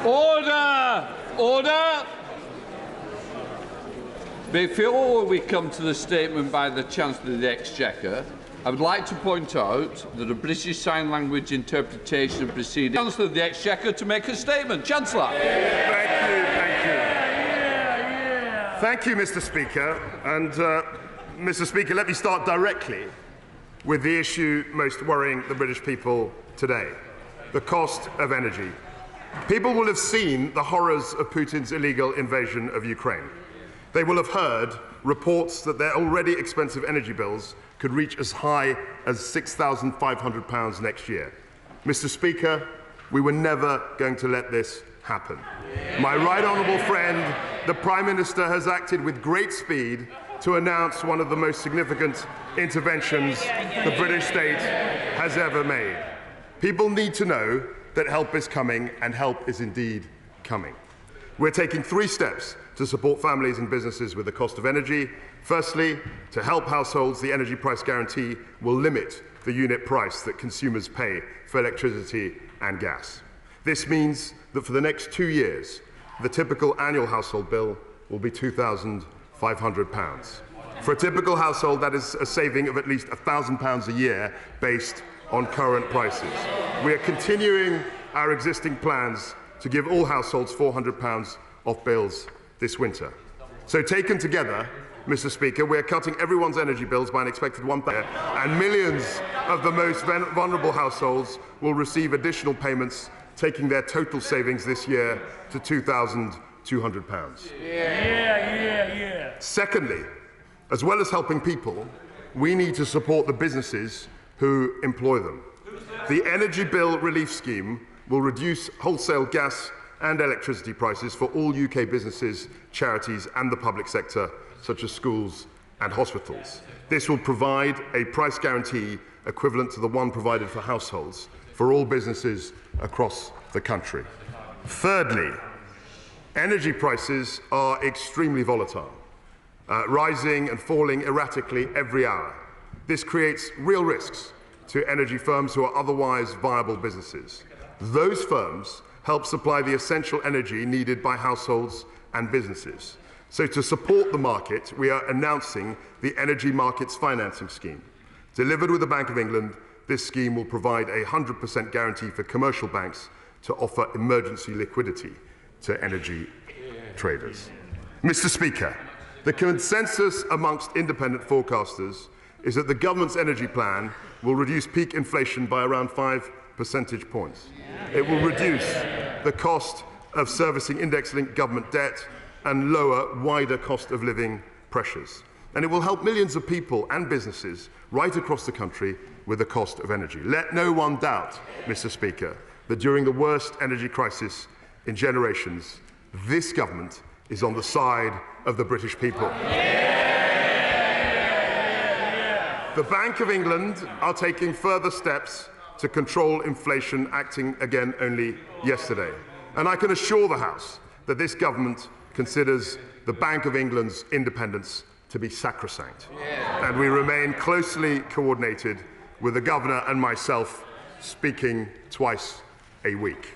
Order! Order! Before we come to the statement by the Chancellor of the Exchequer, I would like to point out that a British Sign Language interpretation of proceedings. Chancellor of the Exchequer to make a statement. Chancellor. Thank you, Mr. Speaker. And, Mr. Speaker, let me start directly with the issue most worrying the British people today, the cost of energy. People will have seen the horrors of Putin's illegal invasion of Ukraine. They will have heard reports that their already expensive energy bills could reach as high as £6,500 next year. Mr. Speaker, we were never going to let this happen. My right honourable friend, the Prime Minister, has acted with great speed to announce one of the most significant interventions the British state has ever made. People need to know that help is coming, and help is indeed coming. We're taking 3 steps to support families and businesses with the cost of energy. Firstly, to help households, the energy price guarantee will limit the unit price that consumers pay for electricity and gas. This means that for the next 2 years, the typical annual household bill will be £2,500. For a typical household, that is a saving of at least £1,000 a year based on current prices. We are continuing our existing plans to give all households £400 off bills this winter. So taken together, Mr. Speaker, we are cutting everyone's energy bills by an expected £1,000, and millions of the most vulnerable households will receive additional payments, taking their total savings this year to £2,200. Secondly, as well as helping people, we need to support the businesses who employ them. The Energy Bill Relief Scheme will reduce wholesale gas and electricity prices for all UK businesses, charities and the public sector, such as schools and hospitals. This will provide a price guarantee equivalent to the one provided for households for all businesses across the country. Thirdly, energy prices are extremely volatile, rising and falling erratically every hour. This creates real risks to energy firms who are otherwise viable businesses. Those firms help supply the essential energy needed by households and businesses. So to support the market, we are announcing the Energy Markets Financing Scheme. Delivered with the Bank of England, this scheme will provide a 100% guarantee for commercial banks to offer emergency liquidity to energy traders. Mr. Speaker, the consensus amongst independent forecasters is that the government's energy plan will reduce peak inflation by around 5 percentage points. It will reduce the cost of servicing index-linked government debt and lower wider cost of living pressures. And it will help millions of people and businesses right across the country with the cost of energy. Let no one doubt, Mr. Speaker, that during the worst energy crisis in generations, this government is on the side of the British people. The Bank of England are taking further steps to control inflation, acting again only yesterday. And I can assure the House that this government considers the Bank of England's independence to be sacrosanct. And we remain closely coordinated with the Governor and myself, speaking twice a week.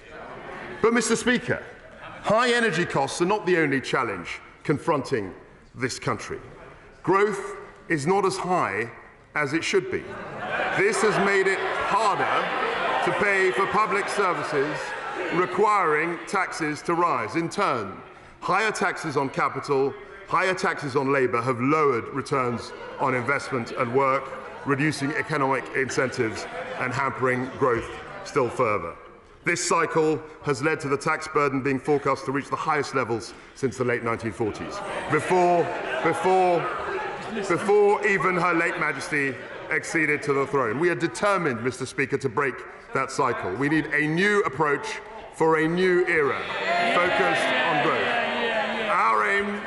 But, Mr. Speaker, high energy costs are not the only challenge confronting this country. Growth is not as high as it should be. This has made it harder to pay for public services, requiring taxes to rise. In turn, higher taxes on capital, higher taxes on labour have lowered returns on investment and work, reducing economic incentives and hampering growth still further. This cycle has led to the tax burden being forecast to reach the highest levels since the late 1940s, before even Her late Majesty acceded to the throne. We are determined, Mr. Speaker, to break that cycle. We need a new approach for a new era, focused on growth. Our aim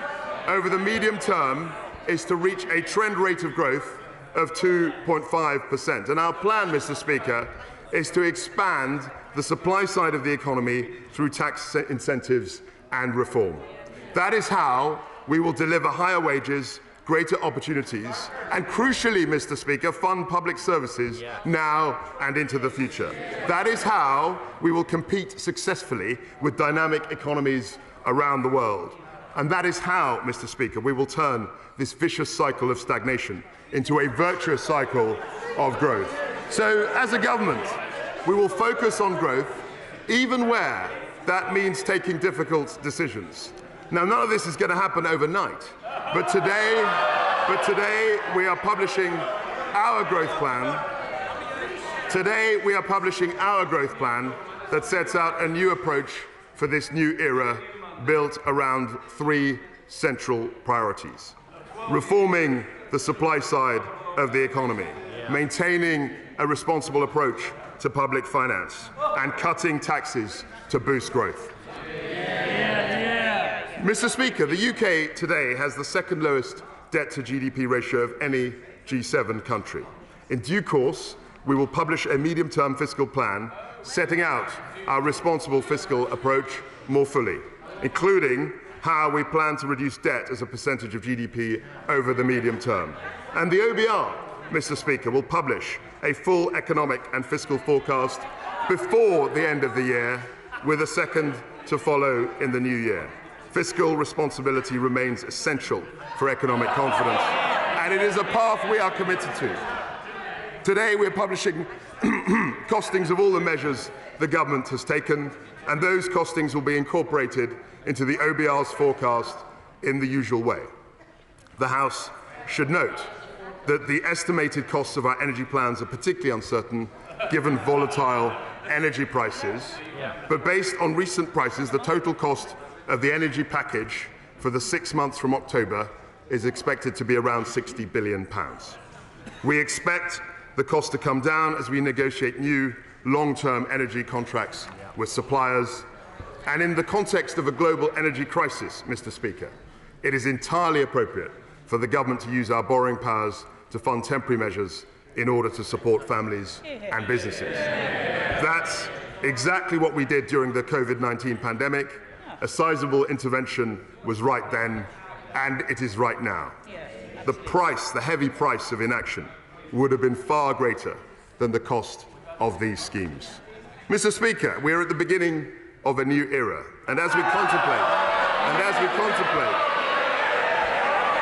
over the medium term is to reach a trend rate of growth of 2.5%. And our plan, Mr. Speaker, is to expand the supply side of the economy through tax incentives and reform. That is how we will deliver higher wages, greater opportunities, and crucially, Mr. Speaker, fund public services now and into the future. That is how we will compete successfully with dynamic economies around the world. And that is how, Mr. Speaker, we will turn this vicious cycle of stagnation into a virtuous cycle of growth. So, as a government, we will focus on growth, even where that means taking difficult decisions. Now, none of this is going to happen overnight, but today we are publishing our growth plan. Today we are publishing our growth plan that sets out a new approach for this new era, built around three central priorities: reforming the supply side of the economy, maintaining a responsible approach to public finance, and cutting taxes to boost growth. Mr. Speaker, the UK today has the second lowest debt-to-GDP ratio of any G7 country. In due course, we will publish a medium-term fiscal plan setting out our responsible fiscal approach more fully, including how we plan to reduce debt as a percentage of GDP over the medium term. And the OBR, Mr. Speaker, will publish a full economic and fiscal forecast before the end of the year, with a second to follow in the new year. Fiscal responsibility remains essential for economic confidence, and it is a path we are committed to. Today we are publishing costings of all the measures the government has taken, and those costings will be incorporated into the OBR's forecast in the usual way. The House should note that the estimated costs of our energy plans are particularly uncertain given volatile energy prices, but based on recent prices, the total cost of the energy package for the 6 months from October is expected to be around £60 billion. We expect the cost to come down as we negotiate new long-term energy contracts with suppliers. And in the context of a global energy crisis, Mr. Speaker, it is entirely appropriate for the government to use our borrowing powers to fund temporary measures in order to support families and businesses. That's exactly what we did during the COVID-19 pandemic. A sizable intervention was right then, and it is right now. The price, the heavy price of inaction, would have been far greater than the cost of these schemes. Mr. Speaker, we are at the beginning of a new era, and as we contemplate,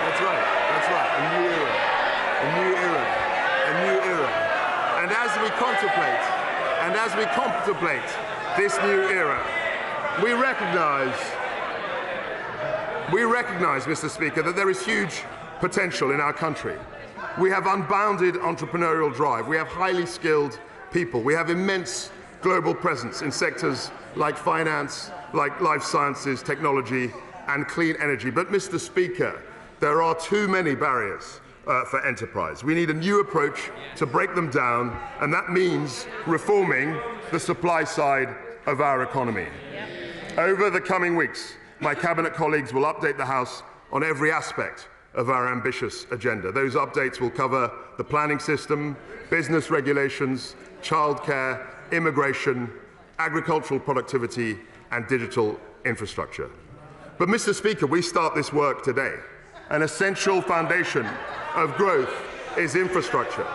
that's right, a new era, and as we contemplate this new era, we recognize, Mr. Speaker, that there is huge potential in our country. We have unbounded entrepreneurial drive. We have highly skilled people. We have immense global presence in sectors like finance, like life sciences, technology, and clean energy. But, Mr. Speaker, there are too many barriers for enterprise. We need a new approach to break them down, and that means reforming the supply side of our economy. Over the coming weeks, my Cabinet colleagues will update the House on every aspect of our ambitious agenda. Those updates will cover the planning system, business regulations, childcare, immigration, agricultural productivity, and digital infrastructure. But, Mr. Speaker, we start this work today. An essential foundation of growth is infrastructure.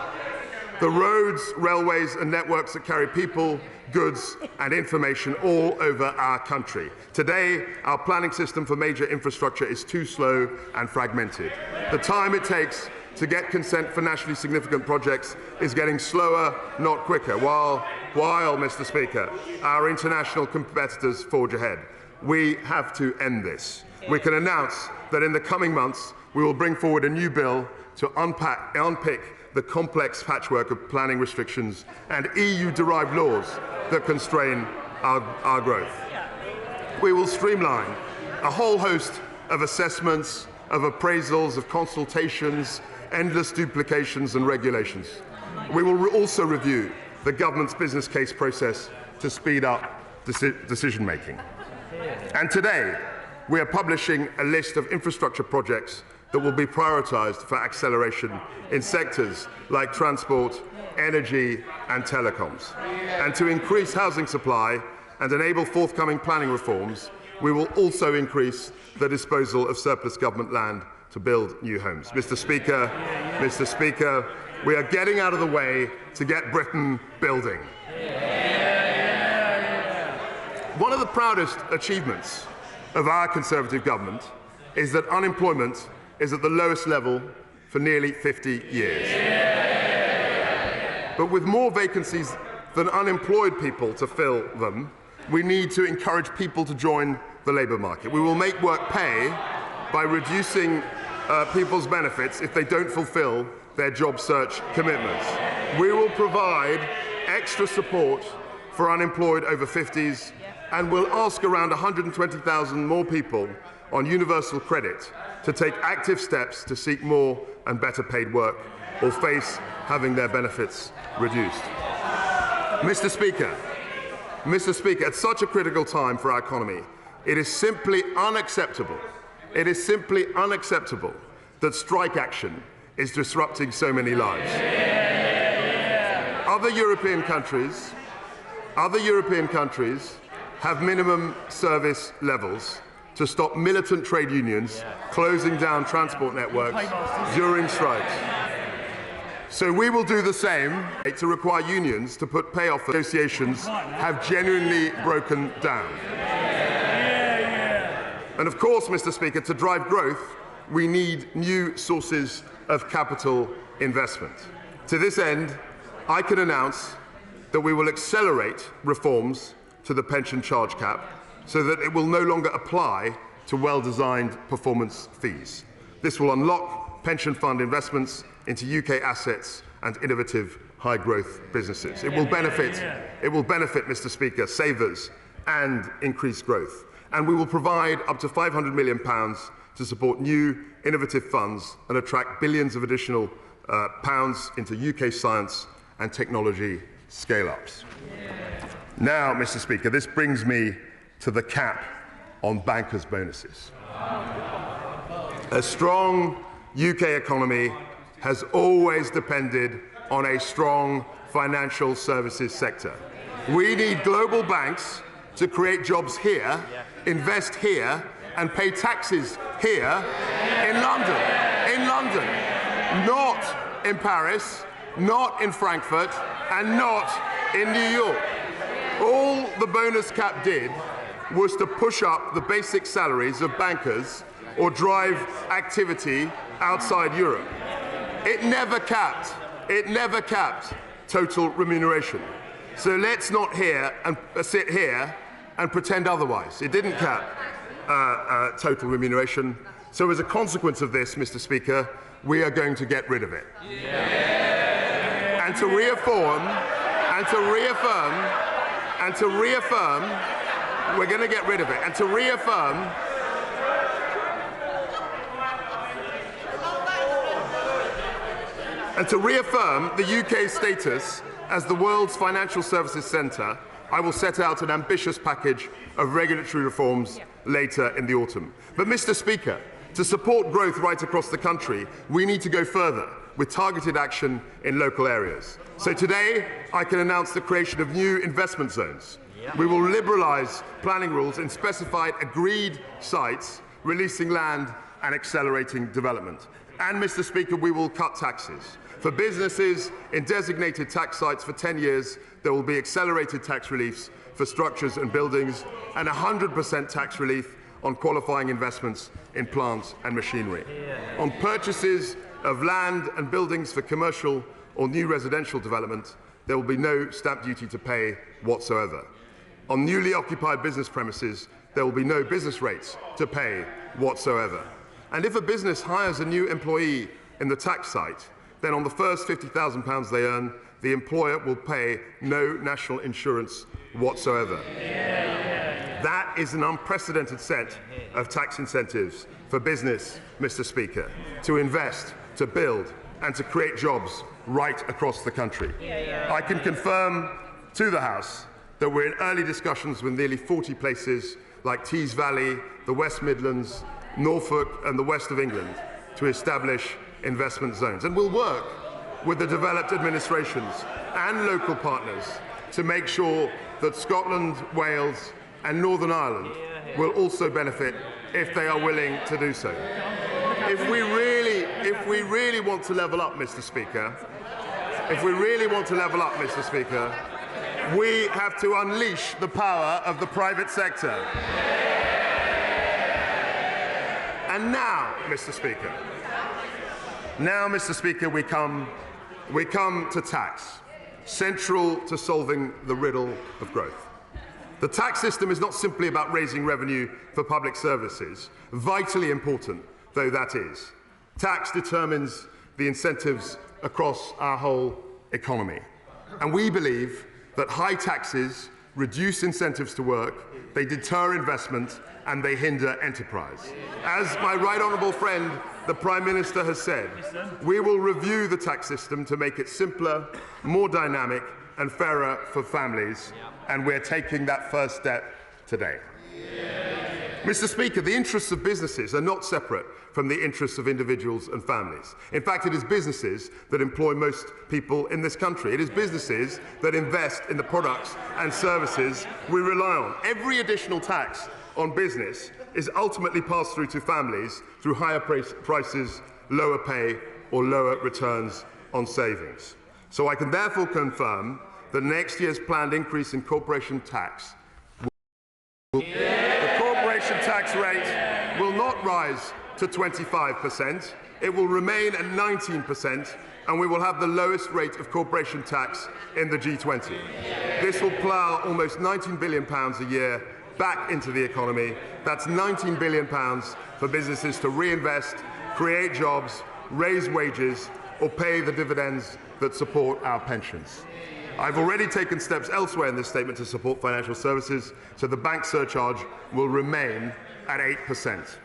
The roads, railways, and networks that carry people, goods, and information all over our country. Today, our planning system for major infrastructure is too slow and fragmented. The time it takes to get consent for nationally significant projects is getting slower, not quicker, while, Mr. Speaker, our international competitors forge ahead. We have to end this. We can announce that in the coming months, we will bring forward a new bill to unpick the complex patchwork of planning restrictions and EU-derived laws that constrain our growth. We will streamline a whole host of assessments, of appraisals, of consultations, endless duplications and regulations. We will also review the government's business case process to speed up decision-making. And today, we are publishing a list of infrastructure projects that will be prioritised for acceleration in sectors like transport, energy and telecoms. And to increase housing supply and enable forthcoming planning reforms, we will also increase the disposal of surplus government land to build new homes. Mr. Speaker, we are getting out of the way to get Britain building. One of the proudest achievements of our Conservative government is that unemployment is at the lowest level for nearly 50 years. But with more vacancies than unemployed people to fill them, we need to encourage people to join the labour market. We will make work pay by reducing people's benefits if they don't fulfil their job search commitments. We will provide extra support for unemployed over 50s and will ask around 120,000 more people on universal credit to take active steps to seek more and better paid work or face having their benefits reduced. Mr. Speaker, at such a critical time for our economy, it is simply unacceptable that strike action is disrupting so many lives. Other European countries have minimum service levels to stop militant trade unions closing down transport networks during strikes. So we will do the same to require unions to put payoff negotiations have genuinely broken down. And of course, Mr. Speaker, to drive growth, we need new sources of capital investment. To this end, I can announce that we will accelerate reforms to the pension charge cap so that it will no longer apply to well-designed performance fees. This will unlock pension fund investments into UK assets and innovative high-growth businesses. It will benefit, Mr. Speaker, savers and increase growth. And we will provide up to £500 million to support new innovative funds and attract billions of additional pounds into UK science and technology scale-ups. Now, Mr. Speaker, this brings me to the cap on bankers' bonuses. A strong UK economy has always depended on a strong financial services sector. We need global banks to create jobs here, invest here, and pay taxes here in London, not in Paris, not in Frankfurt, and not in New York. All the bonus cap did was to push up the basic salaries of bankers or drive activity outside Europe. It never capped total remuneration. So let's not sit here and pretend otherwise. It didn't cap total remuneration. So as a consequence of this, Mr. Speaker, we are going to get rid of it. And to reaffirm, we're going to get rid of it. And to reaffirm, the UK's status as the world's financial services centre, I will set out an ambitious package of regulatory reforms later in the autumn. But, Mr. Speaker, to support growth right across the country, we need to go further with targeted action in local areas. So today, I can announce the creation of new investment zones. We will liberalise planning rules in specified agreed sites, releasing land and accelerating development. And, Mr. Speaker, we will cut taxes. For businesses in designated tax sites for 10 years, there will be accelerated tax reliefs for structures and buildings and 100% tax relief on qualifying investments in plant and machinery. On purchases of land and buildings for commercial or new residential development, there will be no stamp duty to pay whatsoever. On newly occupied business premises, there will be no business rates to pay whatsoever. And if a business hires a new employee in the tax site, then on the first £50,000 they earn, the employer will pay no national insurance whatsoever. That is an unprecedented set of tax incentives for business, Mr. Speaker, to invest, to build, and to create jobs right across the country. I can confirm to the House that we're in early discussions with nearly 40 places like Tees Valley, the West Midlands, Norfolk, and the west of England to establish investment zones. And we'll work with the developed administrations and local partners to make sure that Scotland, Wales, and Northern Ireland will also benefit if they are willing to do so. if we really want to level up, Mr. Speaker, we have to unleash the power of the private sector. And now, Mr. Speaker, we come to tax, central to solving the riddle of growth. The tax system is not simply about raising revenue for public services, vitally important though that is. Tax determines the incentives across our whole economy. And we believe that high taxes reduce incentives to work, they deter investment, and they hinder enterprise. As my right honourable friend, the Prime Minister, has said, we will review the tax system to make it simpler, more dynamic, and fairer for families, and we're taking that first step today. Mr. Speaker, the interests of businesses are not separate from the interests of individuals and families. In fact, it is businesses that employ most people in this country. It is businesses that invest in the products and services we rely on. Every additional tax on business is ultimately passed through to families through higher prices, lower pay, or lower returns on savings. So I can therefore confirm that next year's planned increase in corporation tax the corporation tax rate will not rise to 25%. It will remain at 19%, and we will have the lowest rate of corporation tax in the G20. This will plough almost £19 billion a year back into the economy. That's £19 billion for businesses to reinvest, create jobs, raise wages, or pay the dividends that support our pensions. I've already taken steps elsewhere in this statement to support financial services, so the bank surcharge will remain at 8%.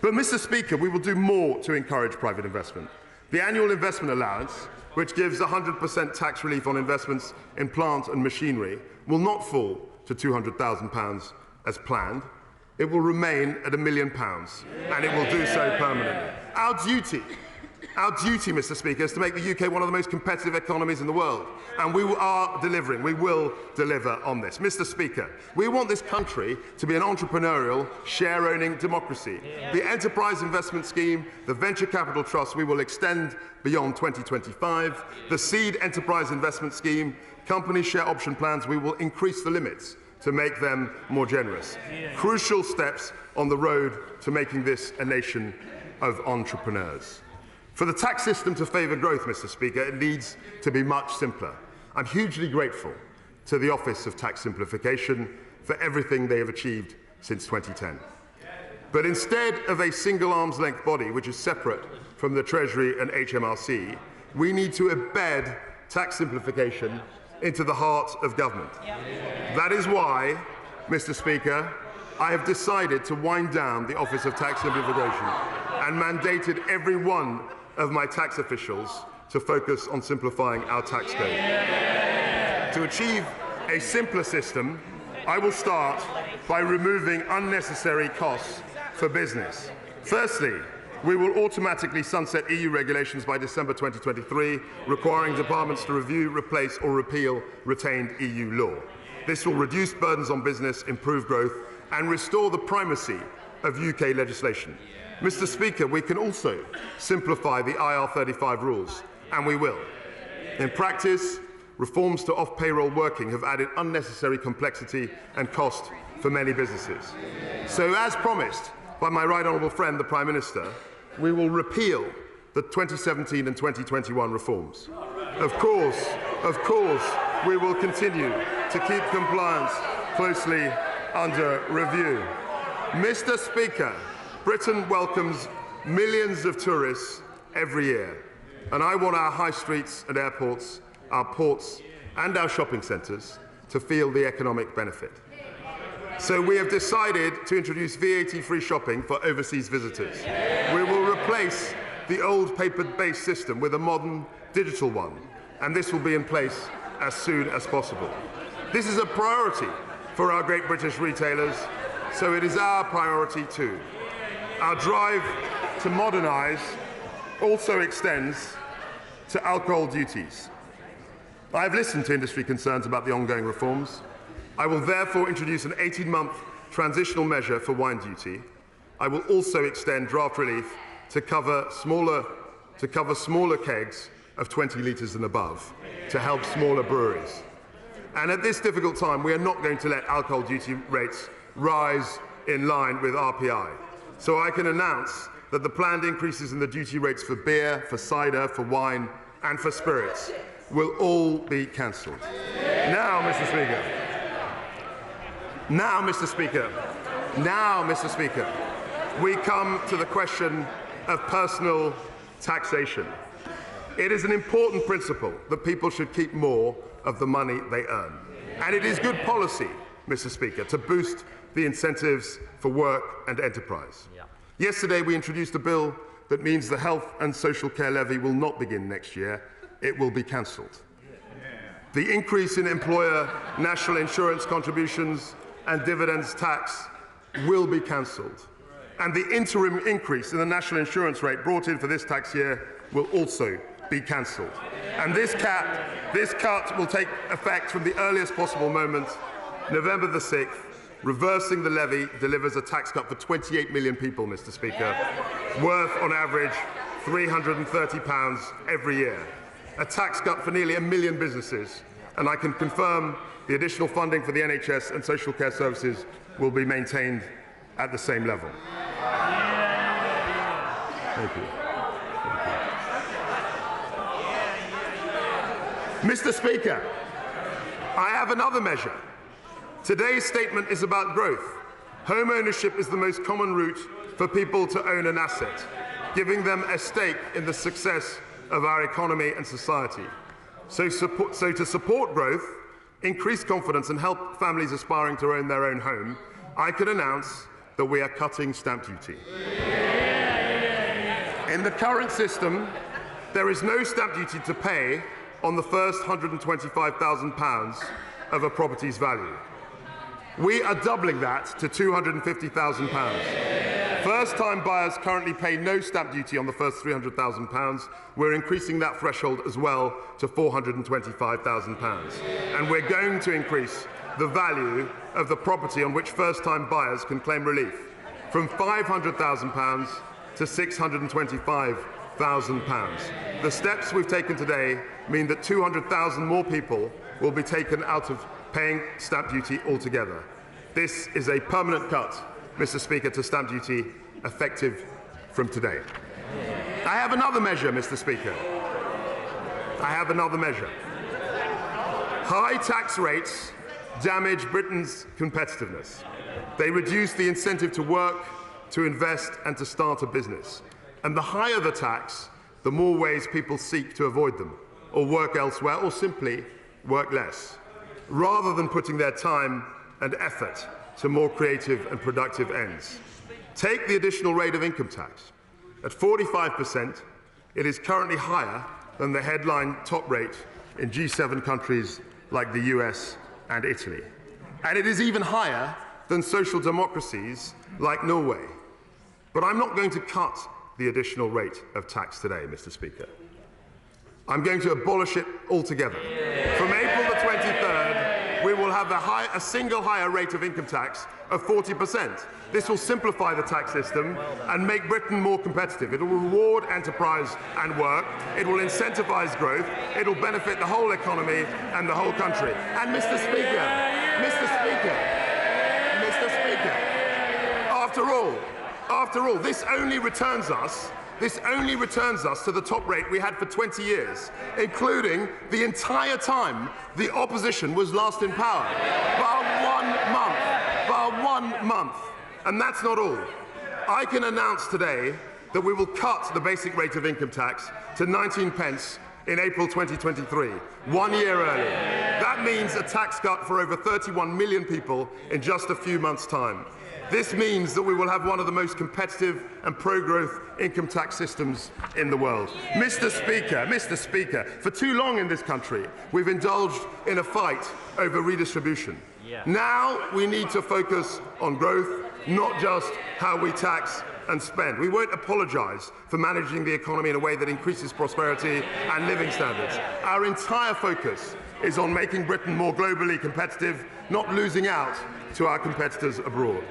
But, Mr. Speaker, we will do more to encourage private investment. The annual investment allowance, which gives 100% tax relief on investments in plant and machinery, will not fall to £200,000 as planned. It will remain at £1 million, and it will do so permanently. Our duty, Mr. Speaker, is to make the UK one of the most competitive economies in the world, and we are delivering. We will deliver on this. Mr. Speaker, we want this country to be an entrepreneurial, share-owning democracy. The Enterprise Investment Scheme, the Venture Capital Trust, we will extend beyond 2025. The Seed Enterprise Investment Scheme, company share option plans, we will increase the limits to make them more generous. Crucial steps on the road to making this a nation of entrepreneurs. For the tax system to favour growth, Mr. Speaker, it needs to be much simpler. I'm hugely grateful to the Office of Tax Simplification for everything they have achieved since 2010. But instead of a single arm's-length body which is separate from the Treasury and HMRC, we need to embed tax simplification into the heart of government. That is why, Mr. Speaker, I have decided to wind down the Office of Tax Simplification and mandated every one of my tax officials to focus on simplifying our tax code. To achieve a simpler system, I will start by removing unnecessary costs for business. Firstly, we will automatically sunset EU regulations by December 2023, requiring departments to review, replace or repeal retained EU law. This will reduce burdens on business, improve growth and restore the primacy of UK legislation. Mr. Speaker, we can also simplify the IR35 rules, and we will. In practice, reforms to off-payroll working have added unnecessary complexity and cost for many businesses. So, as promised by my right honourable friend, the Prime Minister, we will repeal the 2017 and 2021 reforms. Of course, we will continue to keep compliance closely under review. Mr. Speaker, Britain welcomes millions of tourists every year, and I want our high streets and airports, our ports and our shopping centres to feel the economic benefit. So we have decided to introduce VAT-free shopping for overseas visitors. We will replace the old paper-based system with a modern digital one, and this will be in place as soon as possible. This is a priority for our great British retailers, so it is our priority too. Our drive to modernise also extends to alcohol duties. I have listened to industry concerns about the ongoing reforms. I will therefore introduce an 18-month transitional measure for wine duty. I will also extend draft relief to cover smaller kegs of 20 litres and above to help smaller breweries. And at this difficult time, we are not going to let alcohol duty rates rise in line with RPI. So I can announce that the planned increases in the duty rates for beer, for cider, for wine, and for spirits will all be cancelled. Now, Mr. Speaker, we come to the question of personal taxation. It is an important principle that people should keep more of the money they earn. And it is good policy, Mr. Speaker, to boost the incentives for work and enterprise. Yesterday, we introduced a bill that means the health and social care levy will not begin next year. It will be cancelled. The increase in employer national insurance contributions and dividends tax will be cancelled. And the interim increase in the national insurance rate brought in for this tax year will also be cancelled. And this cut will take effect from the earliest possible moment, November the 6th. Reversing the levy delivers a tax cut for 28 million people, Mr. Speaker, worth on average £330 every year. A tax cut for nearly 1 million businesses. And I can confirm the additional funding for the NHS and social care services will be maintained at the same level. Thank you. Mr. Speaker, I have another measure. Today's statement is about growth. Home ownership is the most common route for people to own an asset, giving them a stake in the success of our economy and society. So to support growth, increase confidence and help families aspiring to own their own home, I can announce that we are cutting stamp duty. In the current system, there is no stamp duty to pay on the first £125,000 of a property's value. We are doubling that to £250,000. First-time buyers currently pay no stamp duty on the first £300,000. We're increasing that threshold as well to £425,000. And we're going to increase the value of the property on which first-time buyers can claim relief from £500,000 to £625,000. The steps we've taken today mean that 200,000 more people will be taken out of paying stamp duty altogether. This is a permanent cut, Mr. Speaker, to stamp duty effective from today. I have another measure, Mr. Speaker. I have another measure. High tax rates damage Britain's competitiveness. They reduce the incentive to work, to invest and to start a business. And the higher the tax, the more ways people seek to avoid them, or work elsewhere, or simply work less, rather than putting their time and effort to more creative and productive ends. Take the additional rate of income tax. At 45%, it is currently higher than the headline top rate in G7 countries like the US and Italy. And it is even higher than social democracies like Norway. But I'm not going to cut the additional rate of tax today, Mr. Speaker. I'm going to abolish it altogether. From April the 23rd, we will have a single higher rate of income tax of 40%. This will simplify the tax system and make Britain more competitive. It will reward enterprise and work. It will incentivise growth. It will benefit the whole economy and the whole country. And Mr. Speaker, after all, this only returns us to the top rate we had for 20 years, including the entire time the opposition was last in power. Bar 1 month. And that's not all. I can announce today that we will cut the basic rate of income tax to 19 pence in April 2023, 1 year early. That means a tax cut for over 31 million people in just a few months' time. This means that we will have one of the most competitive and pro-growth income tax systems in the world. Mr. Speaker, for too long in this country, we've indulged in a fight over redistribution. Now we need to focus on growth, not just how we tax and spend. We won't apologise for managing the economy in a way that increases prosperity and living standards. Our entire focus is on making Britain more globally competitive, not losing out to our competitors abroad.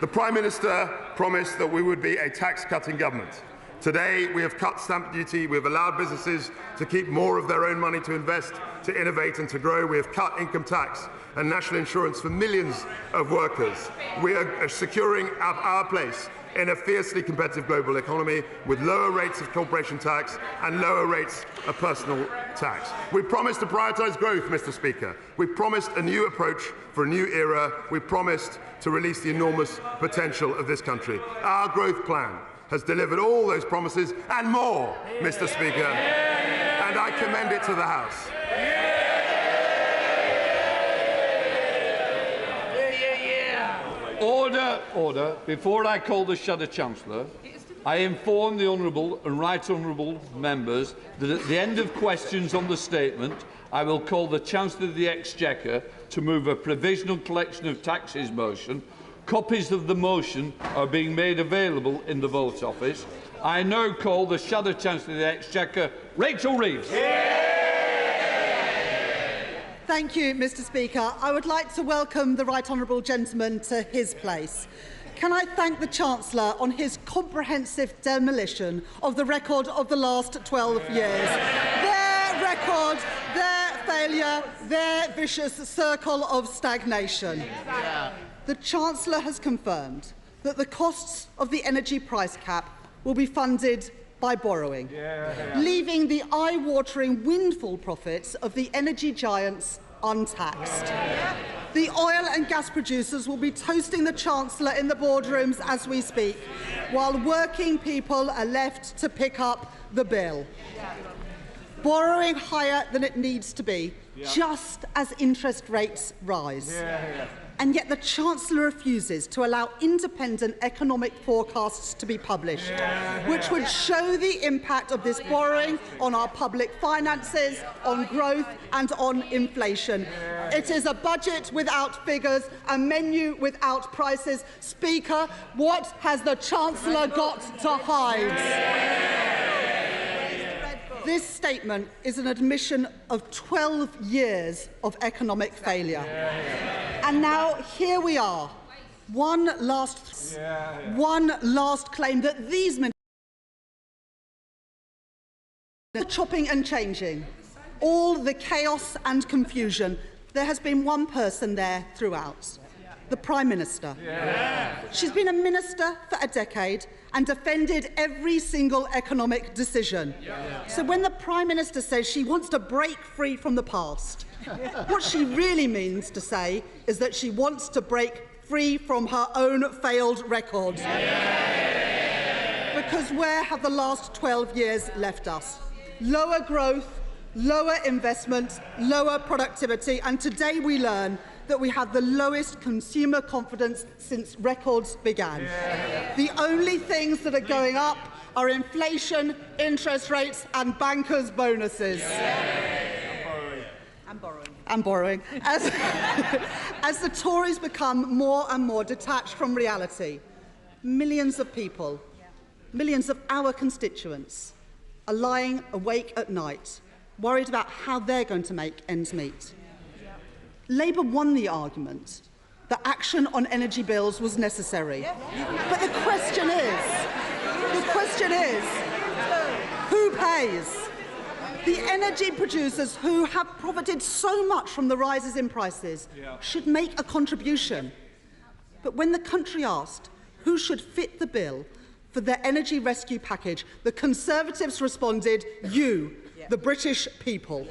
The Prime Minister promised that we would be a tax-cutting government. Today, we have cut stamp duty, we have allowed businesses to keep more of their own money to invest, to innovate and to grow. We have cut income tax and national insurance for millions of workers. We are securing our place in a fiercely competitive global economy with lower rates of corporation tax and lower rates of personal tax. We promised to prioritise growth, Mr. Speaker. We promised a new approach for a new era. We promised to release the enormous potential of this country. Our growth plan has delivered all those promises and more, Mr. Speaker, and I commend it to the House. Order. Before I call the Shadow Chancellor, I inform the Honourable and Right Honourable members that at the end of questions on the statement, I will call the Chancellor of the Exchequer to move a provisional collection of taxes motion. Copies of the motion are being made available in the vote office. I now call the Shadow Chancellor of the Exchequer, Rachel Reeves. Thank you, Mr. Speaker. I would like to welcome the Right Honourable Gentleman to his place. Can I thank the Chancellor on his comprehensive demolition of the record of the last 12 years. Their record, their failure, their vicious circle of stagnation. The Chancellor has confirmed that the costs of the energy price cap will be funded by borrowing, leaving the eye-watering windfall profits of the energy giants untaxed. The oil and gas producers will be toasting the Chancellor in the boardrooms as we speak, while working people are left to pick up the bill. Borrowing higher than it needs to be, just as interest rates rise. And yet the Chancellor refuses to allow independent economic forecasts to be published, which would show the impact of this borrowing on our public finances, on growth and on inflation. It is a budget without figures, a menu without prices. Speaker, what has the Chancellor got to hide? This statement is an admission of 12 years of economic failure. And now here we are, one last claim that these ministers are chopping and changing, all the chaos and confusion. There has been one person there throughout, the Prime Minister. She's been a minister for a decade and defended every single economic decision. So when the Prime Minister says she wants to break free from the past, what she really means to say is that she wants to break free from her own failed record. Because where have the last 12 years left us? Lower growth, lower investment, lower productivity, and today we learn that we have the lowest consumer confidence since records began. The only things that are going up are inflation, interest rates and bankers' bonuses. And borrowing. As the Tories become more and more detached from reality, millions of people, millions of our constituents, are lying awake at night, worried about how they're going to make ends meet. Labour won the argument that action on energy bills was necessary. But the question is, who pays? The energy producers who have profited so much from the rises in prices should make a contribution. But when the country asked who should fit the bill for their energy rescue package, the Conservatives responded, you, the British people.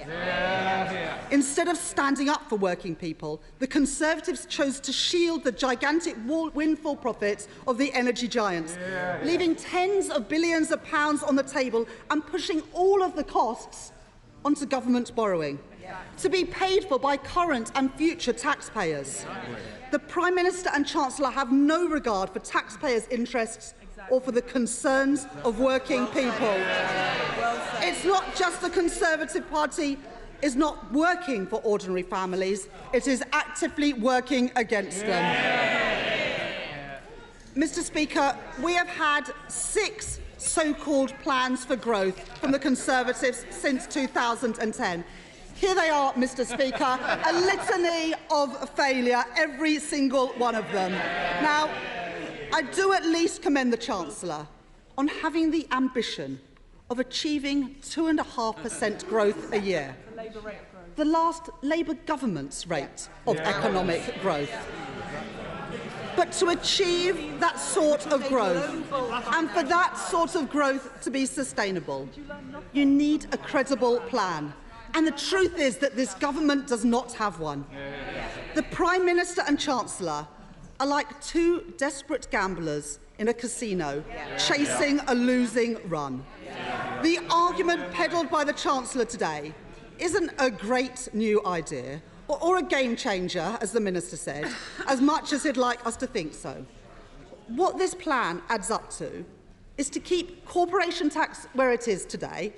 Instead of standing up for working people, the Conservatives chose to shield the gigantic windfall profits of the energy giants, leaving tens of billions of pounds on the table and pushing all of the costs onto government borrowing, to be paid for by current and future taxpayers. The Prime Minister and Chancellor have no regard for taxpayers' interests or for the concerns of working people. It's not just the Conservative Party is not working for ordinary families, it is actively working against them. Mr. Speaker, we have had 6 so-called plans for growth from the Conservatives since 2010. Here they are, Mr. Speaker, a litany of failure, every single one of them. Now, I do at least commend the Chancellor on having the ambition of achieving 2.5% growth a year, the last Labour government's rate of economic growth. But to achieve that sort of growth, and for that sort of growth to be sustainable, you need a credible plan. And the truth is that this government does not have one. The Prime Minister and Chancellor are like two desperate gamblers in a casino chasing a losing run. The argument peddled by the Chancellor today isn't a great new idea or a game changer, as the Minister said, as much as he'd like us to think so. What this plan adds up to is to keep corporation tax where it is today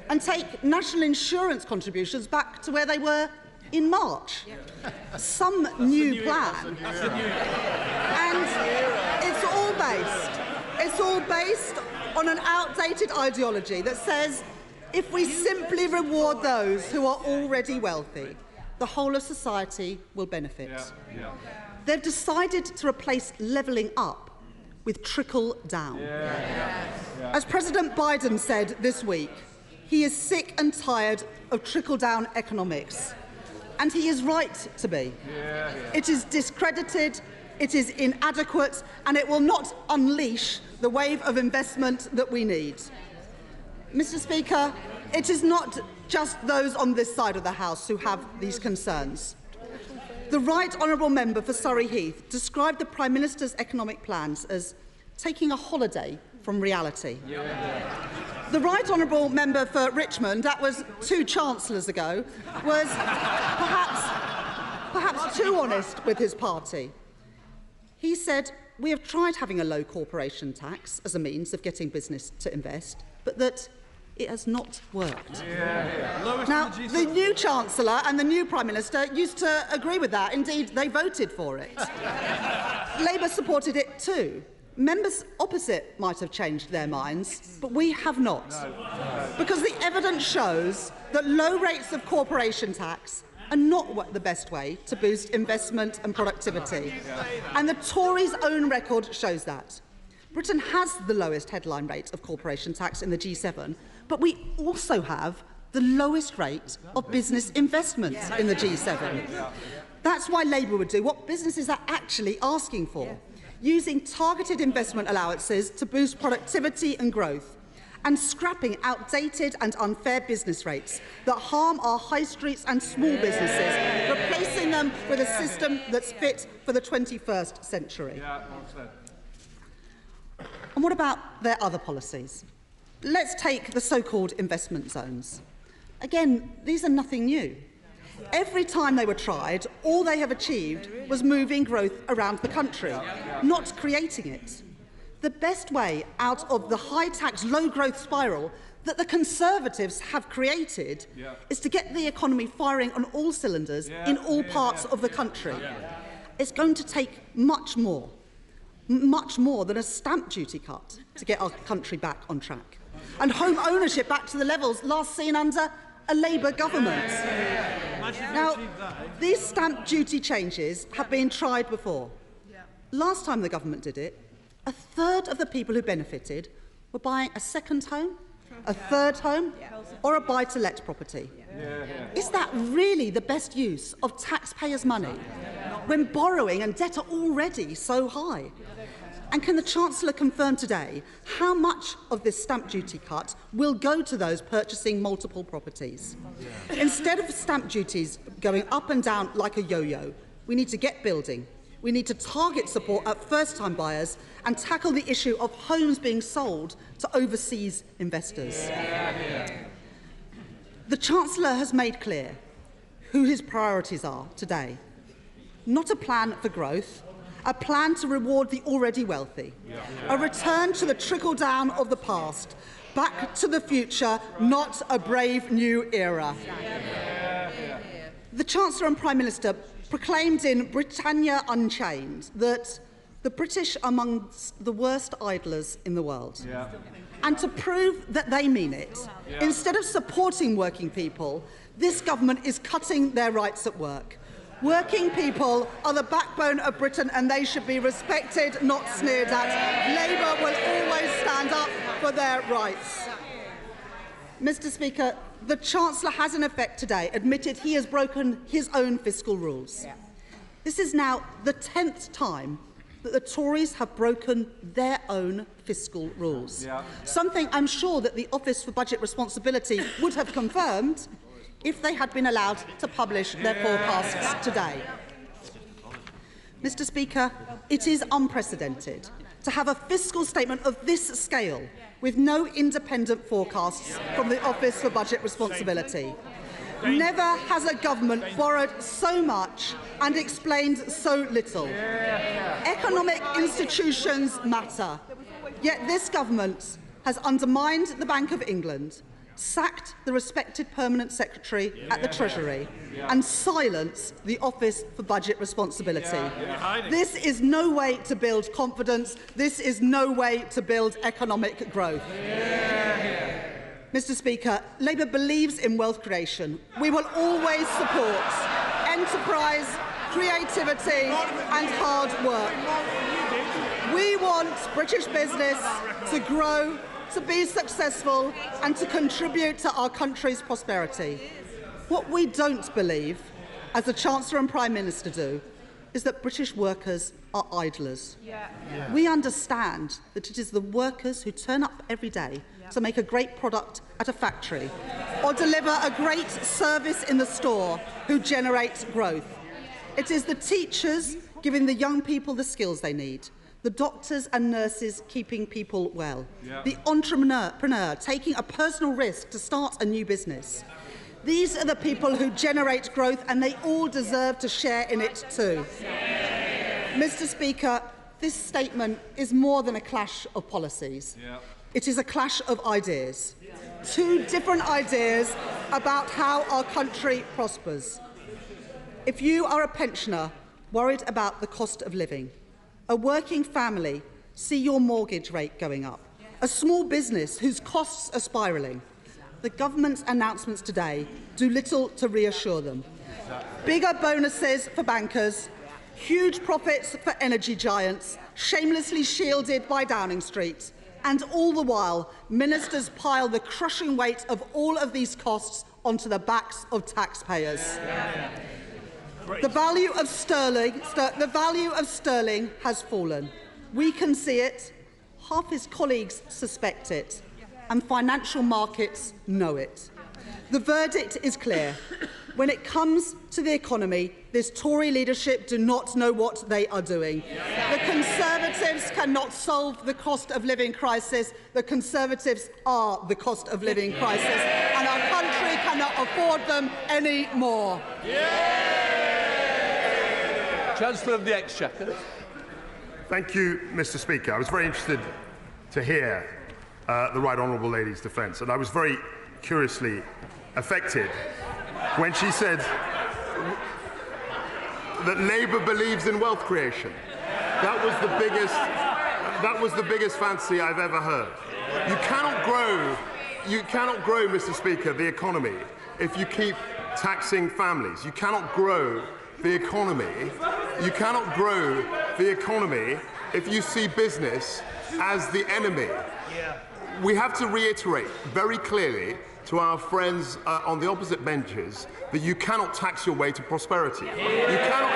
and take national insurance contributions back to where they were in March. Some new plan. And it's all based on an outdated ideology that says if we simply reward those who are already wealthy, the whole of society will benefit. They've decided to replace levelling up with trickle down. As President Biden said this week, he is sick and tired of trickle-down economics. And he is right to be. It is discredited, it is inadequate, and it will not unleash the wave of investment that we need. Mr. Speaker, it is not just those on this side of the House who have these concerns. The Right Honourable Member for Surrey Heath described the Prime Minister's economic plans as taking a holiday from reality. The Right Honourable Member for Richmond, that was 2 Chancellors ago, was perhaps too honest with his party. He said, "We have tried having a low corporation tax as a means of getting business to invest, but that it has not worked." Now, the new Chancellor and the new Prime Minister used to agree with that. Indeed, they voted for it. Labour supported it too. Members opposite might have changed their minds, but we have not. Because the evidence shows that low rates of corporation tax are not the best way to boost investment and productivity. And the Tories' own record shows that. Britain has the lowest headline rate of corporation tax in the G7, but we also have the lowest rate of business investment in the G7. That's why Labour would do what businesses are actually asking for, using targeted investment allowances to boost productivity and growth, and scrapping outdated and unfair business rates that harm our high streets and small businesses, replacing them with a system that's fit for the 21st century. And what about their other policies? Let's take the so-called investment zones. Again, these are nothing new. Every time they were tried, all they have achieved was moving growth around the country, not creating it. The best way out of the high-tax, low-growth spiral that the Conservatives have created is to get the economy firing on all cylinders in all parts of the country. It's going to take much more than a stamp duty cut to get our country back on track, and home ownership back to the levels last seen under a Labour government. Now, these stamp duty changes have been tried before. Last time the government did it, a third of the people who benefited were buying a second home, a third home, or a buy-to-let property. Is that really the best use of taxpayers' money when borrowing and debt are already so high? And can the Chancellor confirm today how much of this stamp duty cut will go to those purchasing multiple properties? Instead of stamp duties going up and down like a yo-yo, we need to get building. We need to target support at first-time buyers and tackle the issue of homes being sold to overseas investors. The Chancellor has made clear who his priorities are today. Not a plan for growth, a plan to reward the already wealthy, a return to the trickle-down of the past, back to the future, not a brave new era. The Chancellor and Prime Minister proclaimed in Britannia Unchained that the British are amongst the worst idlers in the world. And to prove that they mean it, instead of supporting working people, this government is cutting their rights at work, Working people are the backbone of Britain and they should be respected, not sneered at. Labour will always stand up for their rights. Mr. Speaker, the Chancellor has in effect today admitted he has broken his own fiscal rules. Yeah. This is now the 10th time that the Tories have broken their own fiscal rules, something I'm sure that the Office for Budget Responsibility would have confirmed if they had been allowed to publish their forecasts today. Mr. Speaker, it is unprecedented to have a fiscal statement of this scale with no independent forecasts from the Office for Budget Responsibility. Never has a government borrowed so much and explained so little. Economic institutions matter, yet this government has undermined the Bank of England, sacked the respected Permanent Secretary at the Treasury and silenced the Office for Budget Responsibility. This is no way to build confidence. This is no way to build economic growth. Mr. Speaker, Labour believes in wealth creation. We will always support enterprise, creativity and hard work. We want British business to grow, to be successful and to contribute to our country's prosperity. What we don't believe, as the Chancellor and Prime Minister do, is that British workers are idlers. We understand that it is the workers who turn up every day to make a great product at a factory or deliver a great service in the store who generate growth. It is the teachers giving the young people the skills they need, the doctors and nurses keeping people well, the entrepreneur taking a personal risk to start a new business. These are the people who generate growth and they all deserve to share in it too. Mr. Speaker, this statement is more than a clash of policies. It is a clash of ideas. Two different ideas about how our country prospers. If you are a pensioner worried about the cost of living, a working family see your mortgage rate going up, a small business whose costs are spiralling, the government's announcements today do little to reassure them. Bigger bonuses for bankers, huge profits for energy giants, shamelessly shielded by Downing Street, and all the while, ministers pile the crushing weight of all of these costs onto the backs of taxpayers. The value of sterling has fallen. We can see it, half his colleagues suspect it, and financial markets know it. The verdict is clear. When it comes to the economy, this Tory leadership do not know what they are doing. The Conservatives cannot solve the cost of living crisis. The Conservatives are the cost of living crisis, and our country cannot afford them anymore. Chancellor of the Exchequer. Thank you, Mr. Speaker. I was very interested to hear the Right Honourable Lady's defence, and I was very curiously affected when she said that Labour believes in wealth creation. That was the biggest fancy I've ever heard. You cannot grow, Mr. Speaker, the economy if you keep taxing families. You cannot grow the economy. You cannot grow the economy if you see business as the enemy. We have to reiterate very clearly to our friends on the opposite benches that you cannot tax your way to prosperity. You cannot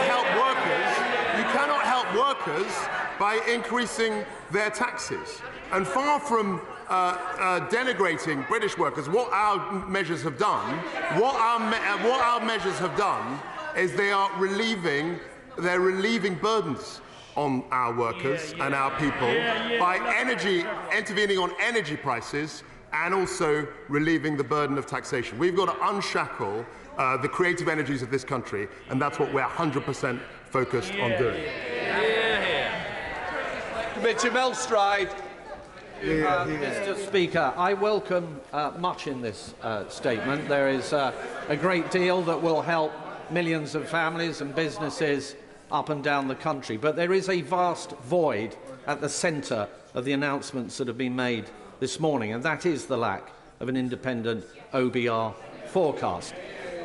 help workers by increasing their taxes. And far from denigrating British workers, what our measures have done, is they are relieving burdens on our workers and our people by intervening on energy prices and also relieving the burden of taxation. We've got to unshackle the creative energies of this country, and that's what we're 100% focused on doing. Committee Melstride. Mr. Speaker, I welcome much in this statement. There is a great deal that will help millions of families and businesses up and down the country, but there is a vast void at the centre of the announcements that have been made this morning, and that is the lack of an independent OBR forecast.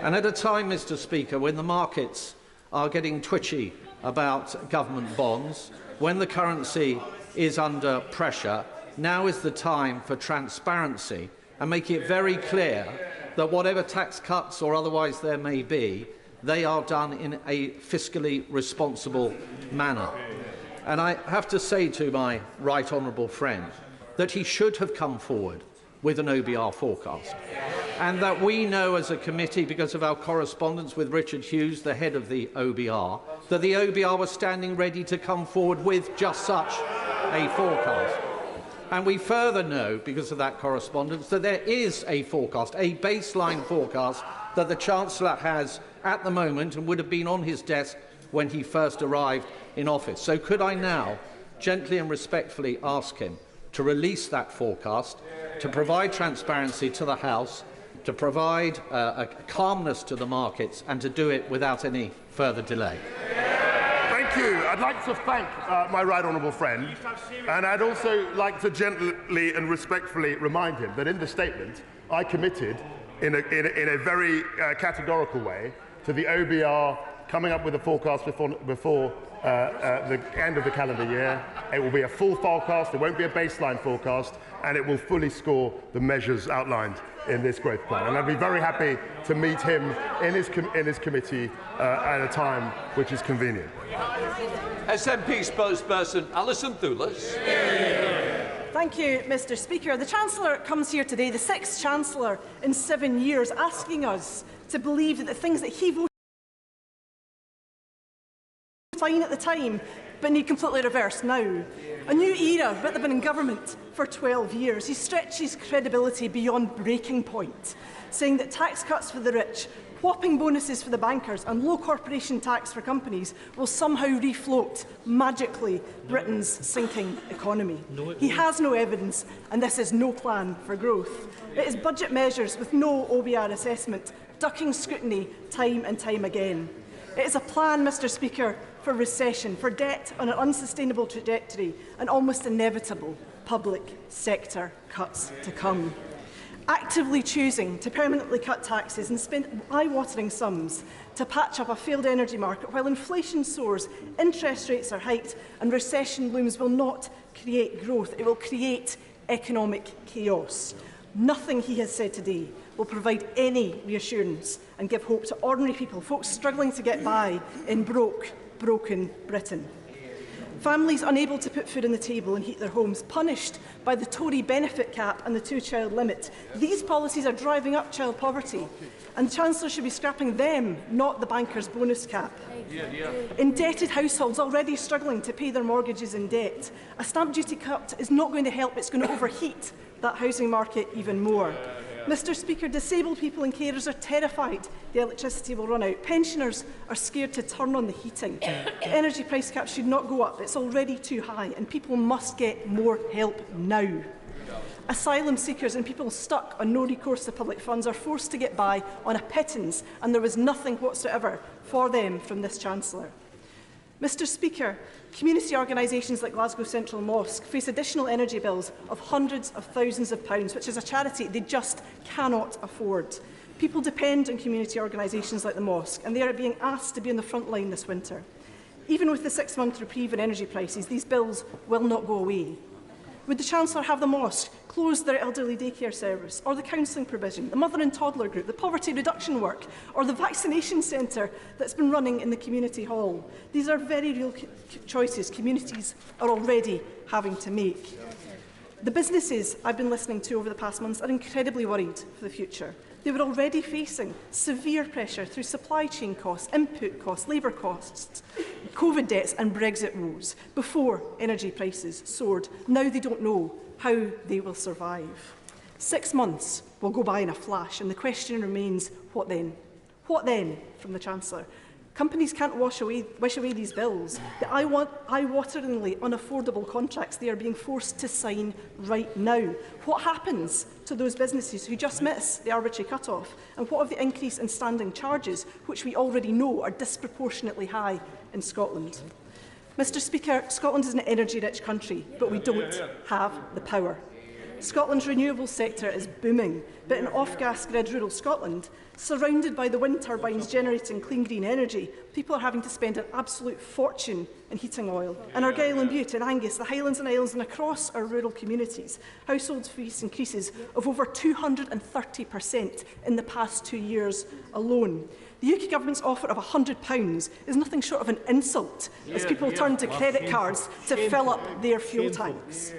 And at a time, Mr. Speaker, when the markets are getting twitchy about government bonds, when the currency is under pressure, now is the time for transparency and making it very clear that whatever tax cuts or otherwise there may be, they are done in a fiscally responsible manner. And I have to say to my right honourable friend that he should have come forward with an OBR forecast, and that we know as a committee, because of our correspondence with Richard Hughes, the head of the OBR, that the OBR was standing ready to come forward with just such a forecast. And we further know, because of that correspondence, that there is a forecast, a baseline forecast, that the Chancellor has at the moment and would have been on his desk when he first arrived in office. So could I now gently and respectfully ask him to release that forecast, to provide transparency to the House, to provide a calmness to the markets, and to do it without any further delay? Thank you. I'd like to thank my right honourable friend, and I'd also like to gently and respectfully remind him that in the statement I committed in a very categorical way to the OBR coming up with a forecast before the end of the calendar year. It will be a full forecast, it won't be a baseline forecast, and it will fully score the measures outlined in this growth plan. And I'd be very happy to meet him in his committee at a time which is convenient. SNP spokesperson Alison Thewlis. Thank you, Mr. Speaker. The Chancellor comes here today, the sixth Chancellor in 7 years, asking us to believe that the things that he voted fine at the time, but need completely reversed now. A new era, but they've been in government for 12 years. He stretches credibility beyond breaking point, saying that tax cuts for the rich, whopping bonuses for the bankers and low corporation tax for companies will somehow refloat, magically, Britain's sinking economy. He has no evidence, and this is no plan for growth. It is budget measures with no OBR assessment, ducking scrutiny time and time again. It is a plan, Mr. Speaker, for recession, for debt on an unsustainable trajectory and almost inevitable public sector cuts to come. Actively choosing to permanently cut taxes and spend eye-watering sums to patch up a failed energy market while inflation soars, interest rates are hiked and recession looms will not create growth, it will create economic chaos. Nothing he has said today will provide any reassurance and give hope to ordinary people, folks struggling to get by in broken Britain. Families unable to put food on the table and heat their homes, punished by the Tory benefit cap and the two-child limit. These policies are driving up child poverty, and the Chancellor should be scrapping them, not the bankers' bonus cap. Indebted households already struggling to pay their mortgages in debt. A stamp duty cut is not going to help, it's going to overheat that housing market even more. Mr. Speaker, disabled people and carers are terrified the electricity will run out. Pensioners are scared to turn on the heating. The energy price cap should not go up. It's already too high, and people must get more help now. Asylum seekers and people stuck on no recourse to public funds are forced to get by on a pittance, and there was nothing whatsoever for them from this Chancellor. Mr. Speaker, community organisations like Glasgow Central Mosque face additional energy bills of hundreds of thousands of pounds, which as a charity they just cannot afford. People depend on community organisations like the mosque, and they are being asked to be on the front line this winter. Even with the 6-month reprieve in energy prices, these bills will not go away. Would the Chancellor have the mosque close their elderly daycare service, or the counselling provision, the mother and toddler group, the poverty reduction work, or the vaccination centre that's been running in the community hall? These are very real choices communities are already having to make. The businesses I've been listening to over the past months are incredibly worried for the future. They were already facing severe pressure through supply chain costs, input costs, labour costs, COVID debts and Brexit woes before energy prices soared. Now they don't know how they will survive. 6 months will go by in a flash, and the question remains, what then? What then from the Chancellor? Companies can't wish away these bills. The eye-wateringly unaffordable contracts they are being forced to sign right now. What happens to those businesses who just miss the arbitrary cut-off? And what of the increase in standing charges, which we already know are disproportionately high in Scotland? Mr. Speaker, Scotland is an energy-rich country, but we don't have the power. Scotland's renewables sector is booming, but in off-gas grid rural Scotland, surrounded by the wind turbines generating clean green energy, people are having to spend an absolute fortune in heating oil. In Argyll and Bute, in Angus, the Highlands and Islands and across our rural communities, household fees increases of over 230% in the past 2 years alone. The UK Government's offer of £100 is nothing short of an insult as people turn to credit cards to fill up their fuel tanks.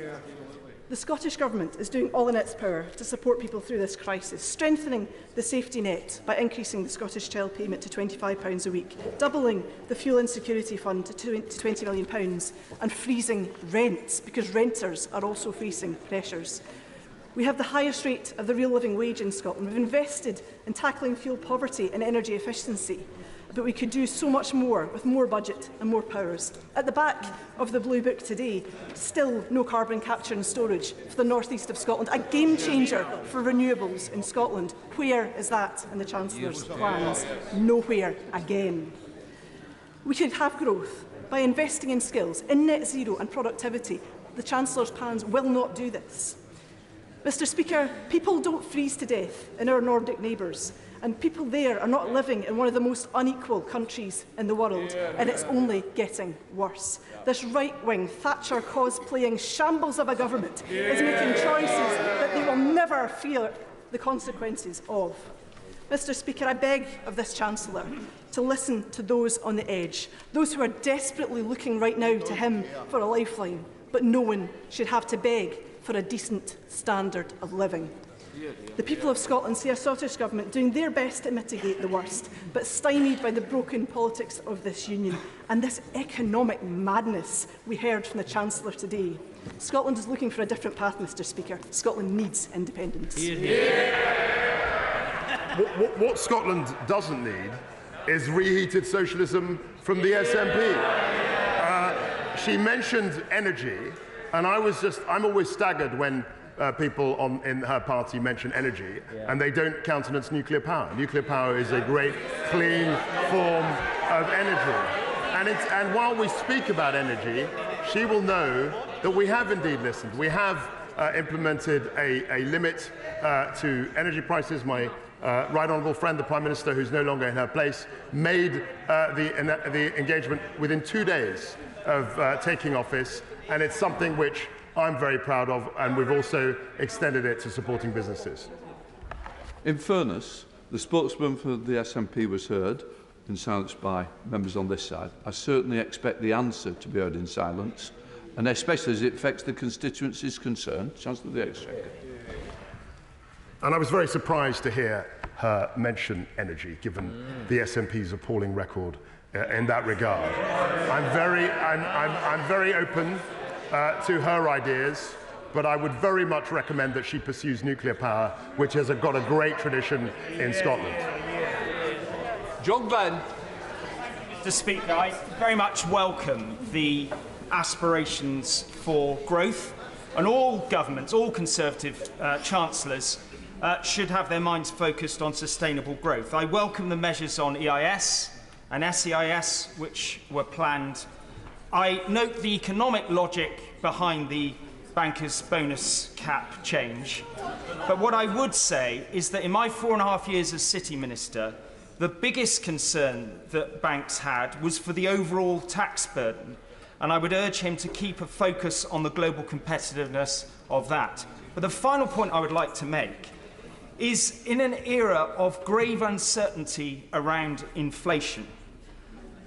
The Scottish Government is doing all in its power to support people through this crisis, strengthening the safety net by increasing the Scottish Child payment to £25 a week, doubling the Fuel Insecurity Fund to £20 million and freezing rents because renters are also facing pressures. We have the highest rate of the real living wage in Scotland. We've invested in tackling fuel poverty and energy efficiency, but we could do so much more with more budget and more powers. At the back of the Blue Book today, still no carbon capture and storage for the north east of Scotland, a game changer for renewables in Scotland. Where is that in the Chancellor's plans? Nowhere again. We could have growth by investing in skills, in net zero and productivity. The Chancellor's plans will not do this. Mr Speaker, people don't freeze to death in our Nordic neighbours, and people there are not living in one of the most unequal countries in the world, and it's only getting worse. This right-wing Thatcher cosplaying shambles of a government is making choices that they will never feel the consequences of. Mr Speaker, I beg of this Chancellor to listen to those on the edge, those who are desperately looking right now to him for a lifeline, but no one should have to beg for a decent standard of living. The people of Scotland see a Scottish Government doing their best to mitigate the worst, but stymied by the broken politics of this union and this economic madness we heard from the Chancellor today. Scotland is looking for a different path, Mr Speaker. Scotland needs independence. What Scotland doesn't need is reheated socialism from the SNP. She mentioned energy, and I'm always staggered when people in her party mention energy and they don't countenance nuclear power. Nuclear power is a great, clean form of energy. And while we speak about energy, she will know that we have indeed listened. We have implemented a limit to energy prices. My right honourable friend, the Prime Minister, who's no longer in her place, made the engagement within 2 days of taking office, and it's something which I'm very proud of, and we've also extended it to supporting businesses. In fairness, the spokesman for the SNP was heard in silence by members on this side. I certainly expect the answer to be heard in silence, and especially as it affects the constituencies concerned. Chancellor of the Exchequer. And I was very surprised to hear her mention energy, given the SNP's appalling record in that regard. I'm very open to her ideas, but I would very much recommend that she pursues nuclear power, which has got a great tradition in Scotland. John Glenn. Mr Speaker, I very much welcome the aspirations for growth, and all governments, all Conservative chancellors should have their minds focused on sustainable growth. I welcome the measures on EIS and SEIS which were planned. I note the economic logic behind the bankers' bonus cap change. But what I would say is that in my 4.5 years as City Minister, the biggest concern that banks had was for the overall tax burden. And I would urge him to keep a focus on the global competitiveness of that. But the final point I would like to make is, in an era of grave uncertainty around inflation,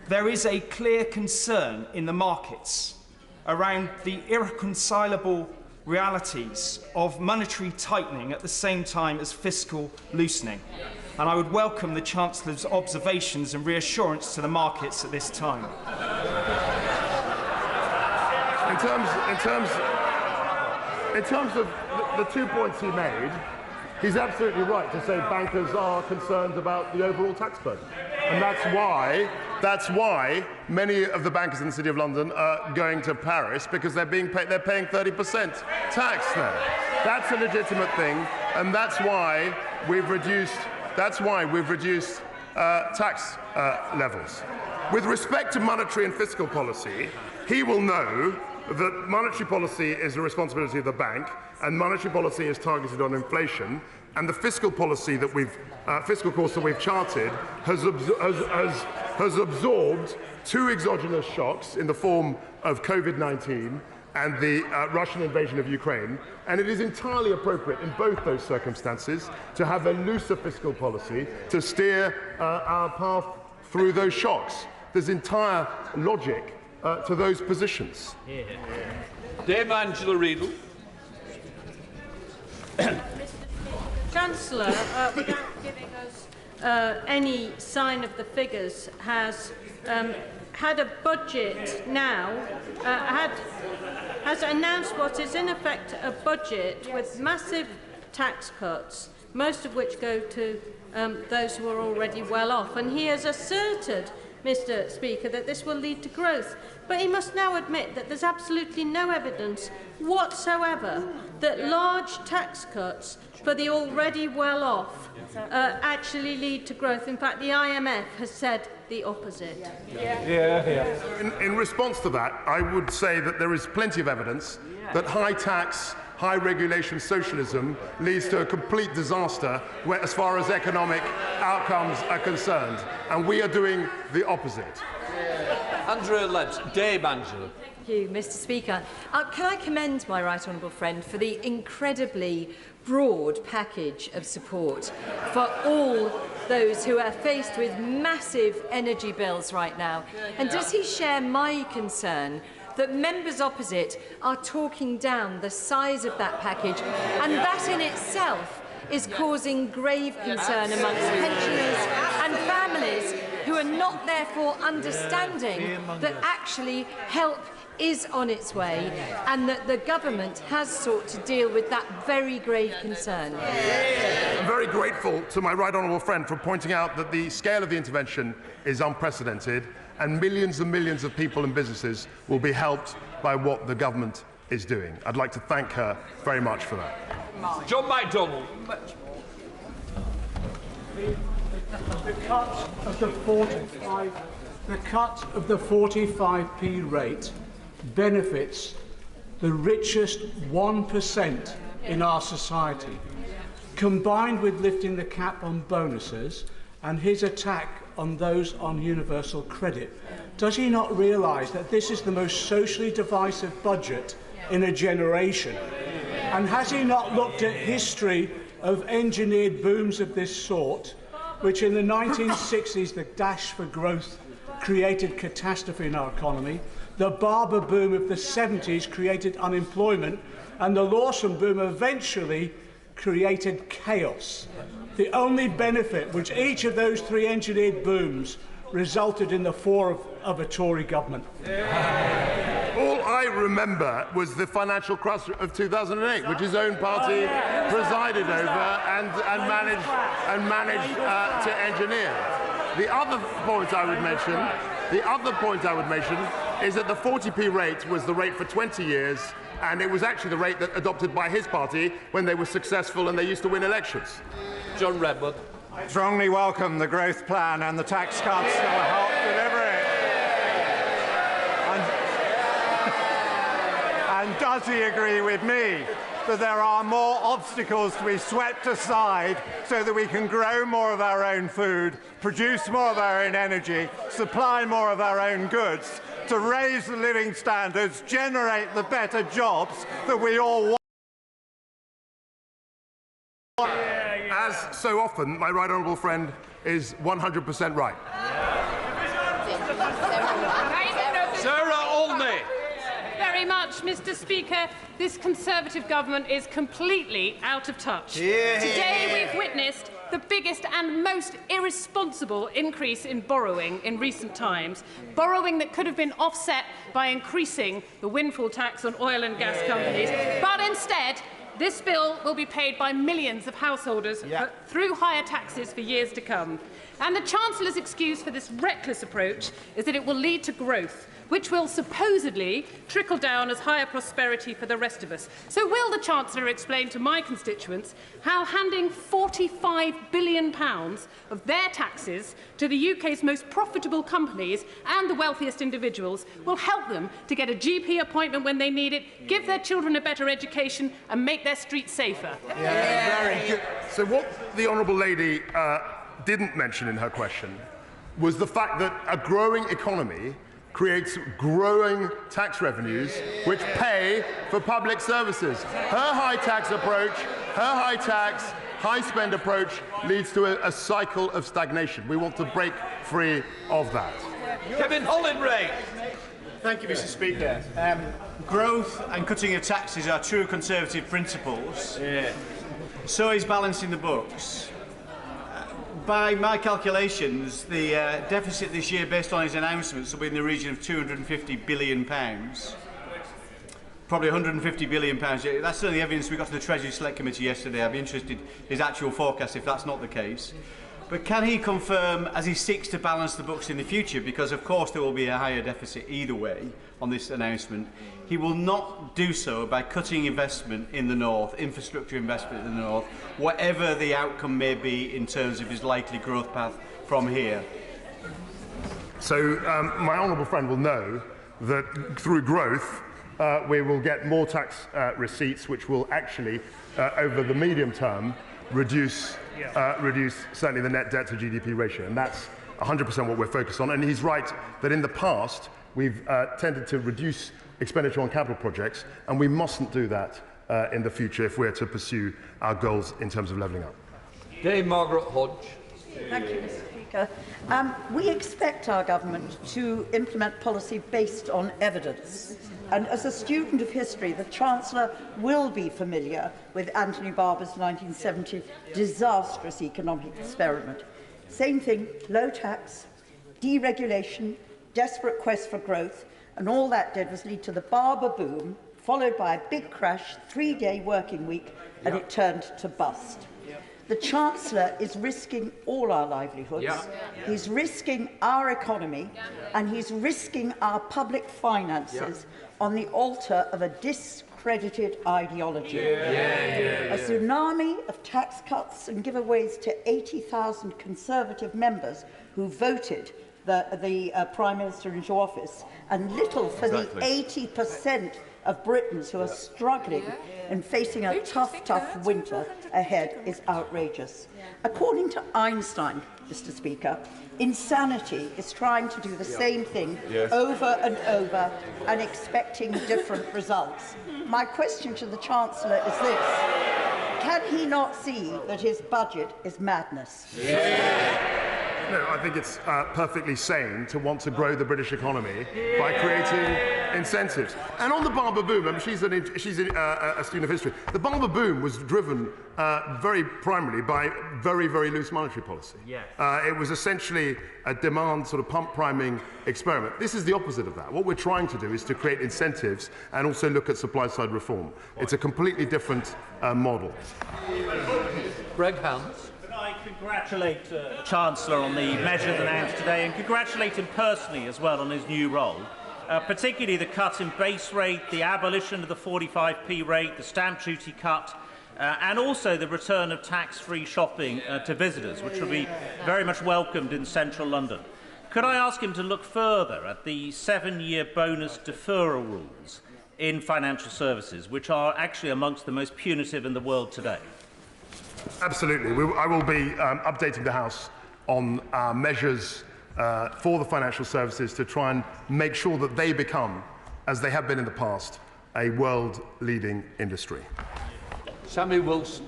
there is a clear concern in the markets around the irreconcilable realities of monetary tightening at the same time as fiscal loosening. And I would welcome the Chancellor's observations and reassurance to the markets at this time. In terms of the 2 points he made, he's absolutely right to say bankers are concerned about the overall tax burden. And that's why many of the bankers in the City of London are going to Paris, because they're paying 30% tax there. That's a legitimate thing, and that's why we've reduced tax levels. With respect to monetary and fiscal policy, he will know that monetary policy is a responsibility of the bank, and monetary policy is targeted on inflation, and the fiscal policy that fiscal course that we've charted has absorbed two exogenous shocks in the form of COVID-19 and the Russian invasion of Ukraine, and it is entirely appropriate in both those circumstances to have a looser fiscal policy to steer our path through those shocks. There's entire logic to those positions. Dame Angela Riedel. Chancellor, without giving us any sign of the figures, has had a budget now, has announced what is in effect a budget with massive tax cuts, most of which go to those who are already well off. And he has asserted, Mr. Speaker, that this will lead to growth. But he must now admit that there's absolutely no evidence whatsoever that large tax cuts for the already well-off actually lead to growth. In fact, the IMF has said the opposite. In response to that, I would say that there is plenty of evidence that high tax, high regulation socialism leads to a complete disaster as far as economic outcomes are concerned. And we are doing the opposite. Andrea Lebs. Dame Angela. Thank you, Mr. Speaker. Can I commend my right honourable friend for the incredibly broad package of support for all those who are faced with massive energy bills right now? And does he share my concern that members opposite are talking down the size of that package, and that in itself is causing grave concern amongst pensioners and families who are not therefore understanding that actually help is on its way and that the government has sought to deal with that very grave concern? I'm very grateful to my right honourable friend for pointing out that the scale of the intervention is unprecedented and millions of people and businesses will be helped by what the government is doing. I'd like to thank her very much for that. John MacDonald. The cut of the 45p rate benefits the richest 1% in our society. Combined with lifting the cap on bonuses and his attack on those on universal credit, does he not realise that this is the most socially divisive budget in a generation? And has he not looked at history of engineered booms of this sort, which in the 1960s, the dash for growth created catastrophe in our economy, the Barber boom of the 70s created unemployment, and the Lawson boom eventually created chaos. The only benefit which each of those three engineered booms resulted in the fall of a Tory government. All I remember was the financial crash of 2008, which his own party presided over and managed to engineer. The other point I would mention is that the 40p rate was the rate for 20 years, and it was actually the rate that adopted by his party when they were successful and they used to win elections. John Redwood. I strongly welcome the growth plan and the tax cuts that will help deliver it. And does he agree with me that there are more obstacles to be swept aside so that we can grow more of our own food, produce more of our own energy, supply more of our own goods, to raise the living standards, generate the better jobs that we all want? As so often, my right honourable friend is 100% right. Sarah Olney. Very much, Mr. Speaker. This Conservative government is completely out of touch. Today we've witnessed the biggest and most irresponsible increase in borrowing in recent times, borrowing that could have been offset by increasing the windfall tax on oil and gas companies. But instead, this bill will be paid by millions of householders through higher taxes for years to come. And the Chancellor's excuse for this reckless approach is that it will lead to growth. which will supposedly trickle down as higher prosperity for the rest of us. So will the Chancellor explain to my constituents how handing £45 billion of their taxes to the UK's most profitable companies and the wealthiest individuals will help them to get a GP appointment when they need it, give their children a better education and make their streets safer? Very good. So what the Honourable Lady didn't mention in her question was the fact that a growing economy creates growing tax revenues which pay for public services. Her high tax approach, her high tax, high spend approach leads to a cycle of stagnation. We want to break free of that. Kevin Hollingray. Thank you, Mr. Speaker. Growth and cutting of taxes are true Conservative principles. So is balancing the books. By my calculations, the deficit this year, based on his announcements, will be in the region of £250 billion. Probably £150 billion. That's certainly the evidence we got to the Treasury Select Committee yesterday. I'd be interested in his actual forecast if that's not the case. But can he confirm, as he seeks to balance the books in the future, because of course there will be a higher deficit either way on this announcement, he will not do so by cutting investment in the North, infrastructure investment in the North, whatever the outcome may be in terms of his likely growth path from here? So my honourable friend will know that through growth we will get more tax receipts, which will actually, over the medium term, reduce certainly the net debt to GDP ratio, and that's 100% what we're focused on. And he's right that in the past we've tended to reduce expenditure on capital projects, and we mustn't do that in the future if we're to pursue our goals in terms of levelling up. Dame Margaret Hodge. Thank you, Mr. Speaker. We expect our government to implement policy based on evidence. And as a student of history, the Chancellor will be familiar with Anthony Barber's 1970 disastrous economic experiment. Same thing, low tax, deregulation, desperate quest for growth, and all that did was lead to the Barber boom, followed by a big crash, 3-day working week, and it turned to bust. The Chancellor is risking all our livelihoods, he's risking our economy, and he's risking our public finances on the altar of a discredited ideology. A tsunami of tax cuts and giveaways to 80,000 Conservative members who voted the Prime Minister into office, and little for the 80% of Britons who are struggling and facing a tough winter ahead is outrageous. According to Einstein, Mr. Speaker, insanity is trying to do the same thing over and over and expecting different results. My question to the Chancellor is this: can he not see that his budget is madness? No, I think it's perfectly sane to want to grow the British economy by creating incentives. And on the Barber boom, I mean, she's a student of history. The Barber boom was driven very primarily by very loose monetary policy. It was essentially a demand sort of pump priming experiment. This is the opposite of that. What we're trying to do is to create incentives and also look at supply side reform. It's a completely different model. Greg Hans. I congratulate the Chancellor on the measures announced today, and congratulate him personally as well on his new role, particularly the cut in base rate, the abolition of the 45p rate, the stamp duty cut, and also the return of tax-free shopping to visitors, which will be very much welcomed in central London. Could I ask him to look further at the 7-year bonus deferral rules in financial services, which are actually amongst the most punitive in the world today? Absolutely. I will be updating the House on measures for the financial services to try and make sure that they become, as they have been in the past, a world-leading industry. Samuel Wilson.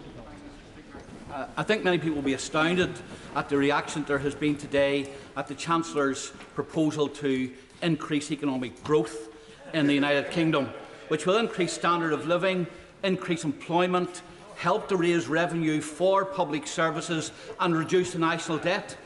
I think many people will be astounded at the reaction there has been today at the Chancellor's proposal to increase economic growth in the United Kingdom, which will increase standard of living, increase employment, help to raise revenue for public services and reduce the national debt.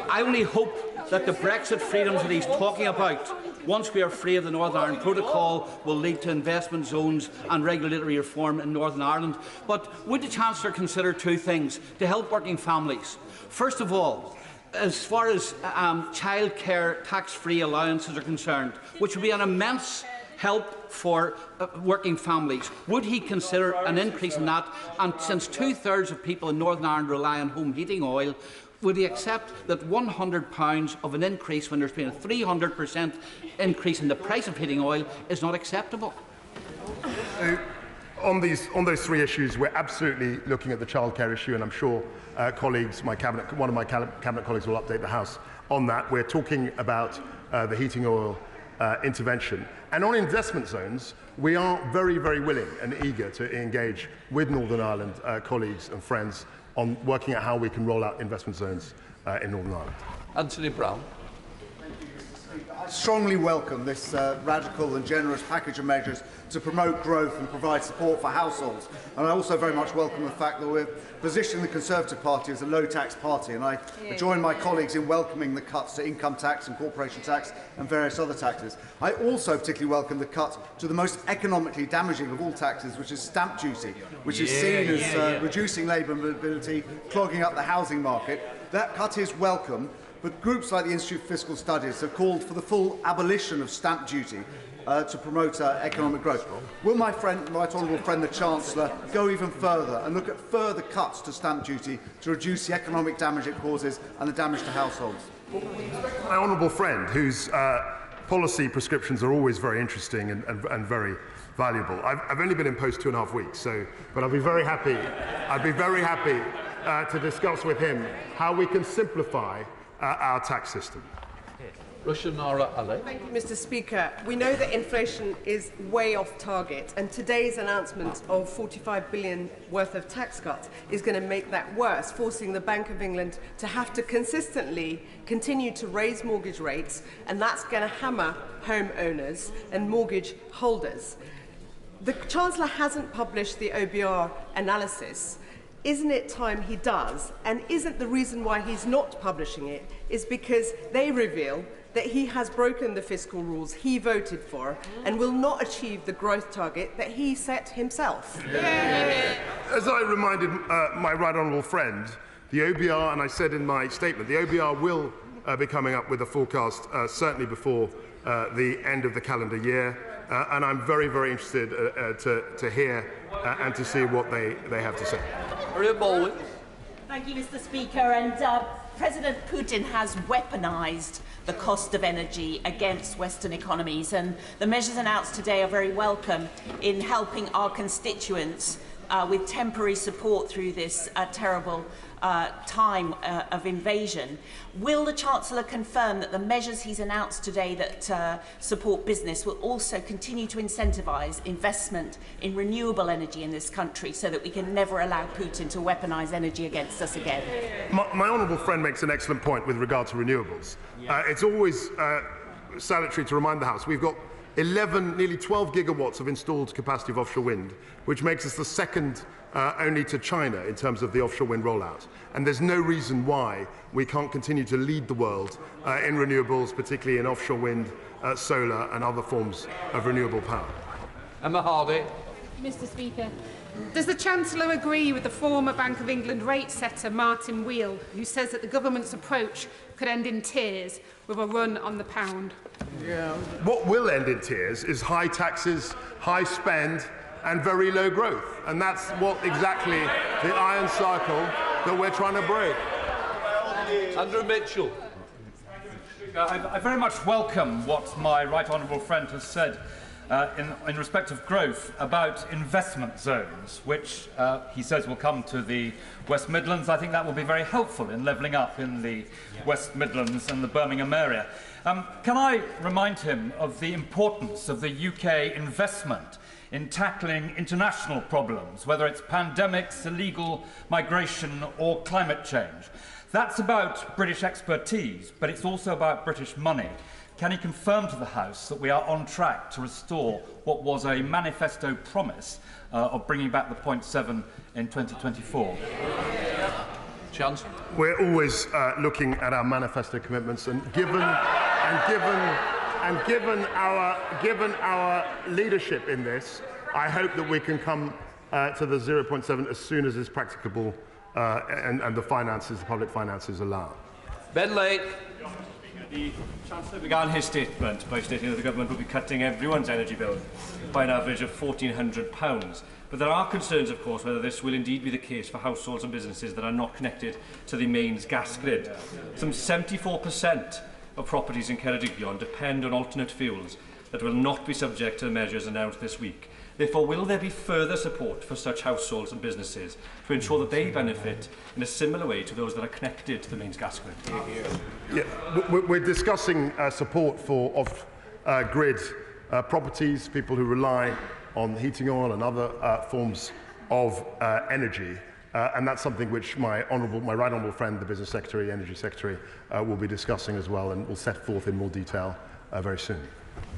I only hope that the Brexit freedoms that he's talking about, once we are free of the Northern Ireland Protocol, will lead to investment zones and regulatory reform in Northern Ireland. But would the Chancellor consider two things to help working families? First of all, as far as childcare tax-free allowances are concerned, which would be an immense help for working families, would he consider an increase in that? And since 2/3 of people in Northern Ireland rely on home heating oil, would he accept that £100 of an increase when there's been a 300% increase in the price of heating oil is not acceptable? On those three issues, we're absolutely looking at the childcare issue, and I'm sure colleagues, one of my cabinet colleagues will update the House on that. We're talking about the heating oil intervention. And on investment zones, we are very, very willing and eager to engage with Northern Ireland colleagues and friends on working out how we can roll out investment zones in Northern Ireland. Anthony Brown. I strongly welcome this radical and generous package of measures to promote growth and provide support for households. And I also very much welcome the fact that we're positioning the Conservative Party as a low-tax party. And I join my colleagues in welcoming the cuts to income tax and corporation tax and various other taxes. I also particularly welcome the cut to the most economically damaging of all taxes, which is stamp duty, which is seen as reducing labour mobility, clogging up the housing market. That cut is welcome. But groups like the Institute for Fiscal Studies have called for the full abolition of stamp duty to promote economic growth. Will my right honourable friend, the Chancellor, go even further and look at further cuts to stamp duty to reduce the economic damage it causes and the damage to households? My honourable friend, whose policy prescriptions are always very interesting and very valuable. I've only been in post 2.5 weeks, but I'll be very happy. I'd be very happy to discuss with him how we can simplify our tax system. Thank you, Mr. Speaker. We know that inflation is way off target, and today's announcement of £45 billion worth of tax cuts is going to make that worse, forcing the Bank of England to have to consistently continue to raise mortgage rates, and that's going to hammer homeowners and mortgage holders. The Chancellor hasn't published the OBR analysis. Isn't it time he does? And isn't the reason why he's not publishing it is because they reveal that he has broken the fiscal rules he voted for and will not achieve the growth target that he set himself? As I reminded my right honourable friend, the OBR, and I said in my statement, the OBR will be coming up with a forecast certainly before the end of the calendar year, and I'm very, very interested to hear and to see what they have to say. Thank you, Mr. Speaker. And President Putin has weaponised the cost of energy against Western economies, and the measures announced today are very welcome in helping our constituents with temporary support through this terrible time of invasion. Will the Chancellor confirm that the measures he's announced today that support business will also continue to incentivise investment in renewable energy in this country so that we can never allow Putin to weaponise energy against us again? My honourable friend makes an excellent point with regard to renewables. It's always salutary to remind the House we've got 11, nearly 12 gigawatts of installed capacity of offshore wind, which makes us the second only to China in terms of the offshore wind rollout. And there's no reason why we can't continue to lead the world in renewables, particularly in offshore wind, solar and other forms of renewable power. Emma Hardy. Mr. Speaker, does the Chancellor agree with the former Bank of England rate setter Martin Wheel, who says that the government's approach could end in tears with a run on the pound? What will end in tears is high taxes, high spend and very low growth. And that's what exactly the iron cycle that we're trying to break. Andrew Mitchell. I very much welcome what my right honourable friend has said in respect of growth about investment zones, which he says will come to the West Midlands. I think that will be very helpful in levelling up in the West Midlands and the Birmingham area. Can I remind him of the importance of the UK investment in tackling international problems, whether it's pandemics, illegal migration or climate change? That's about British expertise, but it's also about British money. Can he confirm to the House that we are on track to restore what was a manifesto promise of bringing back the 0.7 in 2024? Chance. We're always looking at our manifesto commitments, and given our leadership in this, I hope that we can come to the 0.7 as soon as is practicable and the finances, the public finances allow. Ben Lake. The Chancellor began his statement by stating that the government will be cutting everyone's energy bill by an average of £1,400. But there are concerns, of course, whether this will indeed be the case for households and businesses that are not connected to the mains gas grid. Some 74% of properties in Ceredigion depend on alternate fuels that will not be subject to the measures announced this week. Therefore, will there be further support for such households and businesses to ensure that they benefit in a similar way to those that are connected to the mains gas grid? Yeah, we're discussing support for off-grid properties, people who rely on heating oil and other forms of energy. And that's something which my right honourable friend, the Business Secretary, Energy Secretary, will be discussing as well, and will set forth in more detail very soon.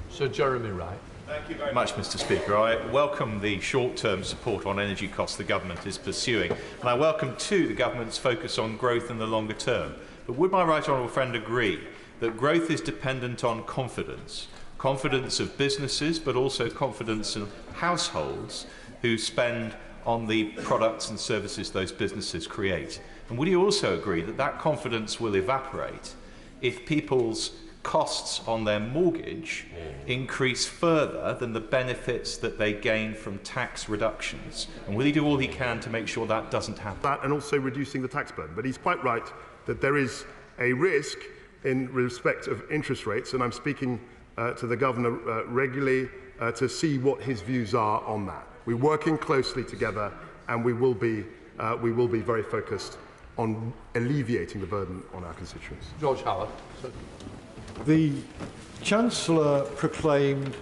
Sir Jeremy Wright. Thank you very much, Mr. Speaker. I welcome the short-term support on energy costs the government is pursuing, and I welcome too the government's focus on growth in the longer term. But would my right honourable friend agree that growth is dependent on confidence? Confidence of businesses, but also confidence of households who spend on the products and services those businesses create. And would you also agree that that confidence will evaporate if people's costs on their mortgage increase further than the benefits that they gain from tax reductions? And will he do all he can to make sure that doesn't happen? That and also reducing the tax burden. But he's quite right that there is a risk in respect of interest rates, and I'm speaking to the Governor regularly to see what his views are on that. We're working closely together, and we will be very focused on alleviating the burden on our constituents. George Howard. Sir. The Chancellor proclaimed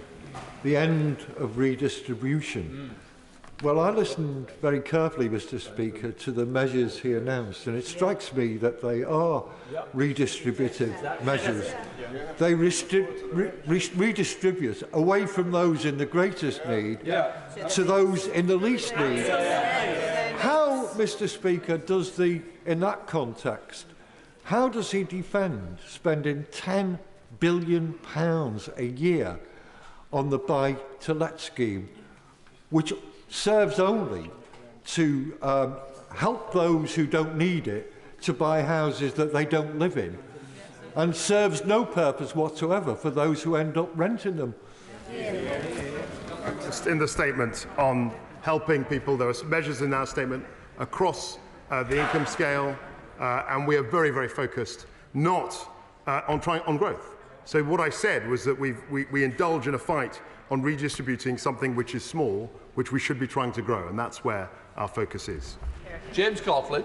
the end of redistribution. Well, I listened very carefully, Mr. Speaker, to the measures he announced, and it strikes me that they are redistributive measures. They redistribute away from those in the greatest need to those in the least need. How, Mr. Speaker, in that context, how does he defend spending £10 billion a year on the buy-to-let scheme, which serves only to help those who don't need it to buy houses that they don't live in, and serves no purpose whatsoever for those who end up renting them? Just in the statement on helping people, there are measures in our statement across the income scale, and we are very, very focused not on growth. So what I said was that we indulge in a fight on redistributing something which is small, which we should be trying to grow, and that's where our focus is. James Cartledge.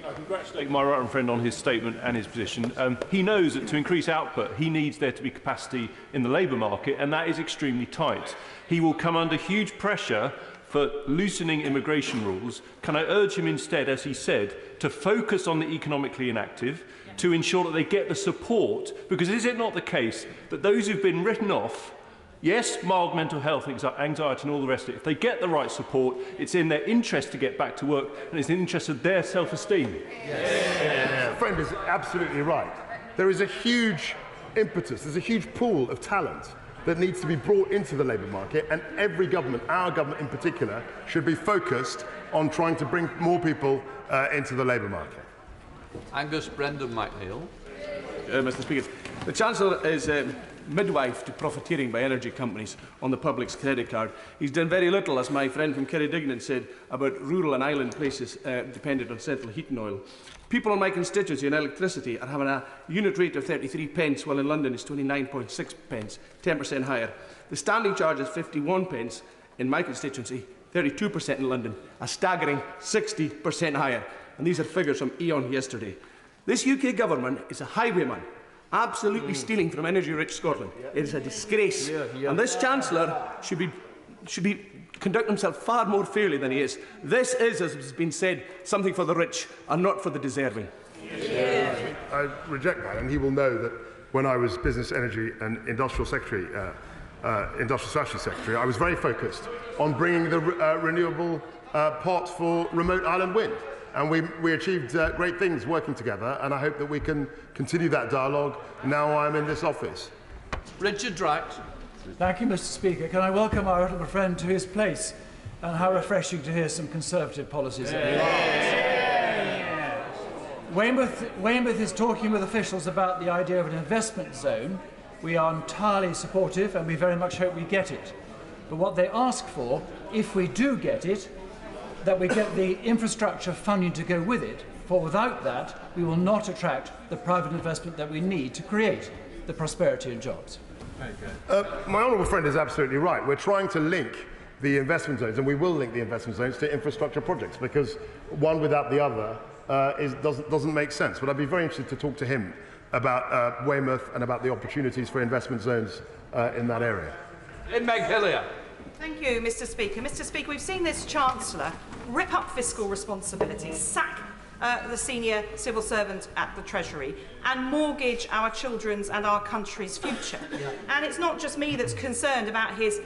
I congratulate my right friend on his statement and his position. He knows that to increase output, he needs there to be capacity in the labour market, and that is extremely tight. He will come under huge pressure for loosening immigration rules. Can I urge him instead, as he said, to focus on the economically inactive, to ensure that they get the support? Because is it not the case that those who've been written off, yes, mild mental health, anxiety and all the rest of it, if they get the right support, it's in their interest to get back to work, and it's in the interest of their self-esteem? Yes. Friend is absolutely right. There is a huge impetus, there's a huge pool of talent that needs to be brought into the labour market, and every government, our government in particular, should be focused on trying to bring more people into the labour market. Angus Brendan McNeill. Mr. Speaker, the Chancellor is midwife to profiteering by energy companies on the public's credit card. He's done very little, as my friend from Ceredigion said, about rural and island places dependent on central heating oil. People in my constituency on electricity are having a unit rate of 33 pence, while in London it's 29.6 pence, 10% higher. The standing charge is 51 pence in my constituency, 32% in London, a staggering 60% higher. And these are figures from E.ON yesterday. This UK government is a highwayman, absolutely stealing from energy-rich Scotland. It is a disgrace. And this Chancellor should be conduct himself far more fairly than he is. This is, as has been said, something for the rich and not for the deserving. I reject that, and he will know that when I was Business, Energy and Industrial Secretary, Industrial Strategy Secretary, I was very focused on bringing the renewable pot for remote island wind. And we achieved great things working together, and I hope that we can continue that dialogue now I'm in this office. Richard Drax. Thank you, Mr. Speaker. Can I welcome our honourable friend to his place, and how refreshing to hear some Conservative policies. Weymouth is talking with officials about the idea of an investment zone. We are entirely supportive and we very much hope we get it. But what they ask for, if we do get it, that we get the infrastructure funding to go with it, for without that we will not attract the private investment that we need to create the prosperity and jobs. My honourable friend is absolutely right. We're trying to link the investment zones, and we will link the investment zones to infrastructure projects, because one without the other doesn't make sense. But I'd be very interested to talk to him about Weymouth and about the opportunities for investment zones in that area. Meg Hillier. Thank you, Mr. Speaker. Mr. Speaker, we've seen this Chancellor rip up fiscal responsibilities, sack the senior civil servant at the Treasury, and mortgage our children's and our country's future. And it's not just me that's concerned about his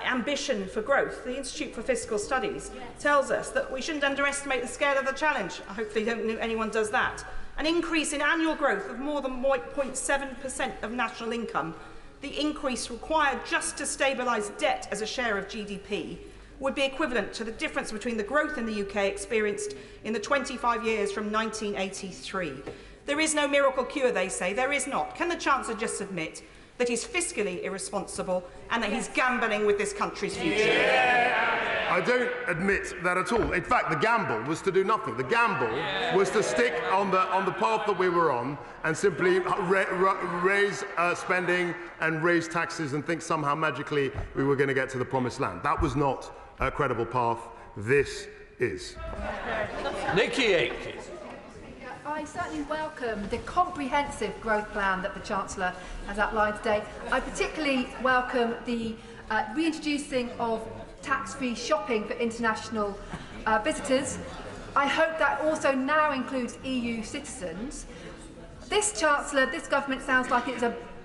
ambition for growth. The Institute for Fiscal Studies tells us that we shouldn't underestimate the scale of the challenge. I hopefully don't know anyone does that. An increase in annual growth of more than 0.7% of national income, the increase required just to stabilise debt as a share of GDP, would be equivalent to the difference between the growth in the UK experienced in the 25 years from 1983. There is no miracle cure, they say. There is not. Can the Chancellor just admit that he's fiscally irresponsible and that he's gambling with this country's future? I don't admit that at all. In fact, the gamble was to do nothing. The gamble was to stick on the path that we were on and simply raise spending and raise taxes and think somehow magically we were going to get to the promised land. That was not a credible path. This is. Nikki Aikes. I certainly welcome the comprehensive growth plan that the Chancellor has outlined today. I particularly welcome the reintroducing of tax-free shopping for international visitors. I hope that also now includes EU citizens. This Chancellor, this government sounds like it's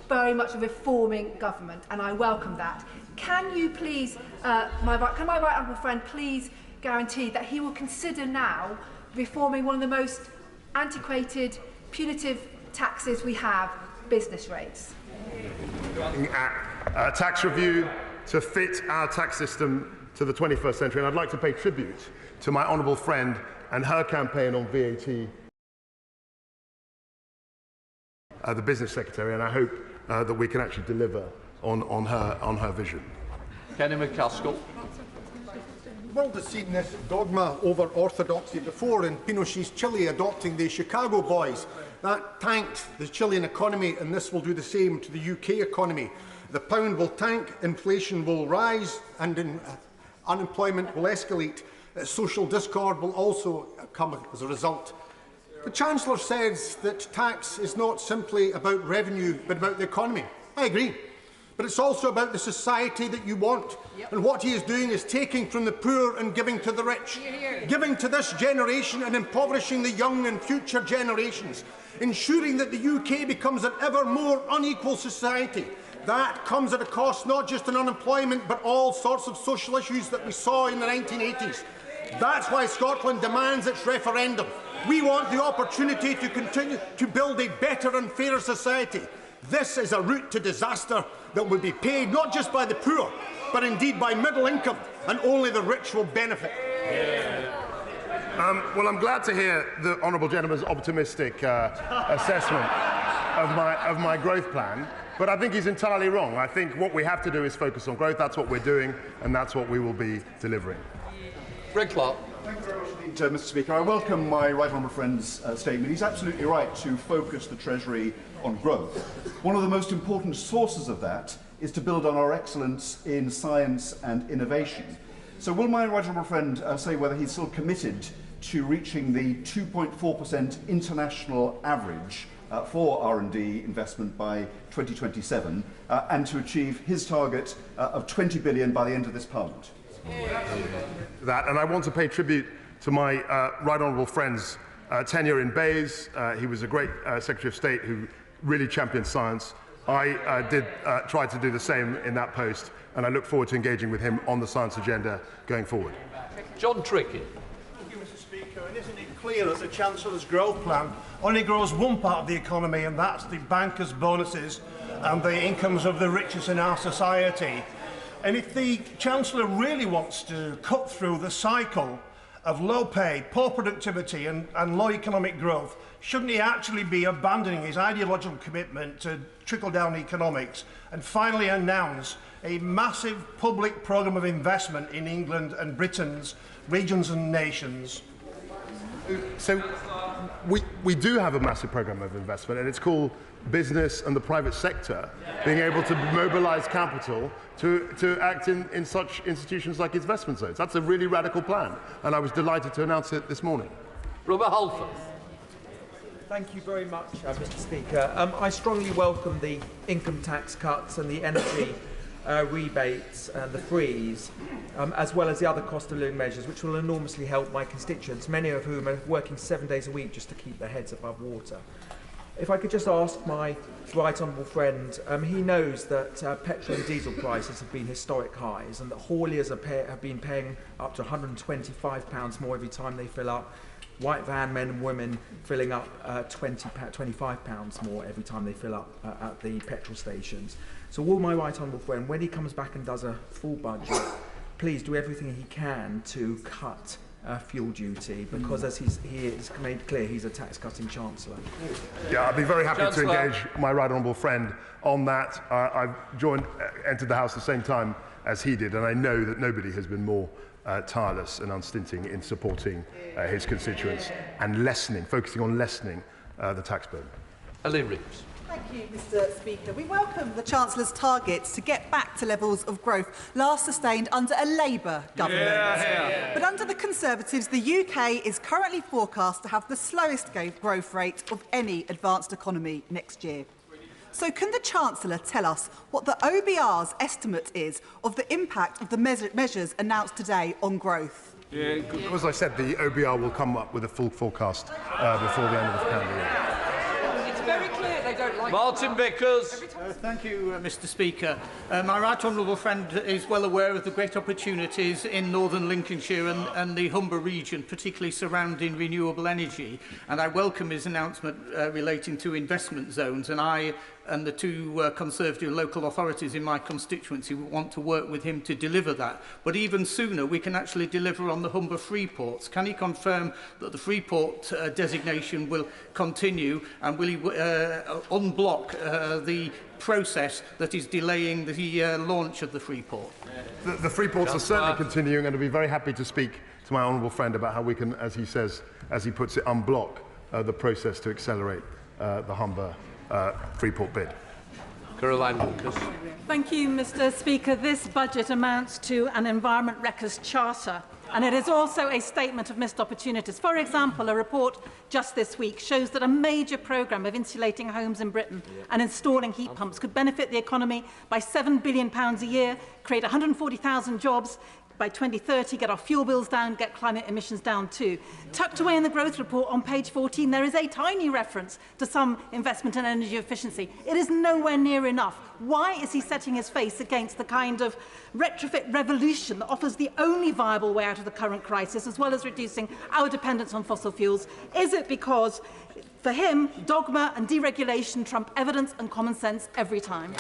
very much a reforming government, and I welcome that. Can you please, can my right honourable friend please guarantee that he will consider now reforming one of the most antiquated, punitive taxes we have, business rates? A tax review to fit our tax system to the 21st century, and I'd like to pay tribute to my honourable friend and her campaign on VAT, the Business Secretary, and I hope that we can actually deliver on her vision. Kenny McCaskill. The world has seen this dogma over orthodoxy before in Pinochet's Chile adopting the Chicago Boys. That tanked the Chilean economy, and this will do the same to the UK economy. The pound will tank, inflation will rise, and unemployment will escalate. Social discord will also come as a result. The Chancellor says that tax is not simply about revenue, but about the economy. I agree. But it's also about the society that you want. And what he is doing is taking from the poor and giving to the rich. Giving to this generation and impoverishing the young and future generations. Ensuring that the UK becomes an ever more unequal society. That comes at a cost not just in unemployment, but all sorts of social issues that we saw in the 1980s. That's why Scotland demands its referendum. We want the opportunity to continue to build a better and fairer society. This is a route to disaster that will be paid not just by the poor, but indeed by middle income, and only the rich will benefit. Well, I'm glad to hear the honourable gentleman's optimistic assessment of my growth plan, but I think he's entirely wrong. I think what we have to do is focus on growth. That's what we're doing, and that's what we will be delivering. Rick Clark. Thank you very much indeed, Mr. Speaker. I welcome my right honourable friend's statement. He's absolutely right to focus the Treasury on growth. One of the most important sources of that is to build on our excellence in science and innovation. So will my right honourable friend say whether he's still committed to reaching the 2.4% international average for R&D investment by 2027 and to achieve his target of 20 billion by the end of this Parliament? That, and I want to pay tribute to my right honourable friend's tenure in Bays. He was a great Secretary of State who really championed science. I did try to do the same in that post, and I look forward to engaging with him on the science agenda going forward. John Trickey. Thank you, Mr. Speaker. And isn't it clear that the Chancellor's growth plan only grows one part of the economy, and that's the bankers' bonuses and the incomes of the richest in our society? And if the Chancellor really wants to cut through the cycle of low pay, poor productivity and low economic growth, shouldn't he actually be abandoning his ideological commitment to trickle-down economics and finally announce a massive public programme of investment in England and Britain's regions and nations? So we do have a massive programme of investment, and it's called business and the private sector being able to mobilise capital to act in such institutions like investment zones. That's a really radical plan, and I was delighted to announce it this morning. Robert Halford. Thank you very much, Mr. Speaker. I strongly welcome the income tax cuts and the energy rebates and the freeze, as well as the other cost of living measures, which will enormously help my constituents, many of whom are working 7 days a week just to keep their heads above water. If I could just ask my right honourable friend, he knows that petrol and diesel prices have been historic highs and that hauliers have been paying up to £125 more every time they fill up. White van men and women filling up £25 more every time they fill up at the petrol stations. So will my right honourable friend, when he comes back and does a full budget, please do everything he can to cut fuel duty, because as he has made clear, he's a tax-cutting Chancellor. Yeah, I'd be very happy Chancellor. to engage my right honourable friend on that. I've entered the House at the same time as he did, and I know that nobody has been more tireless and unstinting in supporting his constituents and focusing on lessening the tax burden. Elaine Reeves. Thank you, Mr. Speaker. We welcome the Chancellor's targets to get back to levels of growth last sustained under a Labour government. Yeah. But under the Conservatives, the UK is currently forecast to have the slowest growth rate of any advanced economy next year. So can the Chancellor tell us what the OBR's estimate is of the impact of the measures announced today on growth? Yeah, as I said, the OBR will come up with a full forecast before the end of the calendar year. Very clear they don't like Martin Vickers. Thank you, Mr. Speaker. My right honourable friend is well aware of the great opportunities in northern Lincolnshire and the Humber region, particularly surrounding renewable energy. And I welcome his announcement relating to investment zones. And I and the two Conservative local authorities in my constituency want to work with him to deliver that. But even sooner, we can actually deliver on the Humber free ports. Can he confirm that the free port designation will continue, and will he unblock the process that is delaying the launch of the free port? The free ports are certainly continuing, and I'd be very happy to speak to my honourable friend about how we can, as he says, as he puts it, unblock the process to accelerate the Humber Freeport bid. Caroline Lucas. Thank you, Mr. Speaker. This budget amounts to an environment wreckers charter, and it is also a statement of missed opportunities. For example, a report just this week shows that a major programme of insulating homes in Britain and installing heat pumps could benefit the economy by £7 billion a year, create 140,000 jobs, by 2030, get our fuel bills down, get climate emissions down too. Tucked away in the growth report on page 14, there is a tiny reference to some investment in energy efficiency. It is nowhere near enough. Why is he setting his face against the kind of retrofit revolution that offers the only viable way out of the current crisis, as well as reducing our dependence on fossil fuels? Is it because, for him, dogma and deregulation trump evidence and common sense every time?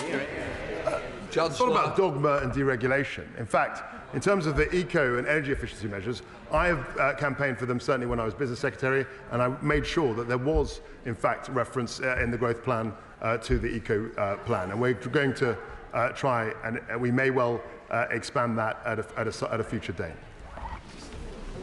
It's not about dogma and deregulation. In fact, in terms of the eco and energy efficiency measures, I have campaigned for them certainly when I was business secretary, and I made sure that there was, in fact, reference in the growth plan to the eco plan. And we're going to try, and we may well expand that at a future date.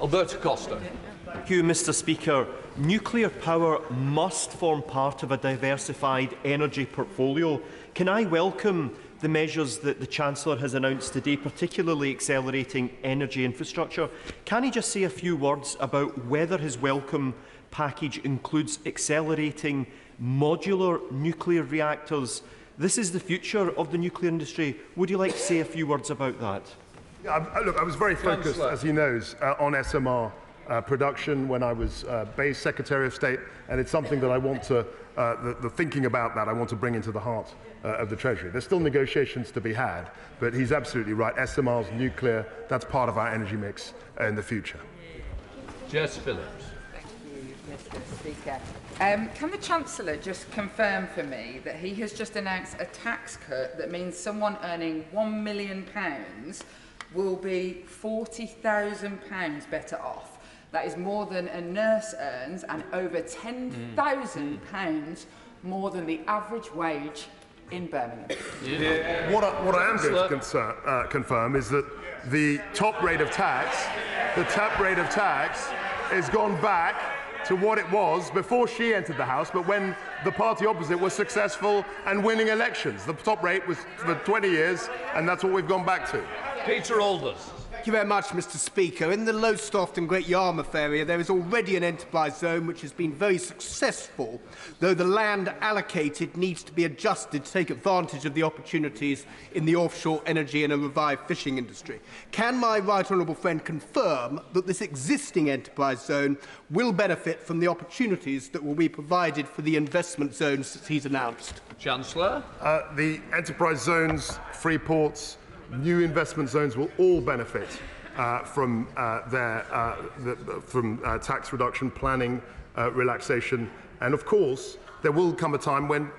Alberto Costa. Thank you, Mr. Speaker. Nuclear power must form part of a diversified energy portfolio. Can I welcome the measures that the Chancellor has announced today, particularly accelerating energy infrastructure? Can he just say a few words about whether his welcome package includes accelerating modular nuclear reactors? This is the future of the nuclear industry. Would you like to say a few words about that? Yeah, look, I was very focused, as he knows, on SMR production when I was base Secretary of State, and it's something that I want to, the thinking about that, I want to bring into the heart of the Treasury. There's still negotiations to be had, but he's absolutely right. SMRs, nuclear, that's part of our energy mix in the future. Jess Phillips. Thank you, Mr. Speaker. Can the Chancellor just confirm for me that he has just announced a tax cut that means someone earning £1 million will be £40,000 better off? That is more than a nurse earns and over £10,000 more than the average wage in Birmingham. What I am going to confirm is that the top rate of tax has gone back to what it was before she entered the House, but when the party opposite was successful and winning elections. The top rate was for 20 years, and that's what we've gone back to. Peter Alders. Thank you very much, Mr. Speaker. In the Lowestoft and Great Yarmouth area, there is already an enterprise zone which has been very successful, though the land allocated needs to be adjusted to take advantage of the opportunities in the offshore energy and a revived fishing industry. Can my right honourable friend confirm that this existing enterprise zone will benefit from the opportunities that will be provided for the investment zones that he's announced? Chancellor. The enterprise zones, free ports, new investment zones will all benefit from tax reduction, planning, relaxation, and of course there will come a time when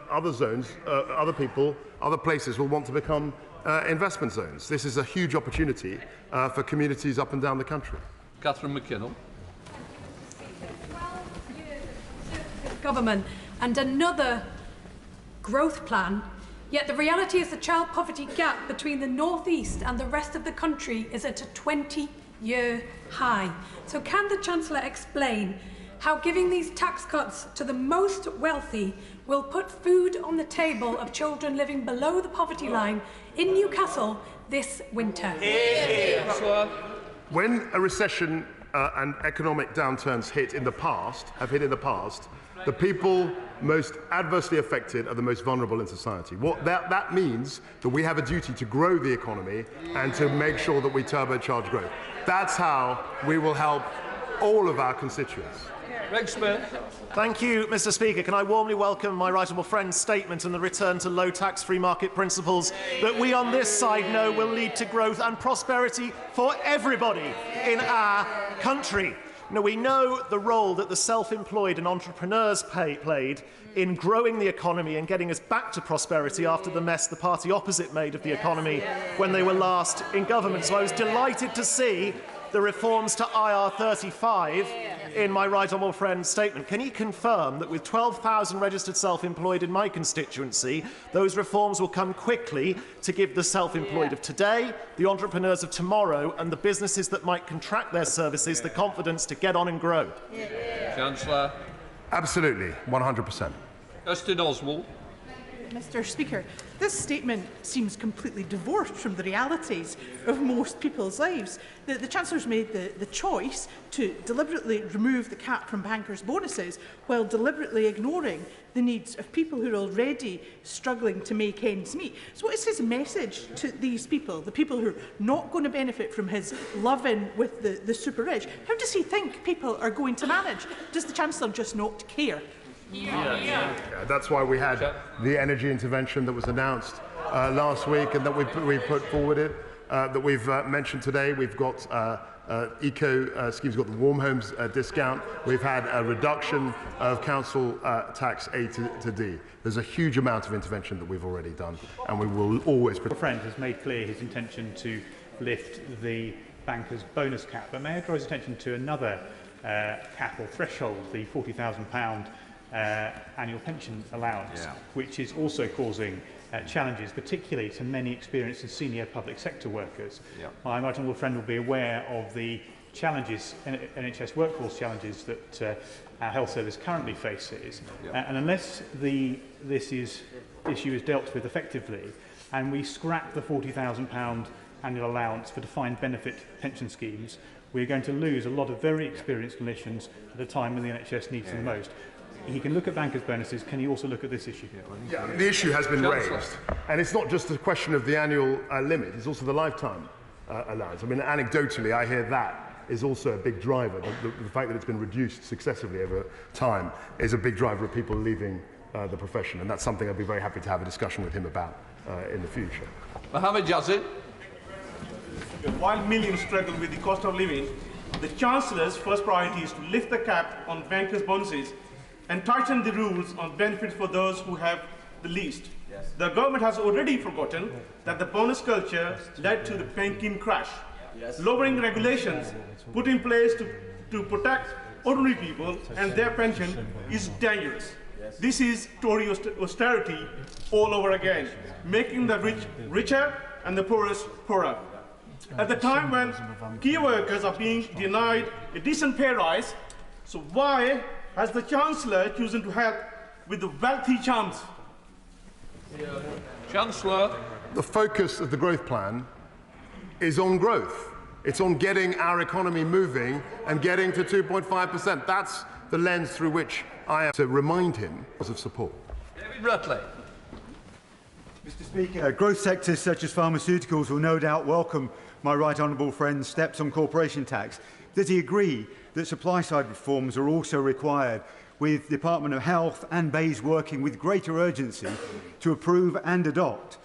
other zones, other people, other places will want to become investment zones. This is a huge opportunity for communities up and down the country. Catherine McKinnell. Government and another growth plan. Yet the reality is the child poverty gap between the North East and the rest of the country is at a 20-year high. So can the Chancellor explain how giving these tax cuts to the most wealthy will put food on the table of children living below the poverty line in Newcastle this winter? When a recession and economic downturns have hit in the past, the people most adversely affected are the most vulnerable in society. What that means that we have a duty to grow the economy and to make sure that we turbocharge growth. That's how we will help all of our constituents. Thank you, Mr. Speaker. Can I warmly welcome my right honourable friend's statement and the return to low tax free market principles that we on this side know will lead to growth and prosperity for everybody in our country. Now, we know the role that the self-employed and entrepreneurs played in growing the economy and getting us back to prosperity after the mess the party opposite made of the economy when they were last in government. So I was delighted to see the reforms to IR35 in my right honourable friend's statement. Can he confirm that with 12,000 registered self-employed in my constituency, those reforms will come quickly to give the self-employed of today, the entrepreneurs of tomorrow and the businesses that might contract their services the confidence to get on and grow? Chancellor. Absolutely, 100%. Justin Oswald. Mr. Speaker, this statement seems completely divorced from the realities of most people's lives. The Chancellor's made the choice to deliberately remove the cap from bankers' bonuses while deliberately ignoring the needs of people who are already struggling to make ends meet. So what is his message to these people, the people who are not going to benefit from his love-in with the super-rich? How does he think people are going to manage? Does the Chancellor just not care? Yeah, that's why we had the energy intervention that was announced last week and that we put forward it, that we've mentioned today. We've got eco schemes, we've got the warm homes discount. We've had a reduction of council tax A to D. There's a huge amount of intervention that we've already done, and we will always... My friend has made clear his intention to lift the bankers' bonus cap, but may I draw his attention to another cap or threshold, the £40,000 annual pension allowance, which is also causing challenges, particularly to many experienced and senior public sector workers. My right honourable friend will be aware of the challenges, NHS workforce challenges that our health service currently faces, and unless this issue is dealt with effectively, and we scrap the £40,000 annual allowance for defined benefit pension schemes, we're going to lose a lot of very experienced clinicians at a time when the NHS needs them most. He can look at bankers' bonuses. Can he also look at this issue? Yeah, the issue has been raised. And it's not just a question of the annual limit, it's also the lifetime allowance. I mean, anecdotally, I hear that is also a big driver. The fact that it's been reduced successively over time is a big driver of people leaving the profession. And that's something I'd be very happy to have a discussion with him about in the future. Mohammed Yazid. While millions struggle with the cost of living, the Chancellor's first priority is to lift the cap on bankers' bonuses and tighten the rules on benefits for those who have the least. The government has already forgotten that the bonus culture led to the banking crash. Lowering regulations put in place to to protect ordinary people and their pension is dangerous. This is Tory austerity all over again, making the rich richer and the poorest poorer. At the time when key workers are being denied a decent pay rise, so why has the Chancellor chosen to help with the wealthy chums? Chancellor. The focus of the growth plan is on growth. It's on getting our economy moving and getting to 2.5%. That's the lens through which I am to remind him of support. David Rutley. Mr. Speaker, growth sectors such as pharmaceuticals will no doubt welcome my right honourable friend's steps on corporation tax. Does he agree that supply-side reforms are also required, with the Department of Health and BEIS working with greater urgency to approve and adopt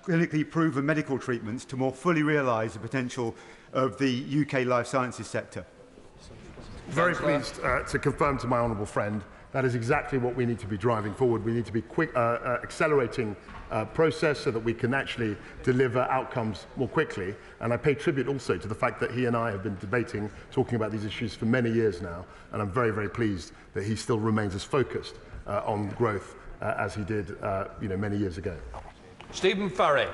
clinically proven medical treatments to more fully realise the potential of the UK life sciences sector? Very pleased to confirm to my honourable friend that is exactly what we need to be driving forward. We need to be accelerating process so that we can actually deliver outcomes more quickly. And I pay tribute also to the fact that he and I have been debating, talking about these issues for many years now. And I'm very, very pleased that he still remains as focused on growth as he did many years ago. Stephen Farry.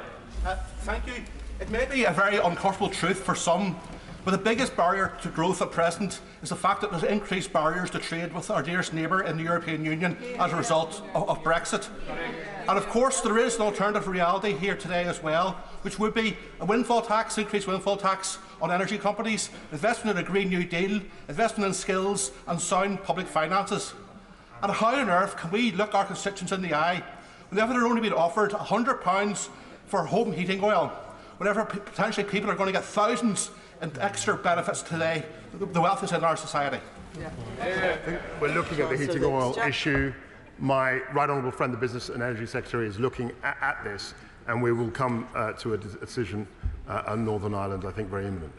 Thank you. It may be a very uncomfortable truth for some, but the biggest barrier to growth at present is the fact that there's increased barriers to trade with our dearest neighbour in the European Union as a result of Brexit. And of course there is an alternative reality here today as well, which would be a windfall tax, increased windfall tax on energy companies, investment in a Green New Deal, investment in skills and sound public finances. And how on earth can we look our constituents in the eye whenever they're only being offered £100 for home heating oil, whenever potentially people are going to get thousands in extra benefits today? The wealth is in our society. I think we're looking at the heating oil issue. My right honourable friend, the Business and Energy Secretary, is looking at this, and we will come to a decision on Northern Ireland, I think, very imminent.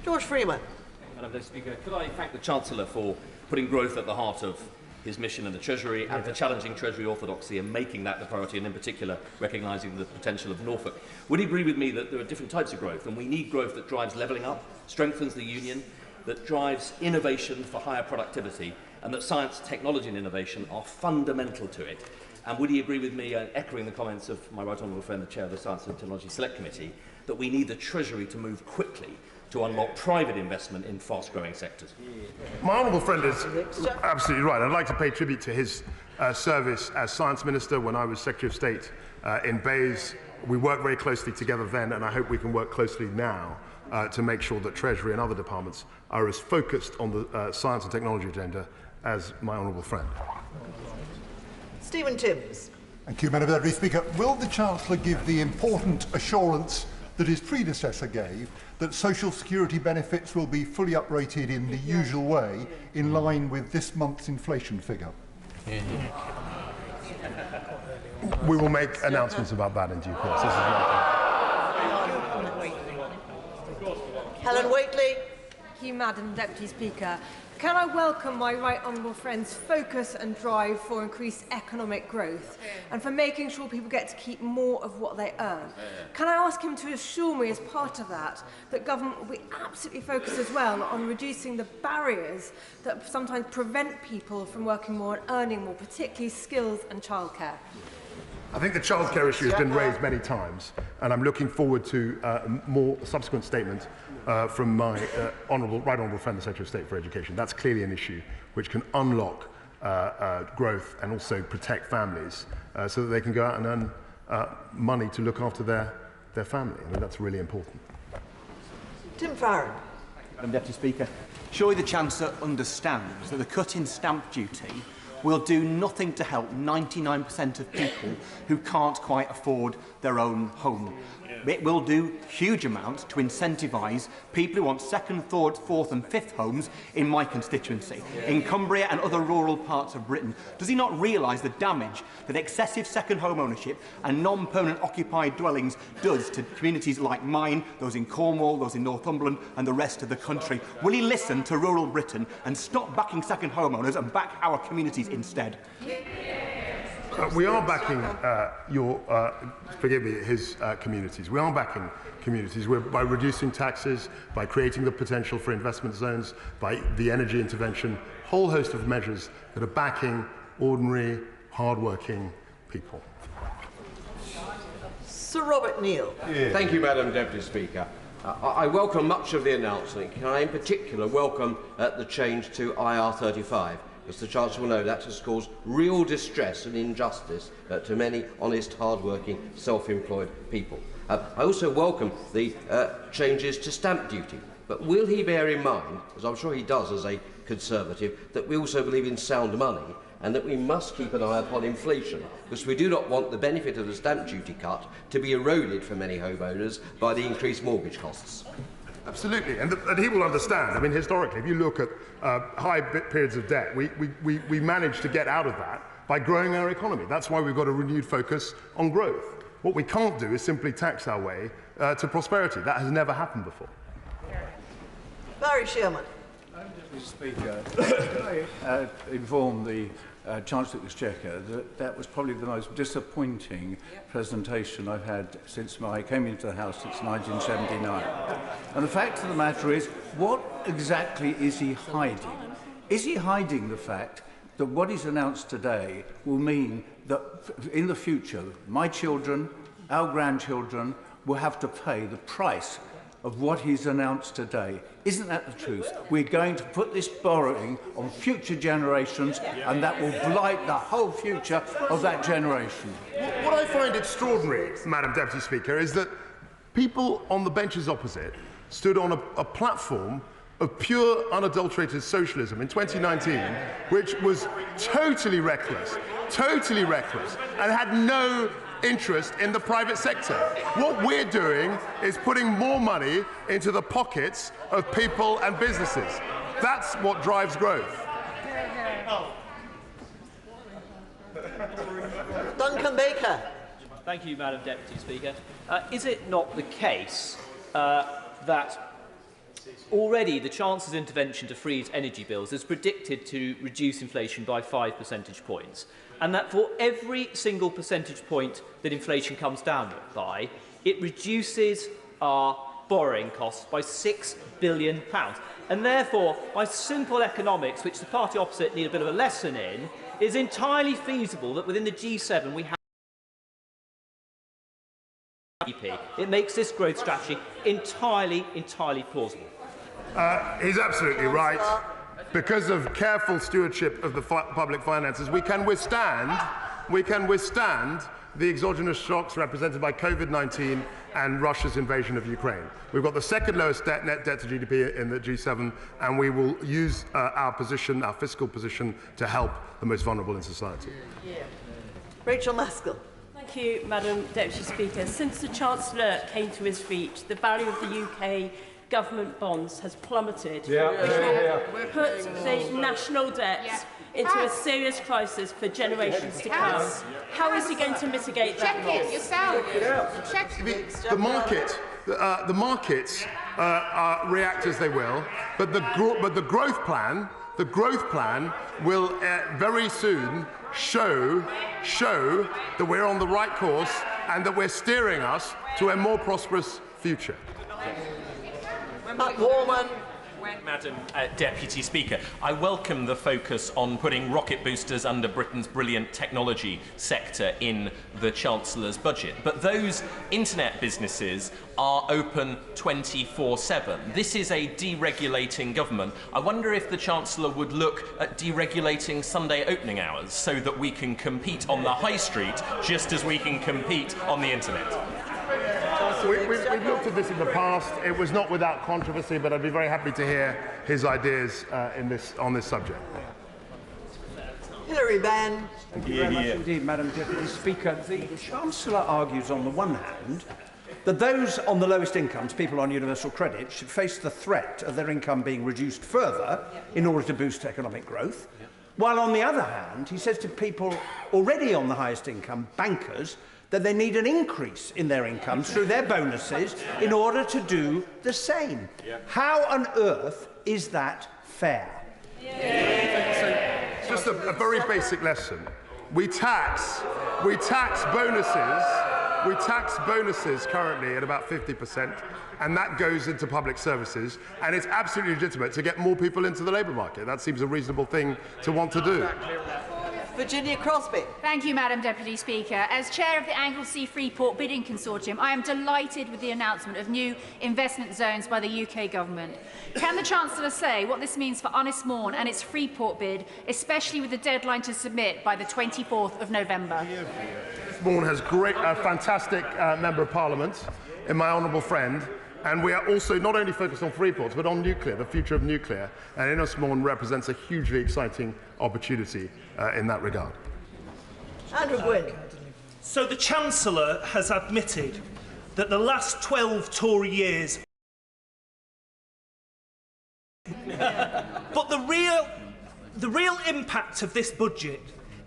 George Freeman. Madam Speaker, could I thank the Chancellor for putting growth at the heart of his mission in the Treasury and for challenging Treasury orthodoxy and making that the priority, and in particular recognising the potential of Norfolk. Would he agree with me that there are different types of growth, and we need growth that drives levelling up, strengthens the union, that drives innovation for higher productivity, and that science, technology and innovation are fundamental to it? And would he agree with me, echoing the comments of my right honourable friend, the Chair of the Science and Technology Select Committee, that we need the Treasury to move quickly to unlock private investment in fast-growing sectors? My honourable friend is absolutely right. I'd like to pay tribute to his service as Science Minister when I was Secretary of State in BEIS. We worked very closely together then, and I hope we can work closely now to make sure that Treasury and other departments are as focused on the science and technology agenda as my honourable friend. Stephen Timms. Thank you, Madam Speaker. Will the Chancellor give the important assurance that his predecessor gave, that social security benefits will be fully uprated in the usual way, in line with this month's inflation figure? We will make announcements about that in due course. This is Helen Whately. Thank you, Madam Deputy Speaker. Can I welcome my right honourable friend's focus and drive for increased economic growth and for making sure people get to keep more of what they earn? Can I ask him to assure me as part of that that government will be absolutely focused as well on reducing the barriers that sometimes prevent people from working more and earning more, particularly skills and childcare? I think the childcare issue has been raised many times, and I'm looking forward to more subsequent statement from my right honourable friend, the Secretary of State for Education. That's clearly an issue which can unlock growth and also protect families so that they can go out and earn money to look after their family. I mean, that's really important. Tim Farron. Madam Deputy Speaker, surely the Chancellor understands that the cut in stamp duty will do nothing to help 99% of people who can't quite afford their own home. It will do huge amounts to incentivise people who want second, third, fourth and fifth homes in my constituency, in Cumbria and other rural parts of Britain. Does he not realise the damage that excessive second home ownership and non-permanent occupied dwellings does to communities like mine, those in Cornwall, those in Northumberland and the rest of the country? Will he listen to rural Britain and stop backing second homeowners and back our communities instead? We are backing his communities. We are backing communities by reducing taxes, by creating the potential for investment zones, by the energy intervention, whole host of measures that are backing ordinary, hard-working people. Sir Robert Neal. Thank you, Madam Deputy Speaker. I welcome much of the announcement. Can I in particular welcome the change to IR35? As the Chancellor will know, that has caused real distress and injustice to many honest, hard-working, self-employed people. I also welcome the changes to stamp duty. But will he bear in mind, as I'm sure he does as a Conservative, that we also believe in sound money and that we must keep an eye upon inflation, because we do not want the benefit of the stamp duty cut to be eroded for many homeowners by the increased mortgage costs? Absolutely, and he will understand. I mean, historically, if you look at high periods of debt, we managed to get out of that by growing our economy. That's why we've got a renewed focus on growth. What we can't do is simply tax our way to prosperity. That has never happened before. Barry Shearman. Mr. Speaker, can I inform the Chancellor of the Exchequer that that was probably the most disappointing presentation I've had since I came into the House since 1979. And the fact of the matter is, what exactly is he hiding? Is he hiding the fact that what he's announced today will mean that in the future, my children, our grandchildren, will have to pay the price of what he's announced today? Isn't that the truth? We're going to put this borrowing on future generations, and that will blight the whole future of that generation. What I find extraordinary, Madam Deputy Speaker, is that people on the benches opposite stood on a platform of pure, unadulterated socialism in 2019, which was totally reckless, and had no interest in the private sector. What we're doing is putting more money into the pockets of people and businesses. That's what drives growth. Duncan Baker. Thank you, Madam Deputy Speaker. Is it not the case that already the Chancellor's intervention to freeze energy bills is predicted to reduce inflation by 5 percentage points, and that for every single percentage point that inflation comes down by, it reduces our borrowing costs by £6 billion. And therefore, by simple economics, which the party opposite need a bit of a lesson in, it is entirely feasible that within the G7 we have GDP. It makes this growth strategy entirely plausible. He's absolutely right. Because of careful stewardship of the public finances, we can withstand the exogenous shocks represented by COVID-19 and Russia's invasion of Ukraine. We've got the second lowest net debt to GDP in the G7, and we will use our fiscal position, to help the most vulnerable in society. Rachel Maskell. Thank you, Madam Deputy Speaker. Since the Chancellor came to his feet, the value of the UK government bonds has plummeted, which will put the national debt into a serious crisis for generations to come. How is he going to mitigate that loss? The markets react as they will, but the growth plan will very soon show that we're on the right course and that we're steering us to a more prosperous future. Madam Deputy Speaker, I welcome the focus on putting rocket boosters under Britain's brilliant technology sector in the Chancellor's budget. But those internet businesses are open 24/7. This is a deregulating government. I wonder if the Chancellor would look at deregulating Sunday opening hours so that we can compete on the high street just as we can compete on the internet. We've looked at this in the past. It was not without controversy, but I'd be very happy to hear his ideas on this subject. Hilary Benn. Thank you very much indeed, Madam Deputy Speaker. The Chancellor argues on the one hand that those on the lowest incomes, people on universal credit, should face the threat of their income being reduced further in order to boost economic growth, while on the other hand, he says to people already on the highest income, bankers, that they need an increase in their incomes through their bonuses in order to do the same. How on earth is that fair? So, just a very basic lesson. We tax bonuses currently at about 50%, and that goes into public services, and it's absolutely legitimate to get more people into the labour market. That seems a reasonable thing to want to do. Virginia Crosby. Thank you, Madam Deputy Speaker. As chair of the Anglesey Freeport Bidding Consortium, I am delighted with the announcement of new investment zones by the UK Government. Can the Chancellor say what this means for Ynys Môn and its Freeport bid, especially with the deadline to submit by the 24th of November? Môn has a fantastic Member of Parliament in my honourable friend, and we are also not only focused on Freeports but on nuclear, the future of nuclear, and Ynys Môn represents a hugely exciting opportunity in that regard. Andrew Gwynn. So the Chancellor has admitted that the last 12 Tory years... But the real impact of this budget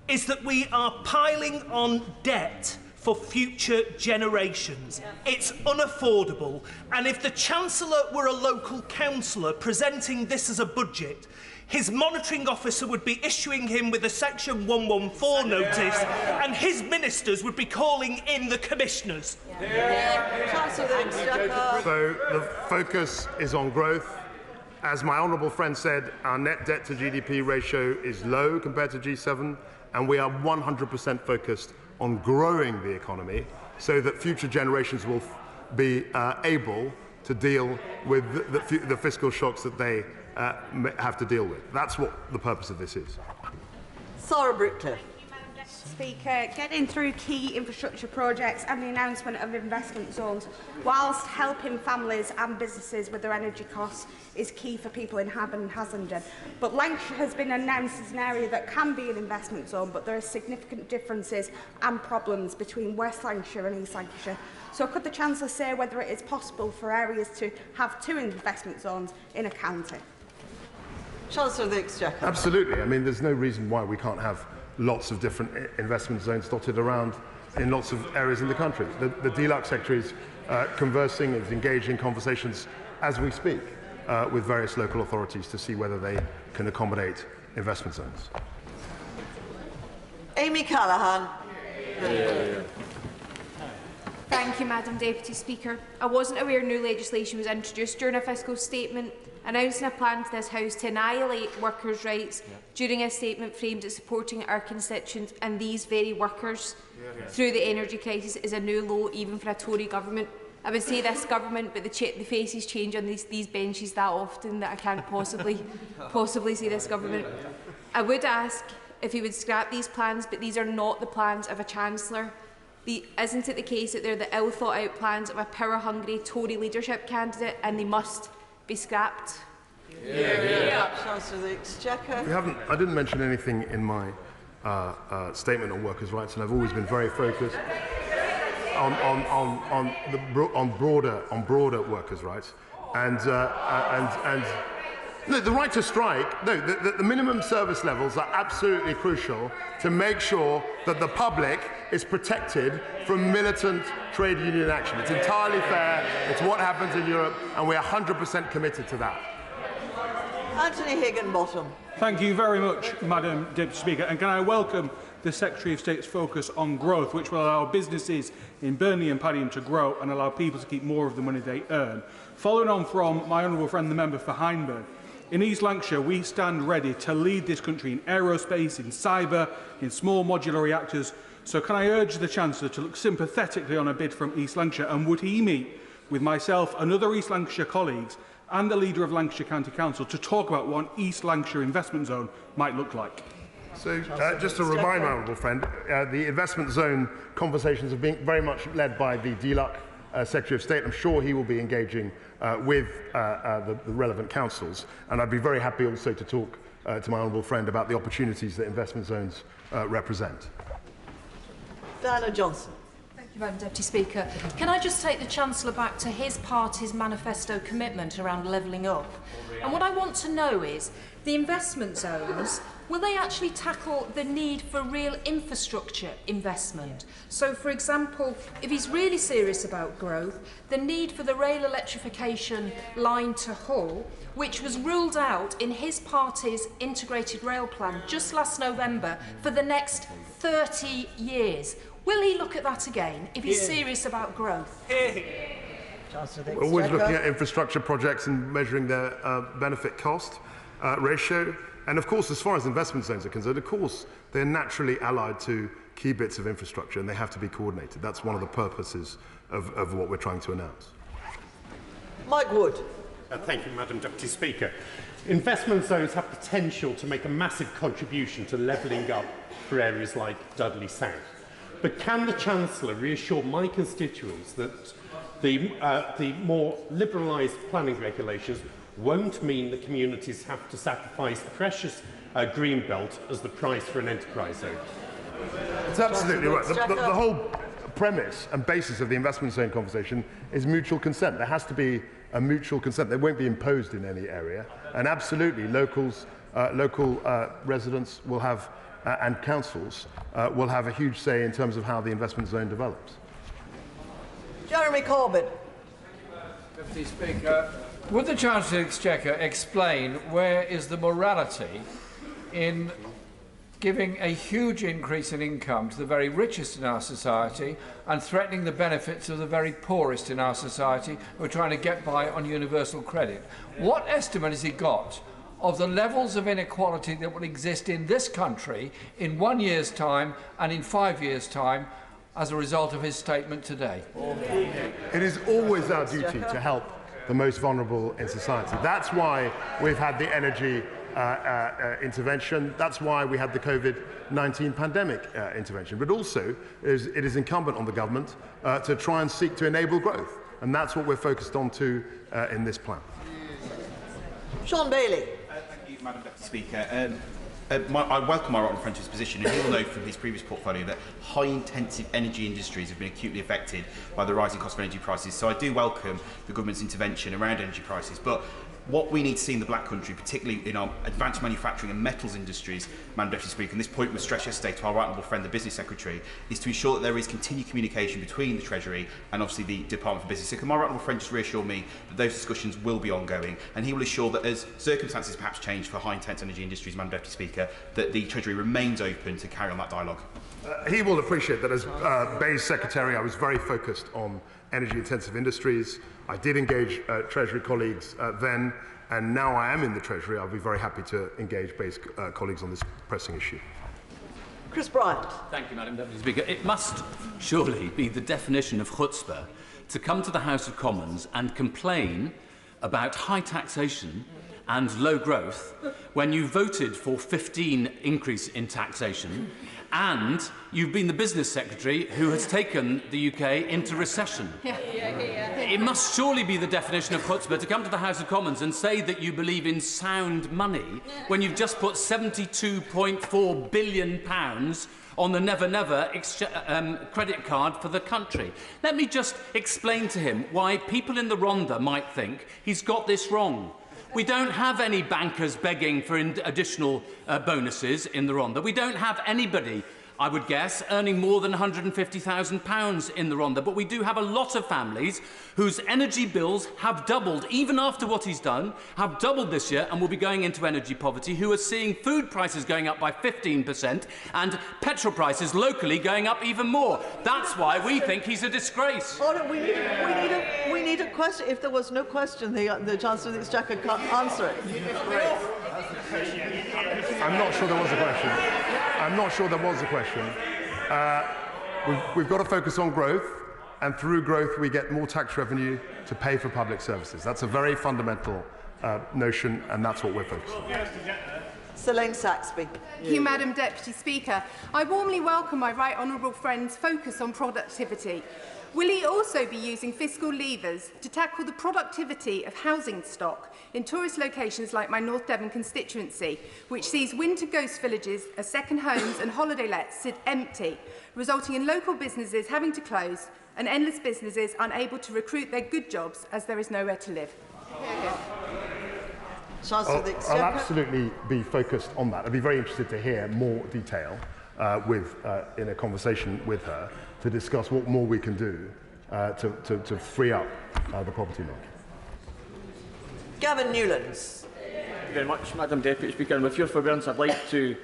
is that we are piling on debt for future generations. It's unaffordable, and if the Chancellor were a local councillor presenting this as a budget, his monitoring officer would be issuing him with a Section 114 notice, and his ministers would be calling in the commissioners. So the focus is on growth. As my honourable friend said, our net debt to GDP ratio is low compared to G7, and we are 100% focused on growing the economy so that future generations will be able to deal with the fiscal shocks that they have to deal with. That's what the purpose of this is. Sarah Brickcliffe. Speaker, getting through key infrastructure projects and the announcement of investment zones, whilst helping families and businesses with their energy costs, is key for people in Haben and Hassenden. But Lancashire has been announced as an area that can be an investment zone, but there are significant differences and problems between West Lancashire and East Lancashire. So could the Chancellor say whether it is possible for areas to have 2 investment zones in a county? Chancellor of the Exchequer. Absolutely. I mean, there's no reason why we can't have lots of different investment zones dotted around in lots of areas in the country. The DLUC Secretary is conversing, is engaged in conversations as we speak with various local authorities to see whether they can accommodate investment zones. Amy Callaghan. Thank you, Madam Deputy Speaker. I wasn't aware new legislation was introduced during a fiscal statement announcing a plan to this House to annihilate workers' rights during a statement framed at supporting our constituents and these very workers through the energy crisis is a new low even for a Tory government. I would say this government, but the faces change on these benches that often that I can't possibly say this government. I would ask if he would scrap these plans, but these are not the plans of a Chancellor. Isn't it the case that they're the ill-thought-out plans of a power-hungry Tory leadership candidate and they must be scrapped? Chancellor of the Exchequer. I didn't mention anything in my statement on workers' rights, and I've always been very focused on broader workers' rights, and no, the right to strike. No, the minimum service levels are absolutely crucial to make sure that the public is protected from militant trade union action. It's entirely fair. It's what happens in Europe, and we are 100% committed to that. Anthony Higginbottom. Thank you very much, Madam Deputy Speaker. And can I welcome the Secretary of State's focus on growth, which will allow businesses in Burnley and Padiham to grow and allow people to keep more of the money they earn. Following on from my honourable friend, the member for Hindburn, in East Lancashire, we stand ready to lead this country in aerospace, in cyber, in small modular reactors. So can I urge the Chancellor to look sympathetically on a bid from East Lancashire, and would he meet with myself and other East Lancashire colleagues and the leader of Lancashire County Council to talk about what an East Lancashire investment zone might look like? So, just to remind my honourable friend, the investment zone conversations are being very much led by the DLUC Secretary of State. I'm sure he will be engaging with the relevant councils, and I'd be very happy also to talk to my honourable friend about the opportunities that investment zones represent. Diana Johnson. Thank you, Madam Deputy Speaker. Can I just take the Chancellor back to his party's manifesto commitment around levelling up? And what I want to know is, the investment zones will they actually tackle the need for real infrastructure investment? So, for example, if he's really serious about growth, the need for the rail electrification line to Hull, which was ruled out in his party's integrated rail plan just last November for the next 30 years. Will he look at that again if he's serious about growth? We're always looking at infrastructure projects and measuring their benefit-cost ratio. And of course, as far as investment zones are concerned, of course, they're naturally allied to key bits of infrastructure and they have to be coordinated. That's one of the purposes of what we're trying to announce. Mike Wood. Thank you, Madam Deputy Speaker. Investment zones have potential to make a massive contribution to levelling up for areas like Dudley South. But can the Chancellor reassure my constituents that the more liberalised planning regulations won't mean that communities have to sacrifice the precious green belt as the price for an enterprise zone? It's absolutely right. The whole premise and basis of the investment zone conversation is mutual consent. There has to be a mutual consent. They won't be imposed in any area. And absolutely, local residents will have, and councils will have a huge say in terms of how the investment zone develops. Jeremy Corbyn. Deputy Speaker, would the Chancellor of the Exchequer explain where is the morality in giving a huge increase in income to the very richest in our society and threatening the benefits of the very poorest in our society who are trying to get by on universal credit? What estimate has he got of the levels of inequality that will exist in this country in 1 year's time and in 5 years' time as a result of his statement today? It is always our duty to help the most vulnerable in society. That's why we've had the energy intervention. That's why we had the COVID-19 pandemic intervention. But also, it is incumbent on the government to try and seek to enable growth. And that's what we're focused on too in this plan. Sean Bailey. Thank you, Madam Deputy Speaker. I welcome my honourable friend to his position, and he will know from his previous portfolio that high-intensive energy industries have been acutely affected by the rising cost of energy prices. So I do welcome the government's intervention around energy prices. But what we need to see in the Black Country, particularly in our advanced manufacturing and metals industries, Madam Deputy Speaker, and this point was stressed yesterday to our right honourable friend, the Business Secretary, is to ensure that there is continued communication between the Treasury and obviously the Department for Business. So can my right honourable friend just reassure me that those discussions will be ongoing, and he will assure that as circumstances perhaps change for high-intense energy industries, Madam Deputy Speaker, that the Treasury remains open to carry on that dialogue? He will appreciate that as Bay's Secretary, I was very focused on energy-intensive industries. I did engage Treasury colleagues then, and now I am in the Treasury. I'll be very happy to engage Bay's colleagues on this pressing issue. Chris Bryant. Thank you, Madam Deputy Speaker. It must surely be the definition of chutzpah to come to the House of Commons and complain about high taxation and low growth when you voted for 15 increase in taxation and you've been the Business Secretary who has taken the UK into recession. It must surely be the definition of chutzpah to come to the House of Commons and say that you believe in sound money when you've just put £72.4 billion on the Never Never credit card for the country. Let me just explain to him why people in the Rhondda might think he's got this wrong. We don't have any bankers begging for additional bonuses in the Rhondda. We don't have anybody, I would guess, earning more than £150,000 in the Rhondda. But we do have a lot of families whose energy bills have doubled, even after what he's done, have doubled this year and will be going into energy poverty, who are seeing food prices going up by 15% and petrol prices locally going up even more. That's why we think he's a disgrace. We need a question. If there was no question, the Chancellor of the Exchequer can't answer it. I'm not sure there was a question. I'm not sure there was a question. We've got to focus on growth, and through growth we get more tax revenue to pay for public services. That's a very fundamental notion, and that's what we're focused on. Selene Saxby. Thank you, Madam Deputy Speaker. I warmly welcome my right honourable friend's focus on productivity. Will he also be using fiscal levers to tackle the productivity of housing stock in tourist locations like my North Devon constituency, which sees winter ghost villages as second homes and holiday lets sit empty, resulting in local businesses having to close and endless businesses unable to recruit their good jobs as there is nowhere to live? Chancellor of the Exchequer. I'll absolutely be focused on that. I'd be very interested to hear more detail in a conversation with her to discuss what more we can do to free up the property market. Gavin Newlands. Thank you very much, Madam Deputy Speaker. And with your forbearance, I'd like to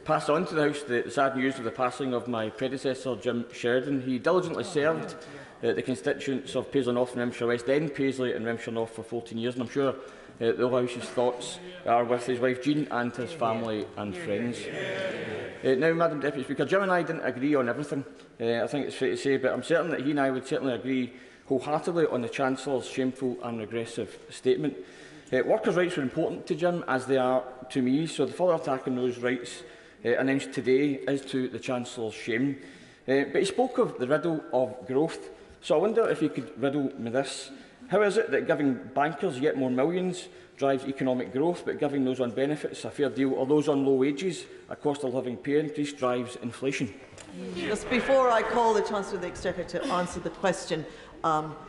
pass on to the House the sad news of the passing of my predecessor, Jim Sheridan. He diligently served the constituents of Paisley North and Remshire West, then Paisley and Remshire North for 14 years, and I'm sure the whole House's thoughts are with his wife Jean and his family and friends. Now, Madam Deputy Speaker, Jim and I didn't agree on everything, I think it's fair to say, but I'm certain that he and I would certainly agree wholeheartedly on the Chancellor's shameful and regressive statement. Workers' rights were important to Jim, as they are to me, so the further attack on those rights announced today is to the Chancellor's shame. But he spoke of the riddle of growth, so I wonder if he could riddle me this. How is it that giving bankers yet more millions drives economic growth, but giving those on benefits a fair deal or those on low wages a cost of living pay increase drives inflation? Just before I call the Chancellor of the Exchequer to answer the question,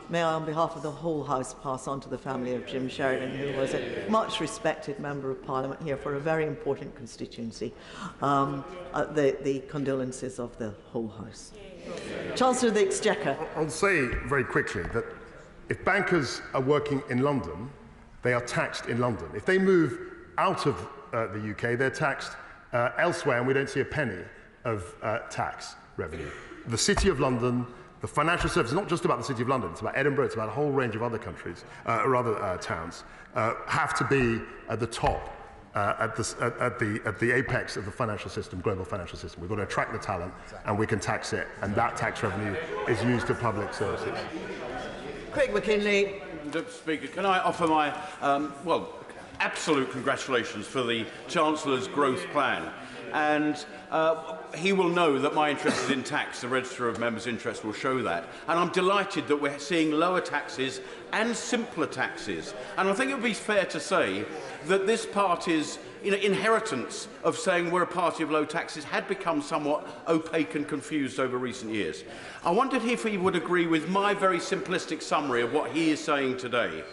may I, on behalf of the whole House, pass on to the family of Jim Sheridan, who was a much respected Member of Parliament here for a very important constituency, the condolences of the whole House. Chancellor of the Exchequer. I'll say very quickly that if bankers are working in London, they are taxed in London. If they move out of the UK, they're taxed elsewhere, and we don't see a penny of tax revenue. The City of London, the financial services, not just about the City of London, it's about Edinburgh, it's about a whole range of other countries, towns, have to be at the top, at the apex of the financial system, global financial system. We've got to attract the talent, and we can tax it, and that tax revenue is used to public services. Craig McKinley. Deputy Speaker, can I offer my, absolute congratulations for the Chancellor's growth plan. And he will know that my interest is in tax. The Register of Members' Interest will show that. And I'm delighted that we're seeing lower taxes and simpler taxes. And I think it would be fair to say that this party's inheritance of saying we're a party of low taxes had become somewhat opaque and confused over recent years. I wondered if he would agree with my very simplistic summary of what he is saying today,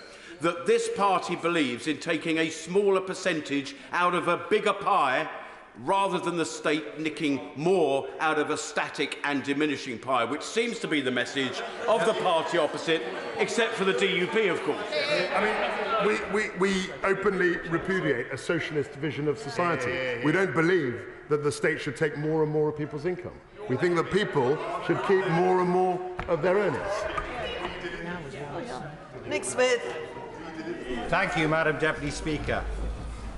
that this party believes in taking a smaller percentage out of a bigger pie rather than the state nicking more out of a static and diminishing pie, which seems to be the message of the party opposite, except for the DUP, of course. I mean, we openly repudiate a socialist vision of society. We don't believe that the state should take more and more of people's income. We think that people should keep more and more of their earnings. Nick Smith. Thank you, Madam Deputy Speaker.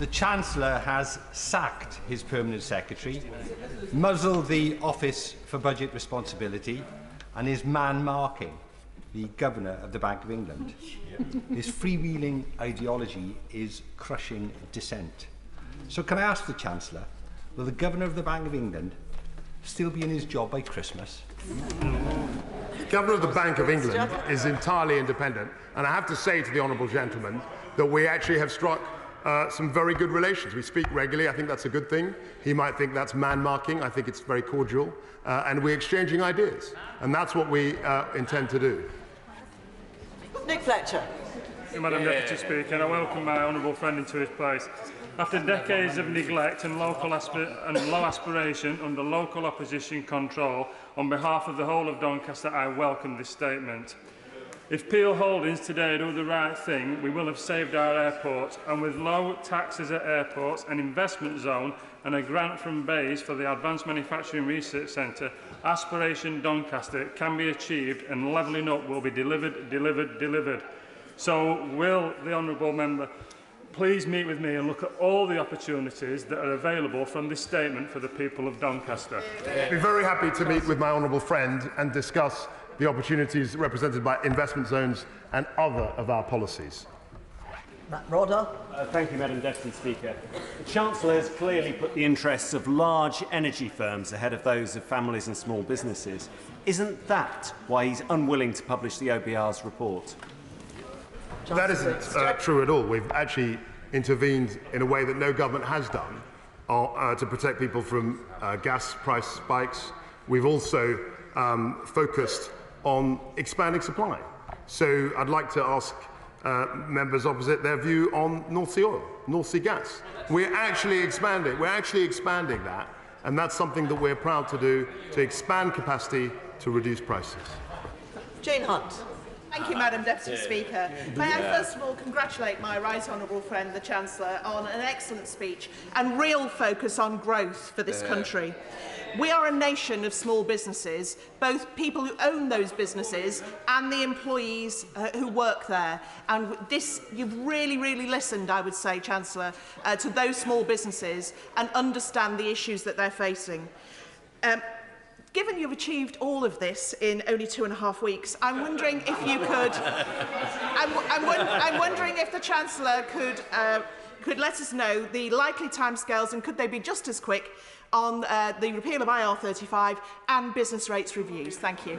The Chancellor has sacked his Permanent Secretary, muzzled the Office for Budget Responsibility, and is man-marking the Governor of the Bank of England. His freewheeling ideology is crushing dissent. So can I ask the Chancellor, will the Governor of the Bank of England still be in his job by Christmas? Governor of the Bank of England is entirely independent, and I have to say to the honourable gentleman that we actually have struck some very good relations. We speak regularly. I think that's a good thing. He might think that's man-marking. I think it's very cordial. And we're exchanging ideas. And that's what we intend to do. Nick Fletcher. Thank you, Madam Deputy Speaker, and I welcome my honourable friend into his place. After decades of neglect and low aspiration under local opposition control, on behalf of the whole of Doncaster, I welcome this statement. If Peel Holdings today do the right thing, we will have saved our airports, and with low taxes at airports, an investment zone and a grant from BAYS for the Advanced Manufacturing Research Centre, Aspiration Doncaster can be achieved and levelling up will be delivered. So will the honourable member please meet with me and look at all the opportunities that are available from this statement for the people of Doncaster? I'd be very happy to meet with my honourable friend and discuss the opportunities represented by investment zones and other of our policies. Matt Rodder. Thank you, Madam Deputy Speaker. The Chancellor has clearly put the interests of large energy firms ahead of those of families and small businesses. Isn't that why he's unwilling to publish the OBR's report? That isn't true at all. We've actually intervened in a way that no government has done to protect people from gas price spikes. We've also focused on expanding supply. So I'd like to ask members opposite their view on North Sea oil, North Sea gas. We're actually expanding that, and that's something that we're proud to do, to expand capacity to reduce prices. Jane Hunt. Thank you, Madam Deputy Speaker. May I first of all congratulate my right honourable friend, the Chancellor, on an excellent speech and real focus on growth for this country. We are a nation of small businesses, both people who own those businesses and the employees who work there. And you've really, really listened, I would say, Chancellor, to those small businesses and understand the issues that they're facing. Given you've achieved all of this in only 2.5 weeks, I'm wondering if you could. I'm wondering if the Chancellor could let us know the likely timescales, and could they be just as quick on the repeal of IR35 and business rates reviews? Thank you.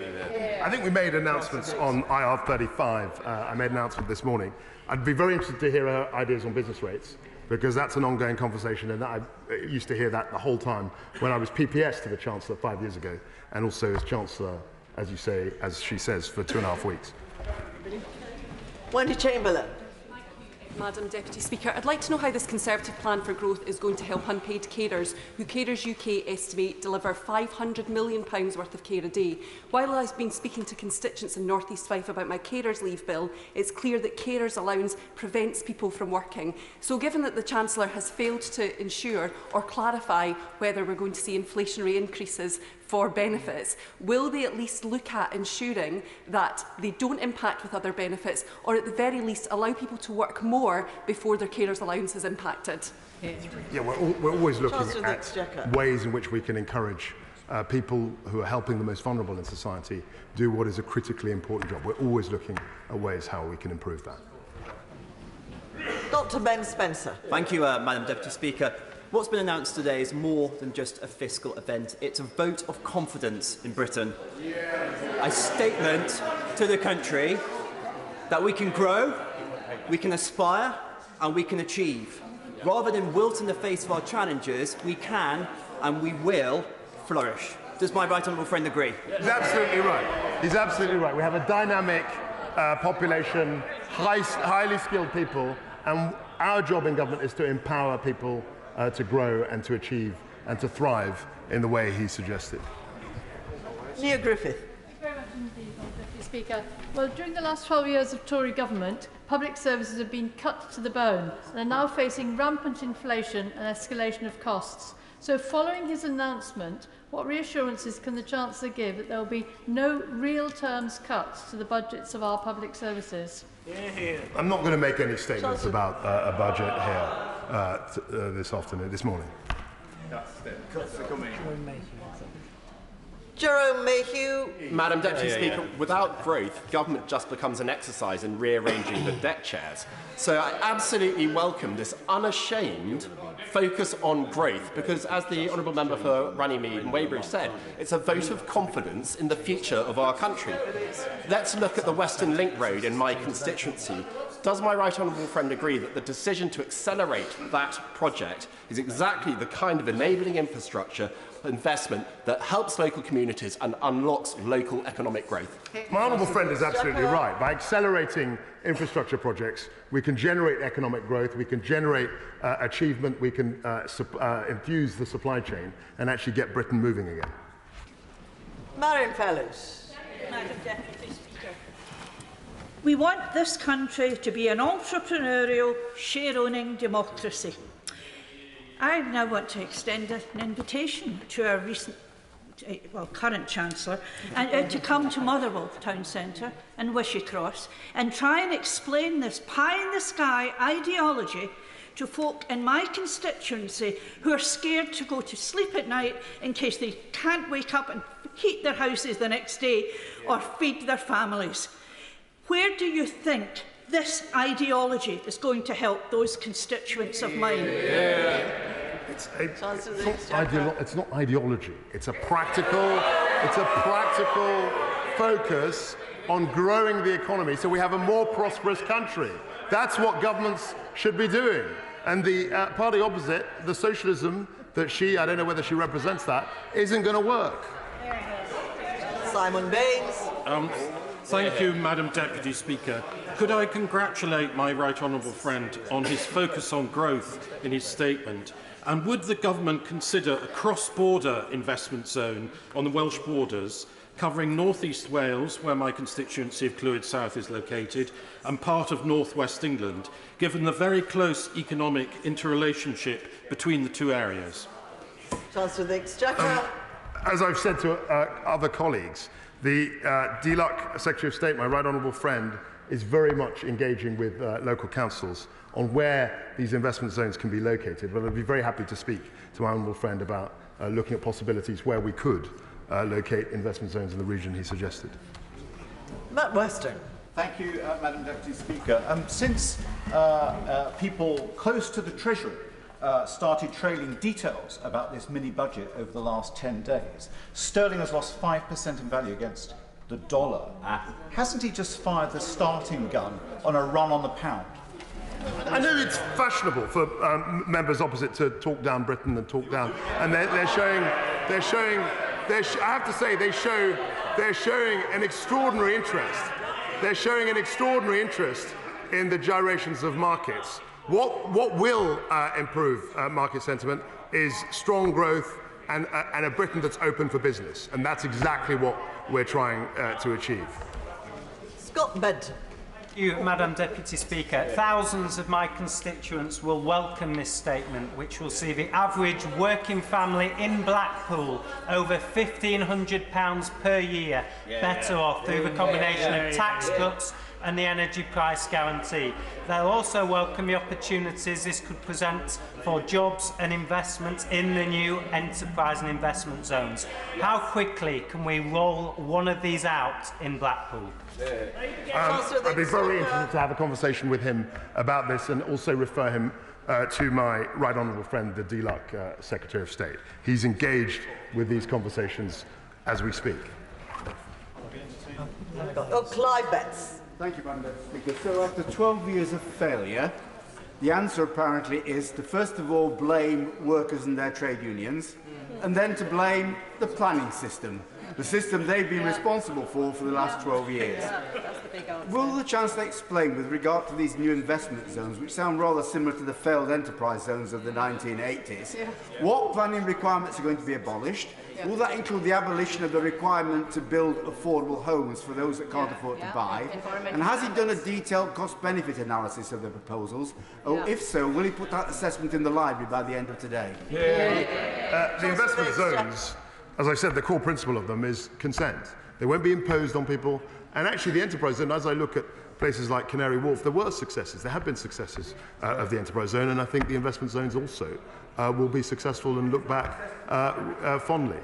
I think we made announcements on IR35. I made an announcement this morning. I'd be very interested to hear her ideas on business rates, because that's an ongoing conversation, and I used to hear that the whole time when I was PPS to the Chancellor 5 years ago, and also as Chancellor, as you say, as she says, for 2.5 weeks. Wendy Chamberlain. Madam Deputy Speaker, I'd like to know how this Conservative plan for growth is going to help unpaid carers, who Carers UK estimate deliver £500 million worth of care a day. While I've been speaking to constituents in North East Fife about my carers leave bill, it's clear that carers allowance prevents people from working. So given that the Chancellor has failed to ensure or clarify whether we're going to see inflationary increases for benefits, will they at least look at ensuring that they don't impact with other benefits, or at the very least allow people to work more before their carers allowance is impacted? Yeah, we're always looking at ways in which we can encourage people who are helping the most vulnerable in society do what is a critically important job. We're always looking at ways how we can improve that. Dr. Ben Spencer. Thank you, Madam Deputy Speaker. What's been announced today is more than just a fiscal event. It's a vote of confidence in Britain. A statement to the country that we can grow, we can aspire, and we can achieve. Rather than wilt in the face of our challenges, we can and we will flourish. Does my right honourable friend agree? He's absolutely right. He's absolutely right. We have a dynamic population, highly skilled people, and our job in government is to empower people to grow and to achieve and to thrive in the way he suggested. Neil Griffith. Thank you very much indeed, Deputy Speaker. Well, during the last 12 years of Tory government, public services have been cut to the bone and are now facing rampant inflation and escalation of costs. So following his announcement, what reassurances can the Chancellor give that there will be no real terms cuts to the budgets of our public services? I'm not going to make any statements about a budget here this morning. Jerome Mayhew. Madam Deputy Speaker, without growth, government just becomes an exercise in rearranging the deck chairs. So I absolutely welcome this unashamed focus on growth, because as the Honourable Member for Runnymede and Weybridge said, it's a vote of confidence in the future of our country. Let's look at the Western Link Road in my constituency. Does my right honourable friend agree that the decision to accelerate that project is exactly the kind of enabling infrastructure investment that helps local communities and unlocks local economic growth? My honourable friend is absolutely right. By accelerating infrastructure projects, we can generate economic growth, we can generate achievement, we can infuse the supply chain and actually get Britain moving again. Marion Fellows. Madam Deputy Speaker. We want this country to be an entrepreneurial, share-owning democracy. I now want to extend an invitation to our current Chancellor to come to Motherwell Town Centre and Wishy-Cross and try and explain this pie-in-the-sky ideology to folk in my constituency who are scared to go to sleep at night in case they can't wake up and heat their houses the next day or feed their families. Where do you think this ideology is going to help those constituents of mine? It's not ideology. It's a practical focus on growing the economy so we have a more prosperous country. That's what governments should be doing. And the party opposite, the socialism that I don't know whether she represents that, isn't going to work. Simon Baines. Thank you, Madam Deputy Speaker. Could I congratulate my right honourable friend on his focus on growth in his statement? And would the government consider a cross-border investment zone on the Welsh borders, covering North East Wales, where my constituency of Clwyd South is located, and part of North West England, given the very close economic interrelationship between the two areas? Chancellor of the Exchequer. As I've said to other colleagues, the DLUC Secretary of State, my right honourable friend, is very much engaging with local councils on where these investment zones can be located. But I'd be very happy to speak to my honourable friend about looking at possibilities where we could locate investment zones in the region he suggested. Matt Western. Thank you, Madam Deputy Speaker. Since people close to the Treasury started trailing details about this mini-budget over the last 10 days, sterling has lost 5% in value against the dollar. Hasn't he just fired the starting gun on a run on the pound? I know it's fashionable for members opposite to talk down Britain and talk down, and they're showing. I have to say, they're showing an extraordinary interest. They're showing an extraordinary interest in the gyrations of markets. What will improve market sentiment is strong growth and a Britain that's open for business, and that's exactly what we're trying to achieve. Scott Benton. Thank you, Madam Deputy Speaker. Thousands of my constituents will welcome this statement, which will see the average working family in Blackpool over £1,500 per year better off through the combination of tax cuts and the energy price guarantee. They'll also welcome the opportunities this could present for jobs and investments in the new enterprise and investment zones. How quickly can we roll one of these out in Blackpool? I'd be very interested to have a conversation with him about this and also refer him to my right honourable friend, the DLUC Secretary of State. He's engaged with these conversations as we speak. Clive Betts. Thank you, Madam Deputy Speaker. So after 12 years of failure, the answer apparently is to first of all blame workers and their trade unions, and then to blame the planning system, the system they've been responsible for the last 12 years. That's the big answer. Will the Chancellor explain with regard to these new investment zones, which sound rather similar to the failed enterprise zones of the 1980s, what planning requirements are going to be abolished? Will that include the abolition of the requirement to build affordable homes for those that can't afford to buy? And has he done a detailed cost-benefit analysis of the proposals? Or if so, will he put that assessment in the library by the end of today? The investment zones, as I said, the core principle of them is consent. They won't be imposed on people. And actually, the enterprise zone, as I look at places like Canary Wharf, there were successes. There have been successes of the enterprise zone, and I think the investment zones also will be successful and look back fondly.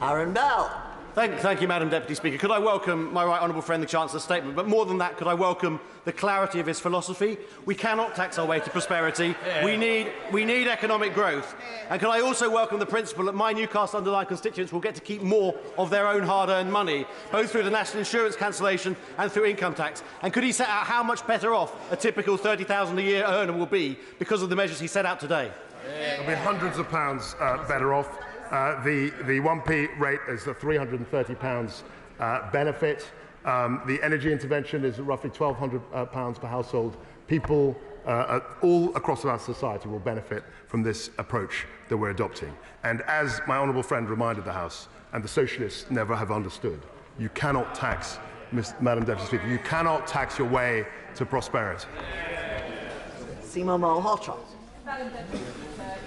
Aaron Bell. Thank you, Madam Deputy Speaker. Could I welcome my right honourable friend, the Chancellor's statement? But more than that, could I welcome the clarity of his philosophy? We cannot tax our way to prosperity. We need economic growth. And can I also welcome the principle that my Newcastle underlying constituents will get to keep more of their own hard-earned money, both through the national insurance cancellation and through income tax? And could he set out how much better off a typical £30,000 a year earner will be because of the measures he set out today? They'll be hundreds of pounds better off. The 1p rate is a £330 benefit. The energy intervention is roughly £1,200 per household. People all across our society will benefit from this approach that we're adopting. And as my honourable friend reminded the House, and the socialists never have understood, you cannot tax, Madam Deputy Speaker, you cannot tax your way to prosperity. Seema Malhotra.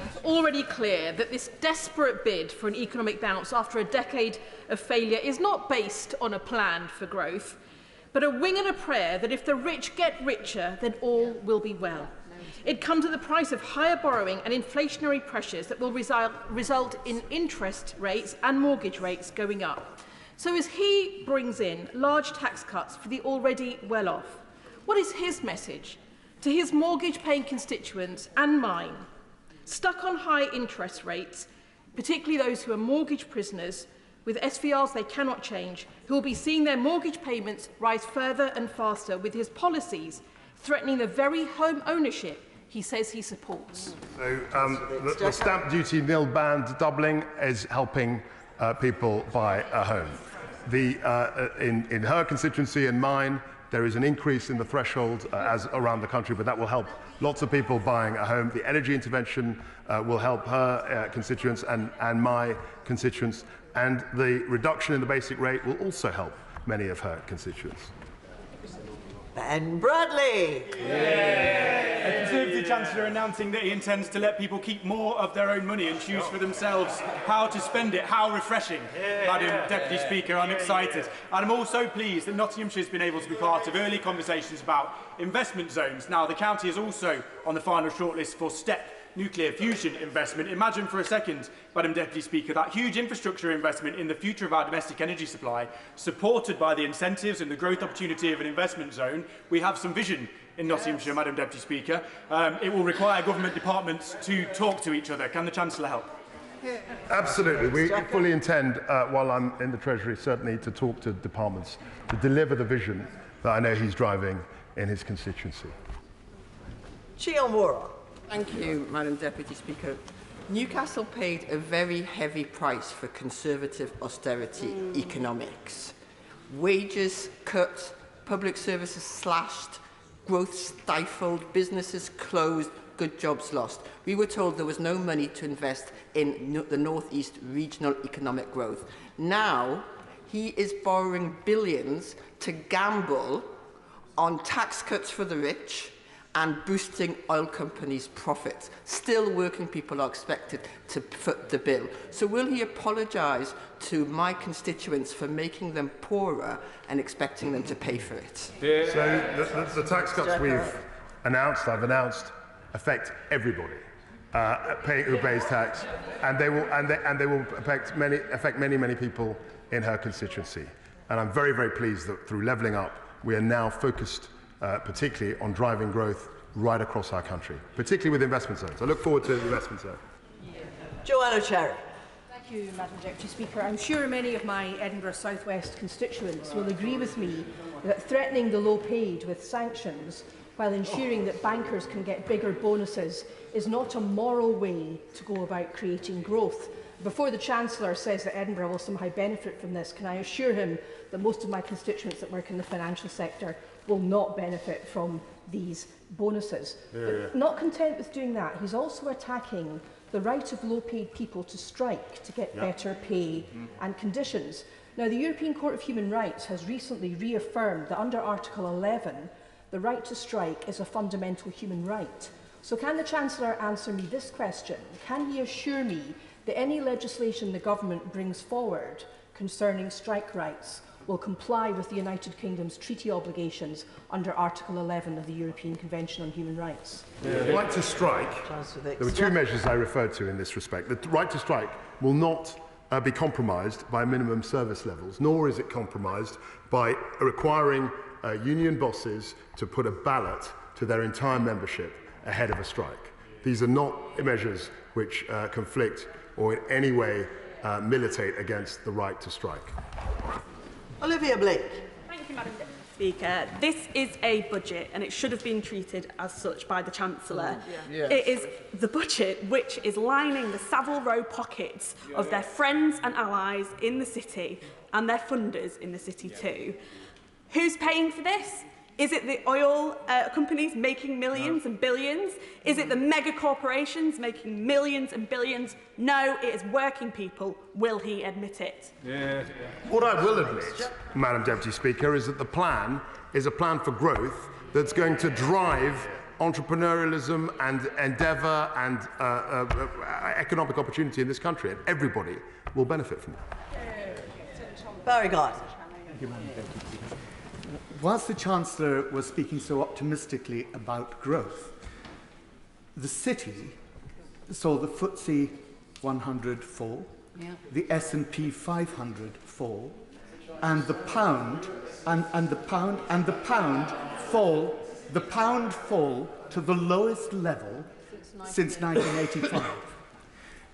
It's already clear that this desperate bid for an economic bounce after a decade of failure is not based on a plan for growth, but a wing and a prayer that if the rich get richer, then all will be well. It comes at the price of higher borrowing and inflationary pressures that will result in interest rates and mortgage rates going up. So as he brings in large tax cuts for the already well-off, what is his message to his mortgage-paying constituents and mine, stuck on high interest rates, particularly those who are mortgage prisoners with SVRs they cannot change, who will be seeing their mortgage payments rise further and faster with his policies threatening the very home ownership he says he supports? So the stamp duty nil band doubling is helping people buy a home. In her constituency and mine, There is an increase in the threshold as around the country, but that will help lots of people buying a home. The energy intervention will help her constituents and my constituents, and the reduction in the basic rate will also help many of her constituents. Ben Bradley. A Conservative Chancellor announcing that he intends to let people keep more of their own money and choose for themselves how to spend it. How refreshing, Madam Deputy Speaker. I'm excited. And I'm also pleased that Nottinghamshire has been able to be part of early conversations about investment zones. Now, the county is also on the final shortlist for STEP nuclear fusion investment. Imagine for a second, Madam Deputy Speaker, that huge infrastructure investment in the future of our domestic energy supply, supported by the incentives and the growth opportunity of an investment zone. We have some vision in Nottinghamshire, Madam Deputy Speaker. It will require government departments to talk to each other. Can the Chancellor help? Absolutely. We fully intend, while I'm in the Treasury, certainly to talk to departments to deliver the vision that I know he's driving in his constituency. Chiomura. Thank you, Madam Deputy Speaker. Newcastle paid a very heavy price for Conservative austerity economics. Wages cut, public services slashed, growth stifled, businesses closed, good jobs lost. We were told there was no money to invest in the North East regional economic growth. Now, he is borrowing billions to gamble on tax cuts for the rich and boosting oil companies' profits. Still, working people are expected to foot the bill. So will he apologise to my constituents for making them poorer and expecting them to pay for it? So the tax cuts I've announced, affect everybody who pays tax, and they will affect many people in her constituency. And I'm very, very pleased that through levelling up, we are now focused particularly on driving growth right across our country, particularly with investment zones. I look forward to the investment zone. Joanna Cherry. Thank you, Madam Deputy Speaker. I'm sure many of my Edinburgh South West constituents will agree with me that threatening the low paid with sanctions while ensuring that bankers can get bigger bonuses is not a moral way to go about creating growth. Before the Chancellor says that Edinburgh will somehow benefit from this, can I assure him that most of my constituents that work in the financial sector will not benefit from these bonuses? But not content with doing that, he's also attacking the right of low-paid people to strike to get better pay and conditions. Now, the European Court of Human Rights has recently reaffirmed that under Article 11, the right to strike is a fundamental human right. So can the Chancellor answer me this question? Can he assure me that any legislation the government brings forward concerning strike rights will comply with the United Kingdom's treaty obligations under Article 11 of the European Convention on Human Rights? The right to strike, there were two measures I referred to in this respect. The right to strike will not be compromised by minimum service levels, nor is it compromised by requiring union bosses to put a ballot to their entire membership ahead of a strike. These are not measures which conflict or in any way militate against the right to strike. Olivia Blake. Thank you, Madam Deputy Speaker. This is a budget and it should have been treated as such by the Chancellor. It is the budget which is lining the Savile Row pockets of their friends and allies in the city and their funders in the city too. Who's paying for this? Is it the oil companies making millions and billions? Is it the mega corporations making millions and billions? No, it is working people. Will he admit it? What I will admit, Madam Deputy Speaker, is that the plan is a plan for growth that's going to drive entrepreneurialism and endeavour and economic opportunity in this country, and everybody will benefit from it. Barry Gardner. Thank you, Madam Deputy Speaker. Whilst the Chancellor was speaking so optimistically about growth, the city saw the FTSE 100 fall, the S&P 500 fall, and the pound fall to the lowest level since 1985.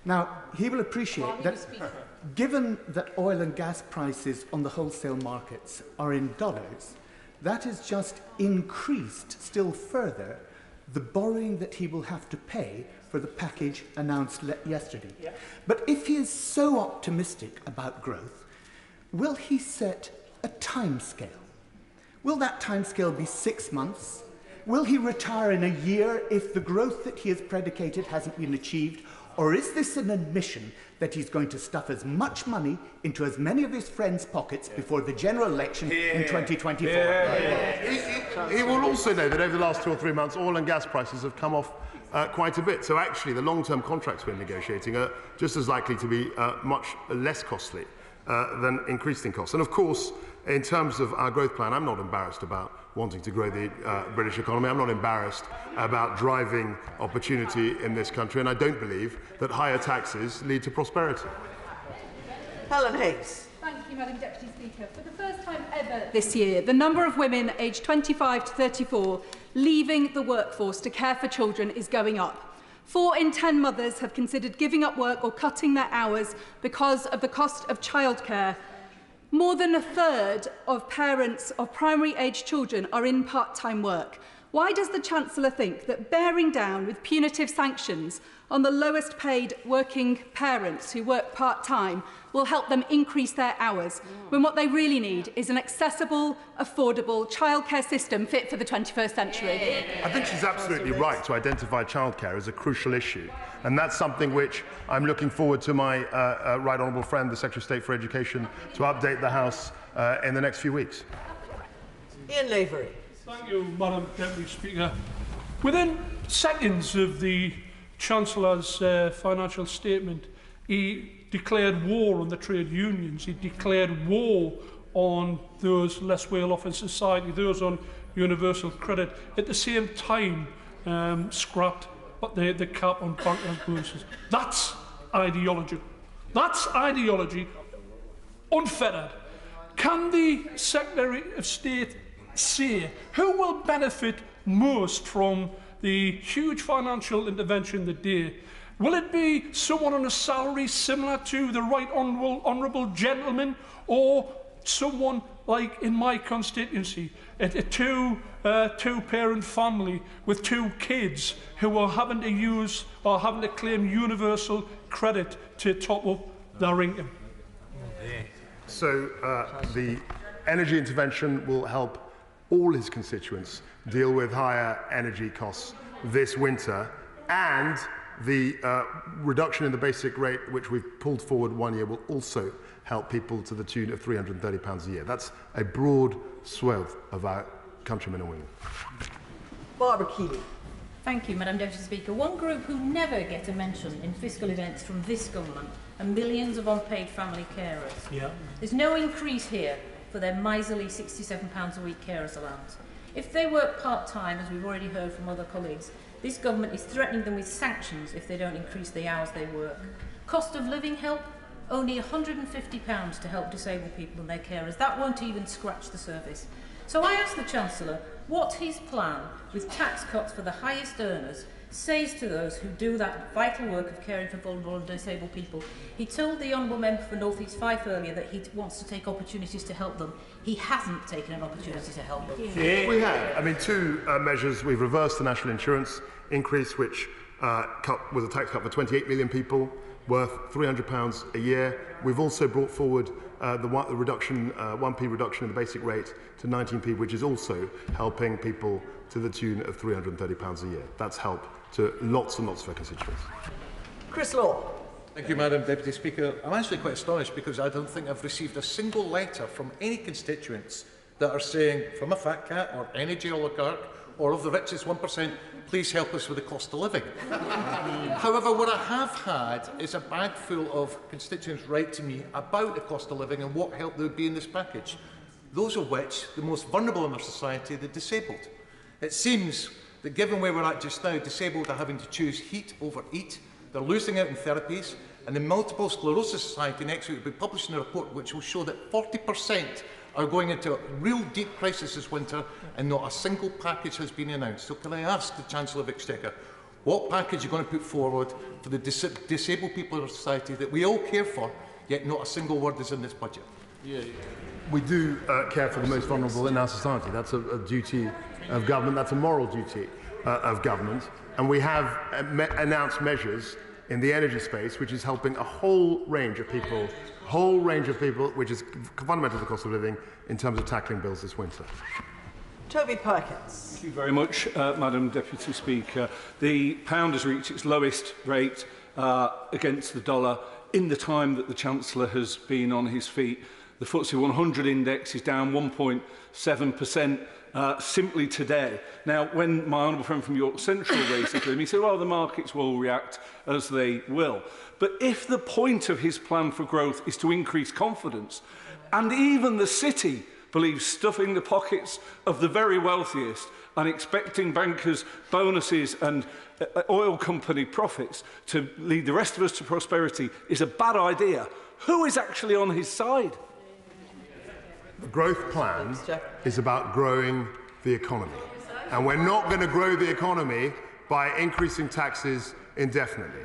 Now, he will appreciate that given that oil and gas prices on the wholesale markets are in dollars, that has just increased still further the borrowing that he will have to pay for the package announced yesterday. But if he is so optimistic about growth, will he set a timescale? Will that timescale be 6 months? Will he retire in a year if the growth that he has predicated hasn't been achieved? Or is this an admission that he's going to stuff as much money into as many of his friends' pockets before the general election in 2024? He will also know that over the last 2 or 3 months, oil and gas prices have come off quite a bit. So actually, the long-term contracts we're negotiating are just as likely to be much less costly than increasing costs. And of course, in terms of our growth plan, I'm not embarrassed about wanting to grow the British economy. I'm not embarrassed about driving opportunity in this country, and I don't believe that higher taxes lead to prosperity. Helen Hayes. Thank you, Madam Deputy Speaker. For the first time ever this year, the number of women aged 25 to 34 leaving the workforce to care for children is going up. 4 in 10 mothers have considered giving up work or cutting their hours because of the cost of childcare. More than a third of parents of primary-aged children are in part-time work. Why does the Chancellor think that bearing down with punitive sanctions on the lowest-paid working parents who work part-time will help them increase their hours, when what they really need is an accessible, affordable childcare system fit for the 21st century? I think she's absolutely right to identify childcare as a crucial issue, and that's something which I'm looking forward to my right honourable friend, the Secretary of State for Education, to update the House in the next few weeks. Ian Lavery. Thank you, Madam Deputy Speaker. Within seconds of the Chancellor's financial statement, he declared war on the trade unions. He declared war on those less well-off in society, those on universal credit. At the same time, scrapped the cap on bankers' bonuses. That's ideology. That's ideology unfettered. Can the Secretary of State say who will benefit most from the huge financial intervention today? Will it be someone on a salary similar to the right honourable gentleman, or someone like in my constituency, a two-parent family with 2 kids who are having to use or having to claim universal credit to top up their income? So the energy intervention will help all his constituents deal with higher energy costs this winter, and the reduction in the basic rate, which we've pulled forward 1 year, will also help people to the tune of £330 a year. That's a broad swath of our countrymen and women. Barbara Keeley. Thank you, Madam Deputy Speaker. One group who never get a mention in fiscal events from this government are millions of unpaid family carers. Yeah. There's no increase here for their miserly £67 a week carers allowance. If they work part-time, as we've already heard from other colleagues, this government is threatening them with sanctions if they don't increase the hours they work. Cost of living help? Only £150 to help disabled people and their carers. That won't even scratch the surface. So I asked the Chancellor what his plan with tax cuts for the highest earners says to those who do that vital work of caring for vulnerable and disabled people. He told the Honourable Member for North East Fife earlier that he wants to take opportunities to help them. He hasn't taken an opportunity to help them. Yeah. We have. I mean, 2 measures. We've reversed the national insurance increase, which was a tax cut for 28 million people, worth £300 a year. We've also brought forward the reduction, 1p reduction in the basic rate to 19p, which is also helping people to the tune of £330 a year. That's help to lots and lots of our constituents. Chris Law. Thank you, Madam Deputy Speaker. I'm actually quite astonished because I don't think I've received a single letter from any constituents that are saying, from a fat cat or energy oligarch or of the richest 1%, please help us with the cost of living. However, what I have had is a bag full of constituents write to me about the cost of living and what help there would be in this package, those of which the most vulnerable in our society are the disabled. It seems that given where we're at just now, disabled are having to choose heat over eat, they're losing out in therapies, and the Multiple Sclerosis Society next week will be publishing a report which will show that 40% are going into a real deep crisis this winter, and not a single package has been announced. So can I ask the Chancellor of Exchequer, what package are you going to put forward for the disabled people in our society that we all care for, yet not a single word is in this budget? We do care for the most vulnerable in our society. That's a duty of government. That's a moral duty of government. And we have announced measures in the energy space, which is helping a whole range of people, which is fundamental to the cost of living in terms of tackling bills this winter. Toby Perkins. Thank you very much, Madam Deputy Speaker. The pound has reached its lowest rate against the dollar in the time that the Chancellor has been on his feet. The FTSE 100 index is down 1.7% simply today. Now, when my honourable friend from York Central raised it to him, he said, well, the markets will react as they will. But if the point of his plan for growth is to increase confidence, and even the City believes stuffing the pockets of the very wealthiest and expecting bankers' bonuses and oil company profits to lead the rest of us to prosperity is a bad idea, who is actually on his side? The growth plan is about growing the economy. And we're not going to grow the economy by increasing taxes indefinitely.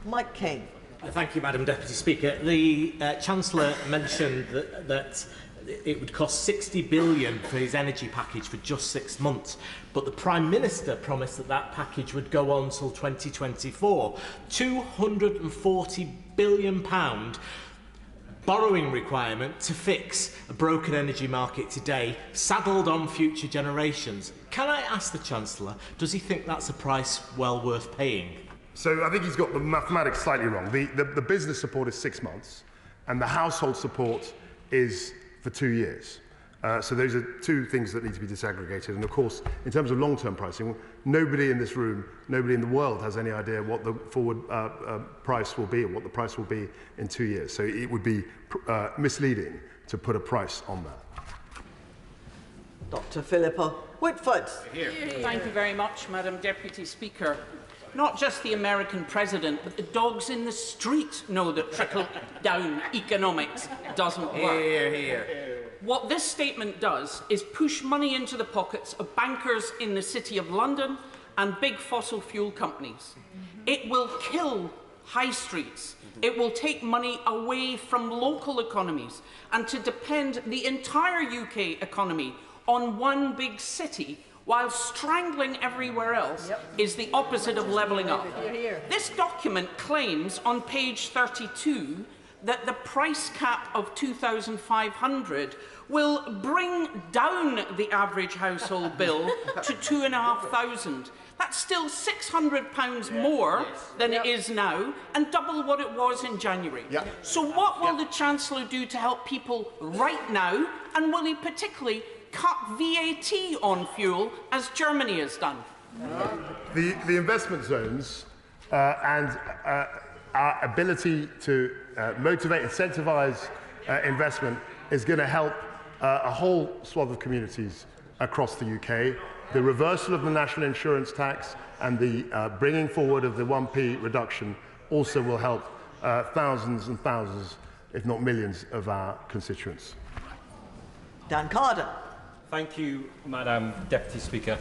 Mike King. Thank you, Madam Deputy Speaker. The Chancellor mentioned that it would cost £60 billion for his energy package for just 6 months, but the Prime Minister promised that that package would go on until 2024. £240 billion borrowing requirement to fix a broken energy market today, saddled on future generations. Can I ask the Chancellor, does he think that's a price well worth paying? So I think he's got the mathematics slightly wrong. The business support is 6 months, and the household support is for 2 years. So those are two things that need to be disaggregated. And of course, in terms of long-term pricing, nobody in this room, nobody in the world has any idea what the forward price will be or what the price will be in 2 years. So it would be misleading to put a price on that. Dr. Philippa Whitford. Thank you very much, Madam Deputy Speaker. Not just the American president, but the dogs in the street know that trickle-down economics doesn't work. Hear, hear. What this statement does is push money into the pockets of bankers in the City of London and big fossil fuel companies. It will kill high streets. It will take money away from local economies, and to depend the entire UK economy on one big city while strangling everywhere else is the opposite of levelling up. This document claims on page 32 that the price cap of £2,500 will bring down the average household bill to £2,500. That's still £600 more than it is now, and double what it was in January. So what will the Chancellor do to help people right now, and will he particularly cut VAT on fuel, as Germany has done? The investment zones and our ability to motivate, incentivise investment is going to help a whole swath of communities across the UK. The reversal of the national insurance tax and the bringing forward of the 1p reduction also will help thousands and thousands, if not millions, of our constituents. Dan Carden. Thank you, Madam Deputy Speaker.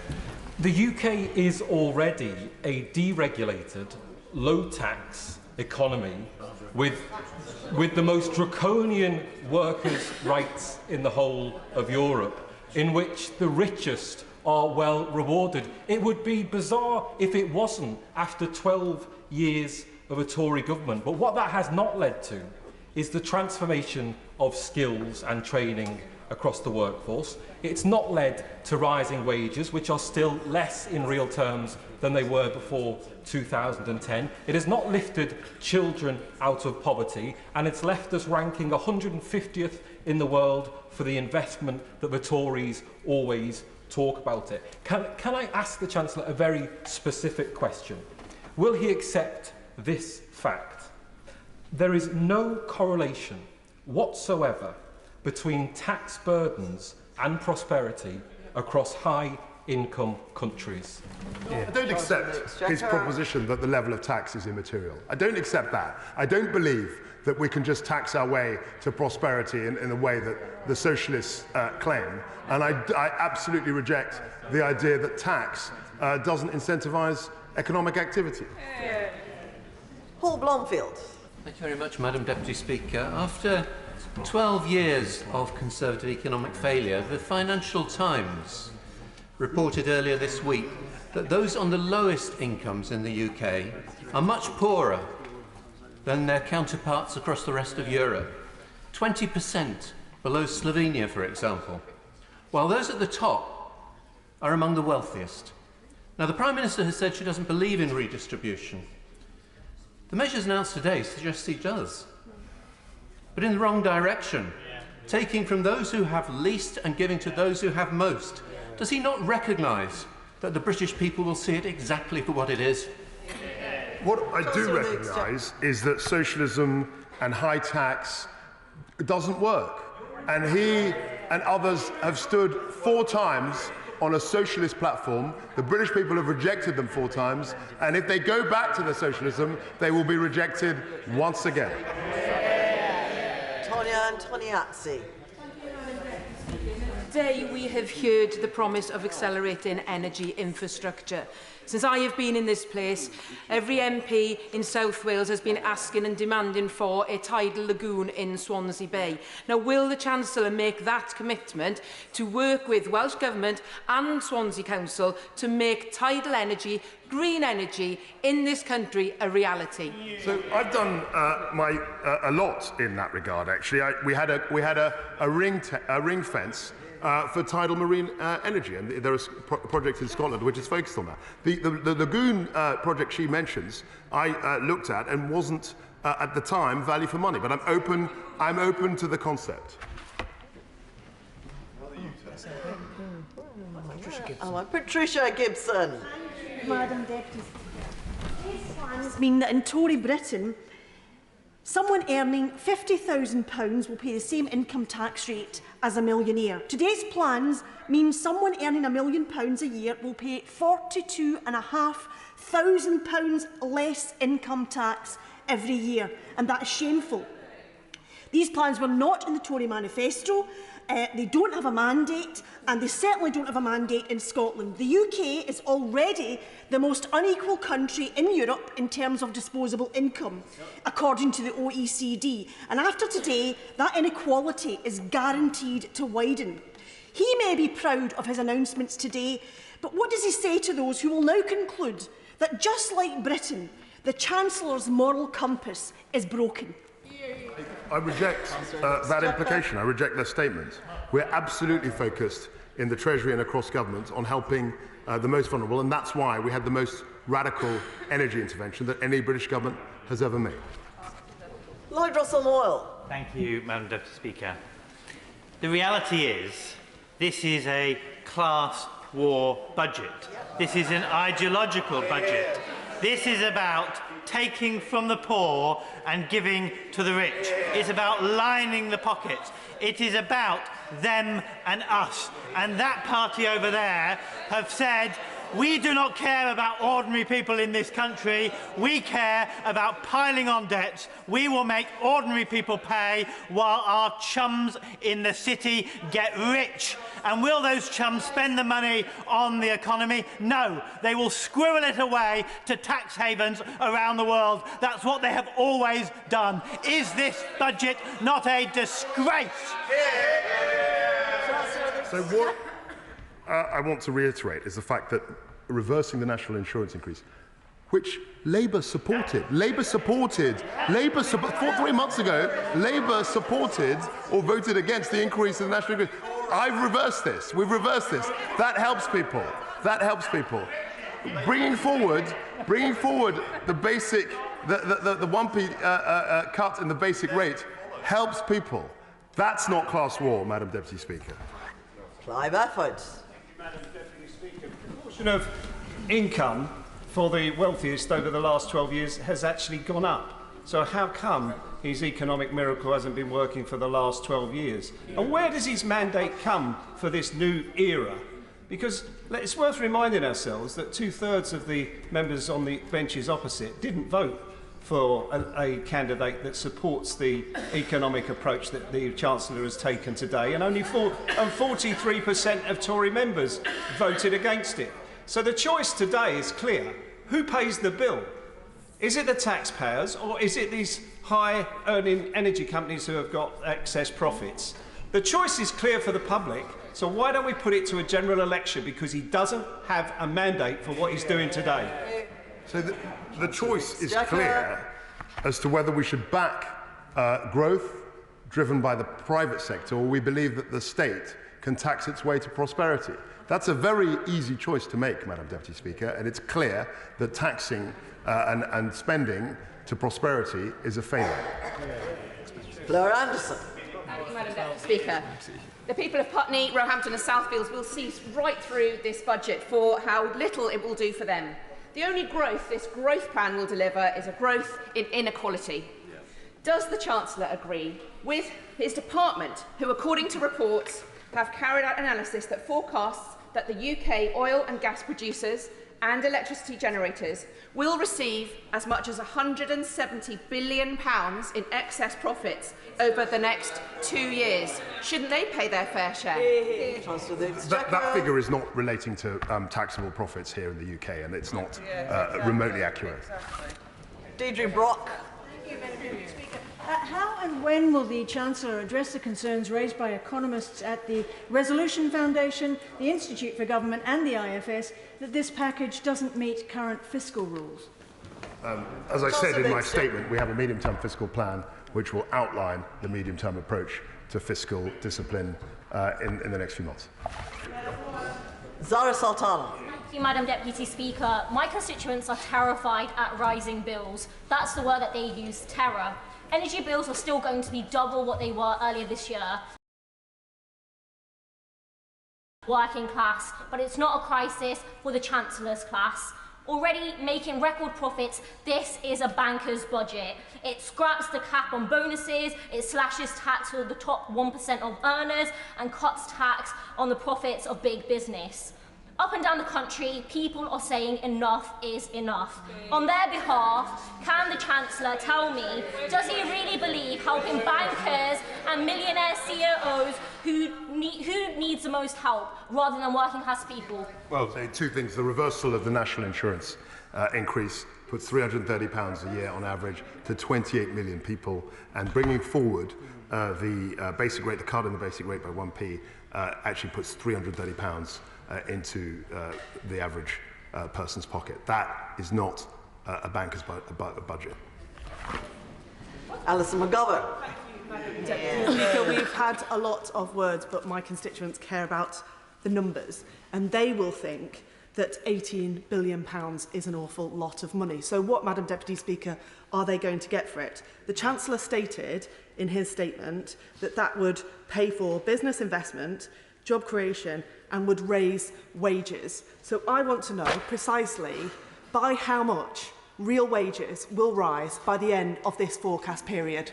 The UK is already a deregulated, low-tax economy with the most draconian workers' rights in the whole of Europe, in which the richest are well rewarded. It would be bizarre if it wasn't after 12 years of a Tory government. But what that has not led to is the transformation of skills and training across the workforce. It's not led to rising wages, which are still less in real terms than they were before 2010. It has not lifted children out of poverty, and it's left us ranking 150th in the world for the investment that the Tories always talk about it. Can I ask the Chancellor a very specific question? Will he accept this fact? There is no correlation whatsoever between tax burdens and prosperity across high-income countries. I don't accept his proposition that the level of tax is immaterial. I don't accept that. I don't believe that we can just tax our way to prosperity in the way that the socialists claim. And I absolutely reject the idea that tax doesn't incentivise economic activity. Paul Blomfield. Thank you very much, Madam Deputy Speaker. After 12 years of Conservative economic failure, the Financial Times reported earlier this week that those on the lowest incomes in the UK are much poorer than their counterparts across the rest of Europe. 20% below Slovenia, for example. while those at the top are among the wealthiest. Now, the Prime Minister has said she doesn't believe in redistribution. The measures announced today suggest he does, but in the wrong direction, taking from those who have least and giving to those who have most. Does he not recognise that the British people will see it exactly for what it is? What I do recognise is that socialism and high tax doesn't work. And he and others have stood 4 times on a socialist platform. The British people have rejected them 4 times, and if they go back to the socialism, they will be rejected once again. Tonia Antoniazzi. Today we have heard the promise of accelerating energy infrastructure. Since I have been in this place, every MP in South Wales has been asking and demanding for a tidal lagoon in Swansea Bay. Now, will the Chancellor make that commitment to work with Welsh Government and Swansea Council to make tidal energy, green energy in this country a reality? So I've done a lot in that regard, actually. We had a ring fence for tidal marine energy, and there is a project in Scotland which is focused on that. The lagoon project she mentions, I looked at and wasn't at the time value for money, but I'm open to the concept. Patricia Gibson. Madam Deputy Speaker, these plans mean that in Tory Britain, someone earning £50,000 will pay the same income tax rate as a millionaire. Today's plans mean someone earning £1 million a year will pay £42,500 less income tax every year, and that is shameful. These plans were not in the Tory manifesto. They don't have a mandate, and they certainly don't have a mandate in Scotland. The UK is already the most unequal country in Europe in terms of disposable income, according to the OECD. And after today, that inequality is guaranteed to widen. He may be proud of his announcements today, but what does he say to those who will now conclude that, just like Britain, the Chancellor's moral compass is broken? I reject that implication. I reject their statement. We're absolutely focused in the Treasury and across government on helping the most vulnerable, and that's why we had the most radical energy intervention that any British government has ever made. Lloyd Russell-Moyle. Thank you, Madam Deputy Speaker. The reality is this is a class war budget. This is an ideological budget. This is about taking from the poor and giving to the rich. It's about lining the pockets. It is about them and us. And that party over there have said, we do not care about ordinary people in this country. We care about piling on debts. We will make ordinary people pay while our chums in the city get rich. And will those chums spend the money on the economy? No. They will squirrel it away to tax havens around the world. That's what they have always done. Is this budget not a disgrace? So what I want to reiterate is the fact that reversing the national insurance increase, which Labour supported. 3 months ago, Labour supported or voted against the increase in the national increase. I've reversed this. We've reversed this. That helps people. That helps people. Bringing forward the basic, the 1p cut in the basic rate helps people. That's not class war, Madam Deputy Speaker. Clive Efforts. Madam Deputy Speaker, the proportion of income for the wealthiest over the last 12 years has actually gone up. So how come his economic miracle hasn't been working for the last 12 years? And where does his mandate come for this new era? Because it's worth reminding ourselves that 2/3 of the members on the benches opposite didn't vote for a candidate that supports the economic approach that the Chancellor has taken today, and only 43% of Tory members voted against it. So the choice today is clear. Who pays the bill? Is it the taxpayers, or is it these high-earning energy companies who have got excess profits? The choice is clear for the public, so why don't we put it to a general election, because he doesn't have a mandate for what he's doing today. So the choice is clear as to whether we should back growth driven by the private sector, or we believe that the state can tax its way to prosperity. That's a very easy choice to make, Madam Deputy Speaker, and it's clear that taxing and spending to prosperity is a failure. Blair Anderson. Thank you, Madam Deputy Speaker. The people of Putney, Roehampton and Southfields will see right through this budget for how little it will do for them. The only growth this growth plan will deliver is a growth in inequality. Does the Chancellor agree with his department, who, according to reports, have carried out analysis that forecasts that the UK oil and gas producers and electricity generators will receive as much as £170 billion in excess profits over the next 2 years? Shouldn't they pay their fair share? That figure is not relating to taxable profits here in the UK, and it's not remotely accurate. Deirdre Brock. How and when will the Chancellor address the concerns raised by economists at the Resolution Foundation, the Institute for Government and the IFS that this package doesn't meet current fiscal rules? As I said in my statement, we have a medium-term fiscal plan which will outline the medium-term approach to fiscal discipline in the next few months. Zara Sultana. Thank you, Madam Deputy Speaker. My constituents are terrified at rising bills. That's the word that they use, terror. Energy bills are still going to be double what they were earlier this year. Working class, but it's not a crisis for the Chancellor's class. Already making record profits, this is a banker's budget. It scraps the cap on bonuses, it slashes tax for the top 1% of earners, and cuts tax on the profits of big business. Up and down the country, people are saying enough is enough. On their behalf, can the Chancellor tell me, does he really believe helping bankers and millionaire CEOs who needs the most help, rather than working class people? Well, say two things. The reversal of the national insurance increase puts £330 a year on average to 28 million people, and bringing forward the basic rate, the cut in the basic rate by 1p, actually puts £330 into the average person's pocket. That is not a banker's budget. Alison McGovern. Speaker, we've had a lot of words, but my constituents care about the numbers, and they will think that £18 billion is an awful lot of money. So what, Madam Deputy Speaker, are they going to get for it? The Chancellor stated in his statement that that would pay for business investment, job creation, and would raise wages. So I want to know precisely by how much real wages will rise by the end of this forecast period.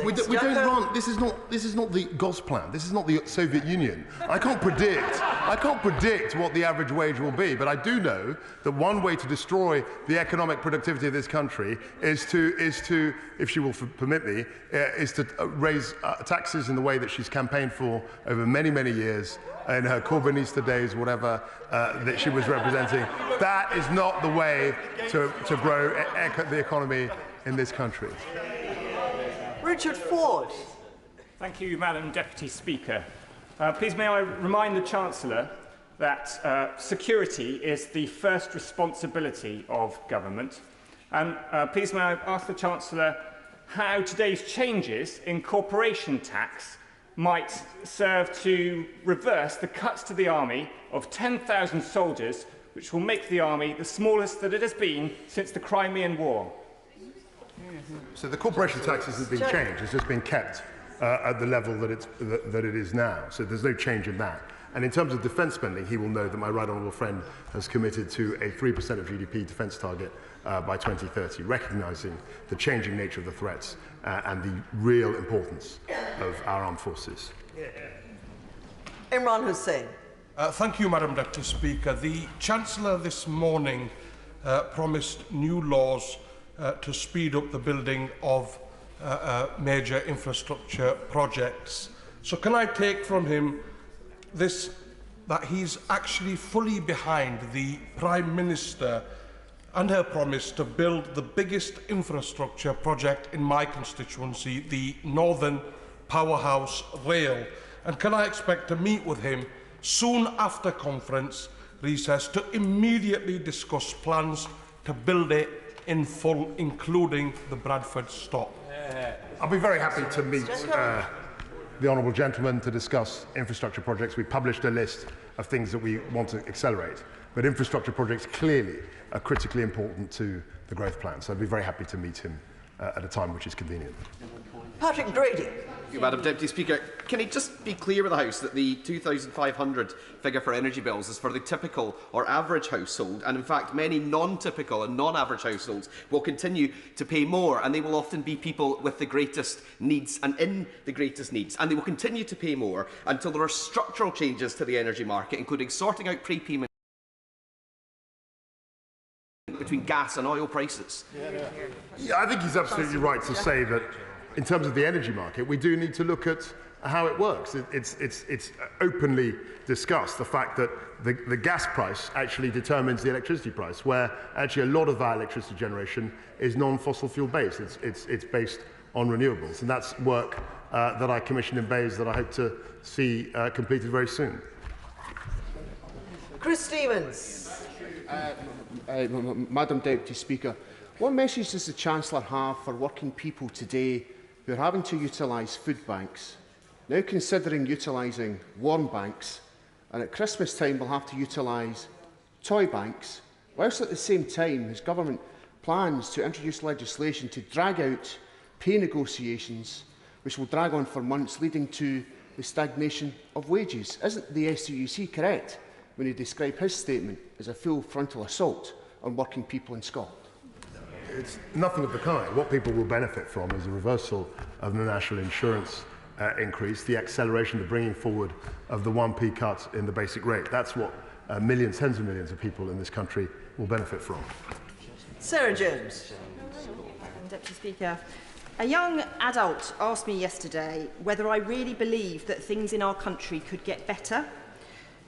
We don't run. This is not the GOS plan. This is not the Soviet Union. I can't predict what the average wage will be, but I do know that one way to destroy the economic productivity of this country is to, if she will permit me, is to raise taxes in the way that she's campaigned for over many, many years in her Corbynista days, whatever that she was representing. That is not the way to grow the economy in this country. Richard Ford. Thank you, Madam Deputy Speaker. Please may I remind the Chancellor that security is the first responsibility of government. And please may I ask the Chancellor how today's changes in corporation tax might serve to reverse the cuts to the army of 10,000 soldiers, which will make the army the smallest that it has been since the Crimean War. So the corporation tax hasn't been changed, it's just been kept at the level that it is now. So there's no change in that. And in terms of defence spending, he will know that my right honourable friend has committed to a 3% of GDP defence target by 2030, recognising the changing nature of the threats and the real importance of our armed forces. Imran Hussain. Thank you, Madam Deputy Speaker. The Chancellor this morning promised new laws to speed up the building of major infrastructure projects. So can I take from him that he's actually fully behind the Prime Minister and her promise to build the biggest infrastructure project in my constituency, the Northern Powerhouse Rail? And can I expect to meet with him soon after conference recess to immediately discuss plans to build it in full, including the Bradford stop? I'll be very happy to meet the honourable gentleman to discuss infrastructure projects. We published a list of things that we want to accelerate, but infrastructure projects clearly are critically important to the growth plan. So I'd be very happy to meet him at a time which is convenient. Patrick Brady. Thank you, Madam Deputy Speaker. Can he just be clear with the House that the £2,500 figure for energy bills is for the typical or average household, and in fact many non-typical and non-average households will continue to pay more, and they will often be people with the greatest needs and in the greatest needs, and they will continue to pay more until there are structural changes to the energy market, including sorting out prepayment between gas and oil prices. Yeah, I think he's absolutely right to say that in terms of the energy market, we do need to look at how it works. It's openly discussed, the fact that the gas price actually determines the electricity price, where actually a lot of our electricity generation is non-fossil fuel based. It's based on renewables, and that's work that I commissioned in Bays that I hope to see completed very soon. Chris Stevens. Madam Deputy Speaker, what message does the Chancellor have for working people today who are having to utilise food banks, now considering utilising warm banks, and at Christmas time will have to utilise toy banks, whilst at the same time his government plans to introduce legislation to drag out pay negotiations, which will drag on for months, leading to the stagnation of wages? Isn't the STUC correct when he described his statement as a full frontal assault on working people in Scotland? It's nothing of the kind. What people will benefit from is a reversal of the national insurance increase, the acceleration, the bringing forward of the 1p cut in the basic rate. That's what millions, tens of millions of people in this country will benefit from. Sarah Jones. Deputy Speaker, a young adult asked me yesterday whether I really believe that things in our country could get better,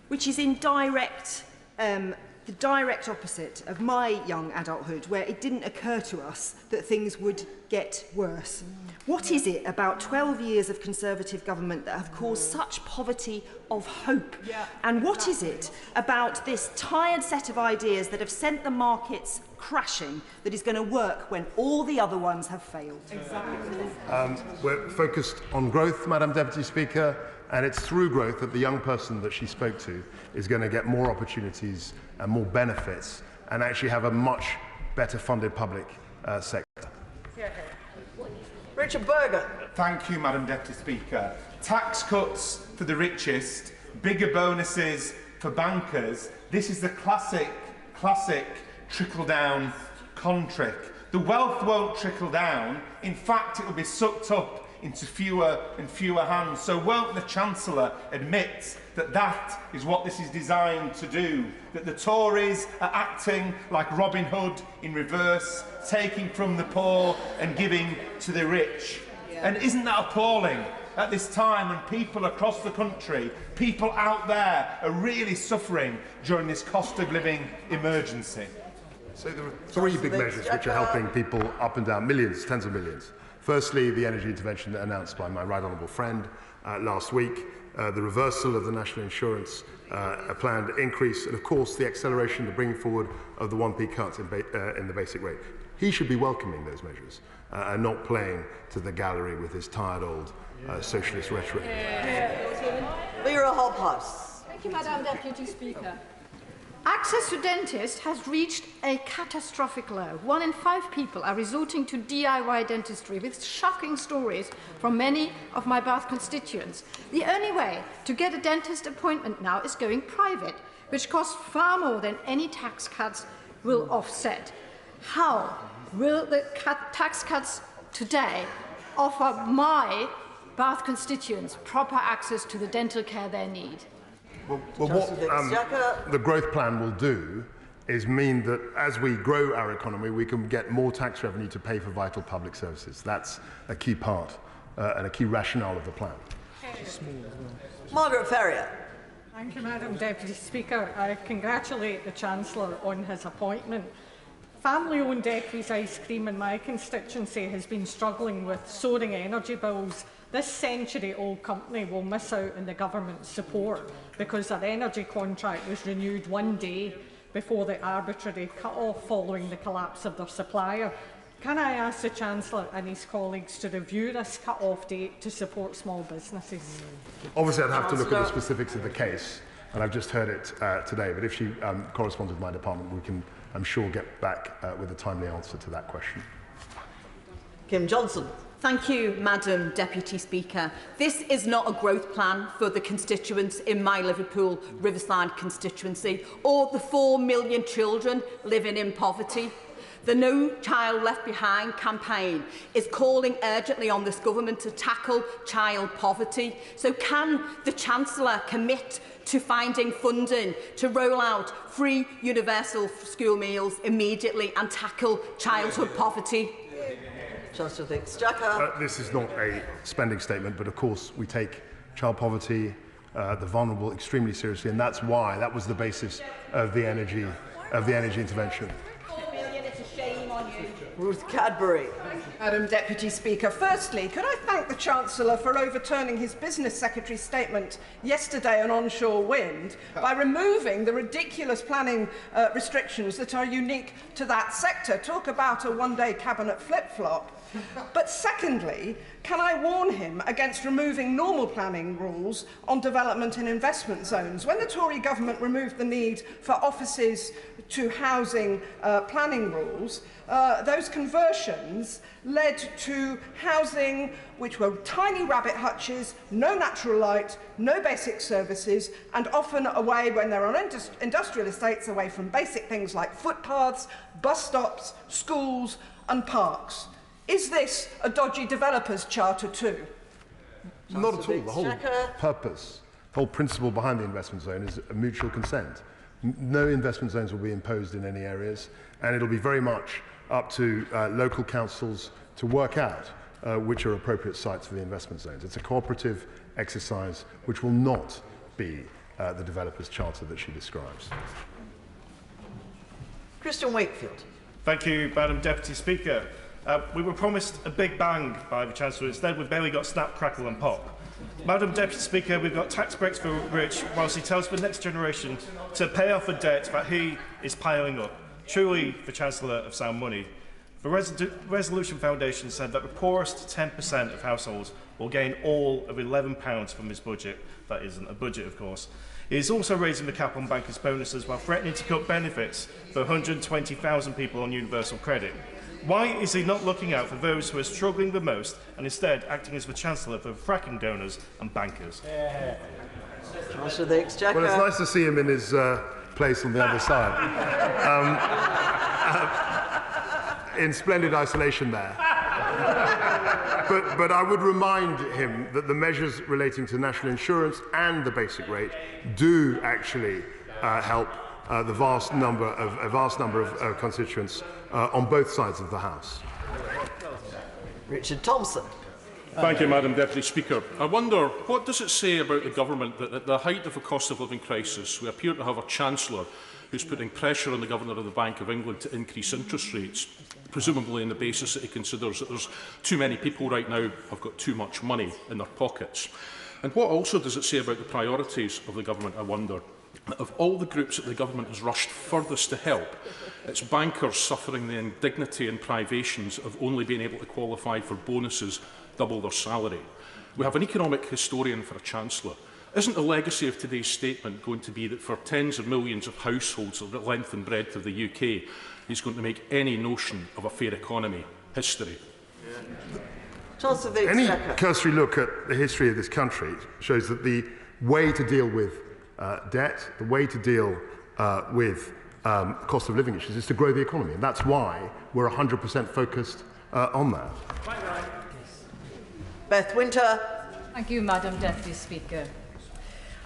which is in the direct opposite of my young adulthood, where it didn't occur to us that things would get worse. What is it about 12 years of Conservative government that have caused such poverty of hope? And what is it about this tired set of ideas that have sent the markets crashing that is going to work when all the other ones have failed? We're focused on growth, Madam Deputy Speaker, and it's through growth that the young person that she spoke to is going to get more opportunities and more benefits and actually have a much better funded public sector. Richard Berger. Thank you, Madam Deputy Speaker. Tax cuts for the richest, bigger bonuses for bankers. This is the classic trickle-down con trick. The wealth won't trickle down. In fact, it will be sucked up into fewer and fewer hands. So won't the Chancellor admit that that is what this is designed to do? That the Tories are acting like Robin Hood in reverse, taking from the poor and giving to the rich? And isn't that appalling at this time when people across the country, people out there, are really suffering during this cost of living emergency? So there are three big measures which are helping people up and down, millions, tens of millions. Firstly, the energy intervention announced by my right honourable friend last week, the reversal of the national insurance, a planned increase, and of course the acceleration, the bringing forward of the 1p cut in the basic rate. He should be welcoming those measures and not playing to the gallery with his tired old socialist rhetoric. Lyra Hobhouse. Thank you, Madam Deputy Speaker. Access to dentists has reached a catastrophic low. 1 in 5 people are resorting to DIY dentistry, with shocking stories from many of my Bath constituents. The only way to get a dentist appointment now is going private, which costs far more than any tax cuts will offset. How will the tax cuts today offer my Bath constituents proper access to the dental care they need? Well, what the growth plan will do is mean that as we grow our economy, we can get more tax revenue to pay for vital public services. That's a key part and a key rationale of the plan. Margaret Ferrier. Thank you, Madam Deputy Speaker. I congratulate the Chancellor on his appointment. Family-owned Decky's Ice Cream in my constituency has been struggling with soaring energy bills. This century-old company will miss out on the government's support because their energy contract was renewed 1 day before the arbitrary cut-off following the collapse of their supplier. Can I ask the Chancellor and his colleagues to review this cut-off date to support small businesses? Obviously, I'd have to look at the specifics of the case, and I've just heard it today. But if she corresponds with my department, we can, I'm sure, get back with a timely answer to that question. Kim Johnson. Thank you, Madam Deputy Speaker. This is not a growth plan for the constituents in my Liverpool Riverside constituency or the 4 million children living in poverty. The No Child Left Behind campaign is calling urgently on this government to tackle child poverty. So can the Chancellor commit to finding funding to roll out free universal school meals immediately and tackle childhood poverty? Chancellor of the Exchequer. This is not a spending statement, but of course we take child poverty, the vulnerable, extremely seriously, and that's why that was the basis of the energy intervention. Ruth Cadbury. Madam Deputy Speaker, firstly, could I thank the Chancellor for overturning his Business Secretary's statement yesterday on onshore wind by removing the ridiculous planning restrictions that are unique to that sector. Talk about a one-day cabinet flip-flop. But secondly, can I warn him against removing normal planning rules on development and investment zones? When the Tory government removed the need for offices to housing planning rules, those conversions led to housing which were tiny rabbit hutches, no natural light, no basic services, and often away, when they're on industrial estates, away from basic things like footpaths, bus stops, schools and parks. Is this a dodgy developer's charter too? Not at all. The whole purpose, the whole principle behind the investment zone is a mutual consent. No investment zones will be imposed in any areas, and it'll be very much up to local councils to work out which are appropriate sites for the investment zones. It's a cooperative exercise which will not be the developer's charter that she describes. Christian Wakefield. Thank you, Madam Deputy Speaker. We were promised a big bang by the Chancellor. Instead, we've barely got snap, crackle and pop. Madam Deputy Speaker, we've got tax breaks for rich, whilst he tells the next generation to pay off a debt that he is piling up. Truly, the Chancellor of sound money. The Resolution Foundation said that the poorest 10% of households will gain all of £11 from his budget. That isn't a budget, of course. He is also raising the cap on bankers' bonuses while threatening to cut benefits for 120,000 people on universal credit. Why is he not looking out for those who are struggling the most and instead acting as the Chancellor for fracking donors and bankers? Chancellor of the Exchequer. Well, it's nice to see him in his place on the other side. In splendid isolation there. But I would remind him that the measures relating to national insurance and the basic rate do actually help a vast number of constituents on both sides of the House. Richard Thompson. Thank you, Madam Deputy Speaker. I wonder, what does it say about the government that at the height of a cost of living crisis we appear to have a Chancellor who's putting pressure on the Governor of the Bank of England to increase interest rates, presumably on the basis that he considers that there's too many people right now who've got too much money in their pockets? And what also does it say about the priorities of the government, I wonder? Of all the groups that the government has rushed furthest to help, it's bankers suffering the indignity and privations of only being able to qualify for bonuses double their salary. We have an economic historian for a Chancellor. Isn't the legacy of today's statement going to be that for tens of millions of households of the length and breadth of the UK, he's going to make any notion of a fair economy history? Any cursory look at the history of this country shows that the way to deal with debt, the way to deal with cost of living issues is to grow the economy. And that's why we're 100% focused on that. Beth Winter. Thank you, Madam Deputy Speaker.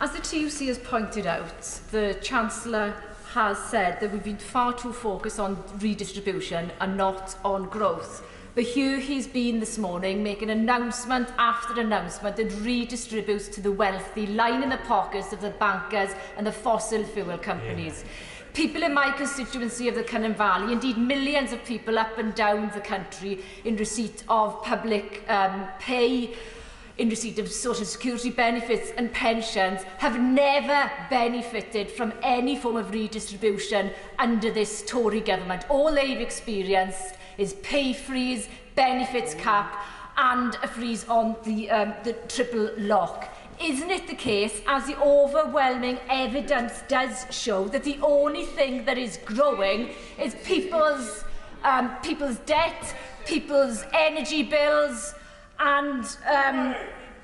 As the TUC has pointed out, the Chancellor has said that we've been far too focused on redistribution and not on growth. But here he's been this morning making announcement after announcement that redistributes to the wealthy, lining the pockets of the bankers and the fossil fuel companies. People in my constituency of the Cynon Valley, indeed millions of people up and down the country in receipt of public pay, in receipt of social security benefits and pensions have never benefited from any form of redistribution under this Tory government. All they've experienced is pay freeze, benefits cap and a freeze on the triple lock. Isn't it the case, as the overwhelming evidence does show, that the only thing that is growing is people's debt, people's energy bills, and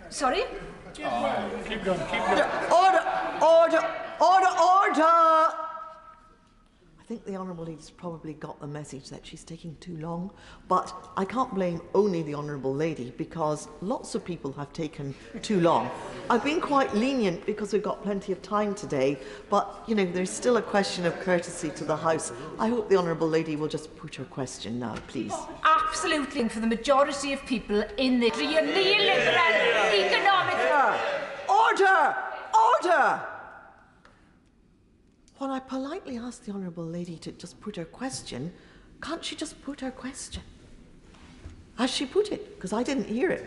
sorry? Keep going. Order! I think the Honourable Lady's probably got the message that she's taking too long, but I can't blame only the Honourable Lady because lots of people have taken too long. I've been quite lenient because we've got plenty of time today, but, you know, there's still a question of courtesy to the House. I hope the Honourable Lady will just put her question now, please. Absolutely, for the majority of people in the neoliberal economic... Order! When I politely asked the Honourable Lady to just put her question, can't she just put her question? Has she put it? Because I didn't hear it.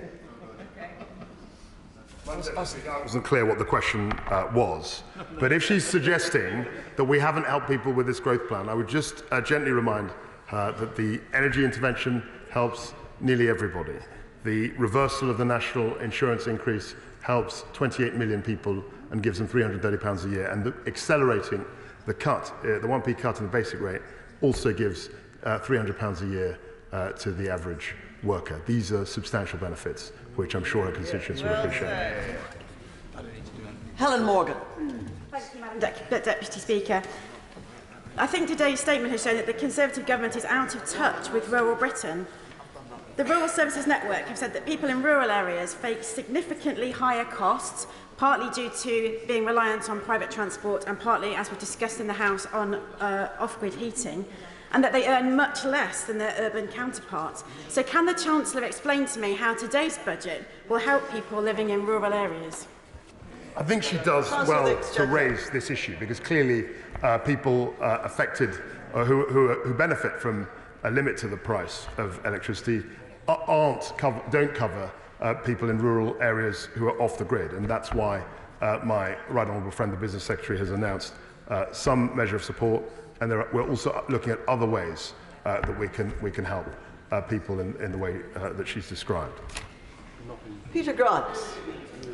It wasn't clear what the question was, but if she's suggesting that we haven't helped people with this growth plan, I would just gently remind her that the energy intervention helps nearly everybody. The reversal of the national insurance increase helps 28 million people and gives them £330 a year, and accelerating the cut, the 1p cut in the basic rate, also gives £300 a year to the average worker. These are substantial benefits, which I'm sure our constituents will appreciate. Helen Morgan. Thank you, Madam Deputy Speaker. I think today's statement has shown that the Conservative government is out of touch with rural Britain. The Rural Services Network have said that people in rural areas face significantly higher costs, partly due to being reliant on private transport and partly, as we discussed in the House, on off-grid heating, and that they earn much less than their urban counterparts. So can the Chancellor explain to me how today's budget will help people living in rural areas? I think she does well to raise this issue, because clearly people affected who benefit from a limit to the price of electricity don't cover people in rural areas who are off the grid, and that's why my right honourable friend, the Business Secretary, has announced some measure of support, and we're also looking at other ways that we can help people in the way that she's described. Peter Grant.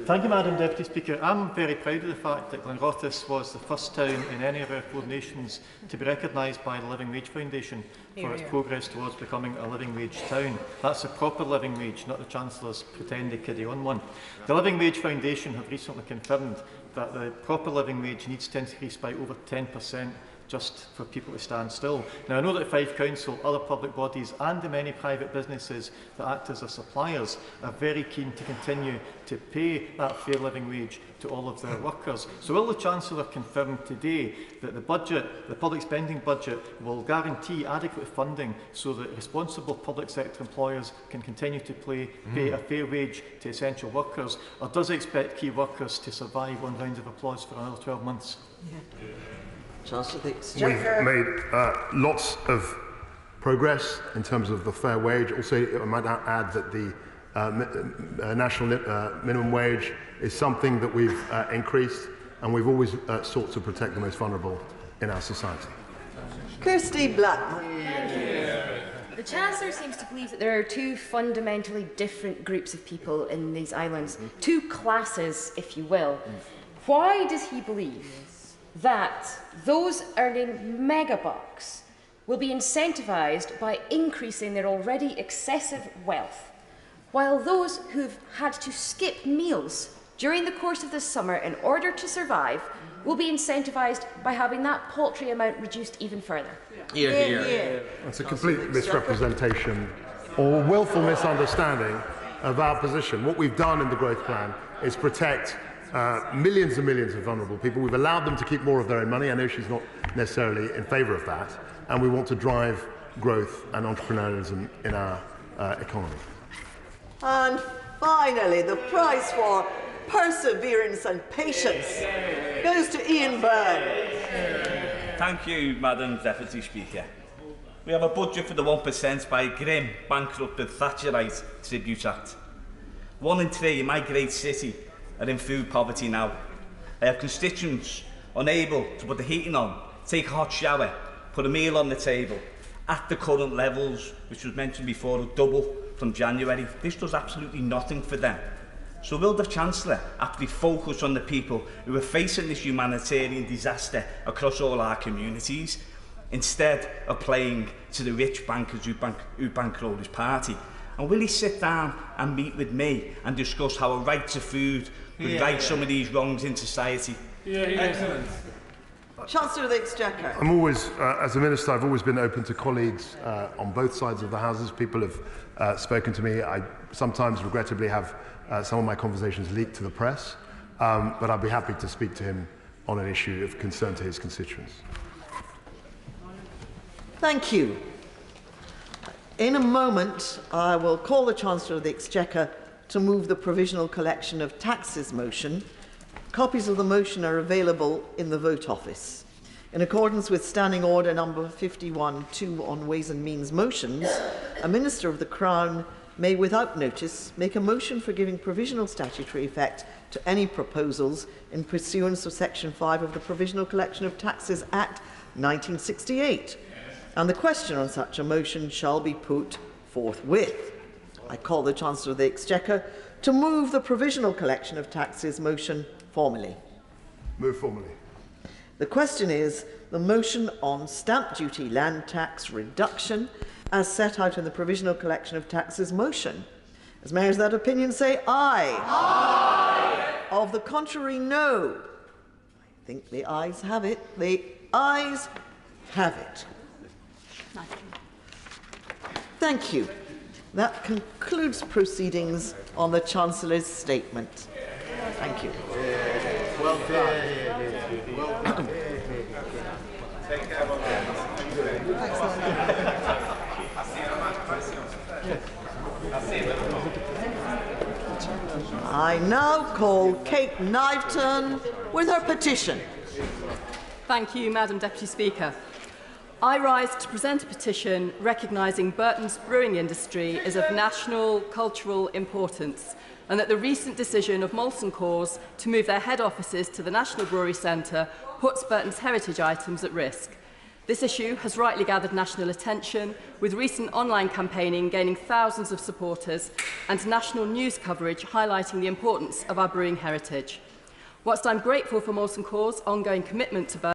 Thank you, Madam Deputy Speaker. I'm very proud of the fact that Glenrothes was the first town in any of our 4 nations to be recognised by the Living Wage Foundation for its progress towards becoming a living wage town. That's a proper living wage, not the Chancellor's pretend kiddie on one. The Living Wage Foundation have recently confirmed that the proper living wage needs to increase by over 10% just for people to stand still. Now, I know that Fife Council, other public bodies and the many private businesses that act as their suppliers are very keen to continue to pay that fair living wage to all of their workers. So will the Chancellor confirm today that the public spending budget will guarantee adequate funding so that responsible public sector employers can continue to pay a fair wage to essential workers, or does he expect key workers to survive on rounds of applause for another 12 months? We've made lots of progress in terms of the fair wage. Also, I might add that the national minimum wage is something that we've increased, and we've always sought to protect the most vulnerable in our society. Kirsty Blackman. The Chancellor seems to believe that there are 2 fundamentally different groups of people in these islands, 2 classes, if you will. Why does he believe that those earning megabucks will be incentivised by increasing their already excessive wealth, while those who've had to skip meals during the course of this summer in order to survive will be incentivised by having that paltry amount reduced even further? That's a complete misrepresentation or willful misunderstanding of our position. What we've done in the growth plan is protect millions and millions of vulnerable people. We've allowed them to keep more of their own money. I know she's not necessarily in favour of that. And we want to drive growth and entrepreneurialism in our economy. And finally, the prize for perseverance and patience goes to Ian Byrne. Thank you, Madam Deputy Speaker. We have a budget for the 1% by a grim, bankrupted Thatcherite Tribute Act. 1 in 3 in my great city are in food poverty now. I have constituents unable to put the heating on, take a hot shower, put a meal on the table. At the current levels, which was mentioned before, will double from January. This does absolutely nothing for them. So will the Chancellor actually focus on the people who are facing this humanitarian disaster across all our communities, instead of playing to the rich bankers who bankroll his party? And will he sit down and meet with me and discuss how a right to food could right some of these wrongs in society? Excellent. Chancellor of the Exchequer. I'm always, as a minister, I've always been open to colleagues on both sides of the houses. People have spoken to me. I sometimes, regrettably, have some of my conversations leaked to the press, but I'd be happy to speak to him on an issue of concern to his constituents. Thank you. In a moment, I will call the Chancellor of the Exchequer to move the provisional collection of taxes motion. Copies of the motion are available in the vote office. In accordance with Standing Order number 51.2 on Ways and Means motions, a Minister of the Crown may, without notice, make a motion for giving provisional statutory effect to any proposals in pursuance of Section 5 of the Provisional Collection of Taxes Act 1968. And the question on such a motion shall be put forthwith. I call the Chancellor of the Exchequer to move the provisional collection of taxes motion formally. Move formally. The question is the motion on stamp duty land tax reduction as set out in the provisional collection of taxes motion. As mayors of that opinion say aye. Aye. Of the contrary, no. I think the ayes have it. The ayes have it. Thank you. That concludes proceedings on the Chancellor's statement. Thank you. Well done. I now call Kate Kniveton with her petition. Thank you, Madam Deputy Speaker. I rise to present a petition recognising Burton's brewing industry is of national cultural importance, and that the recent decision of Molson Coors to move their head offices to the National Brewery Centre puts Burton's heritage items at risk. This issue has rightly gathered national attention, with recent online campaigning gaining thousands of supporters and national news coverage highlighting the importance of our brewing heritage. Whilst I'm grateful for Molson Coors' ongoing commitment to Burton,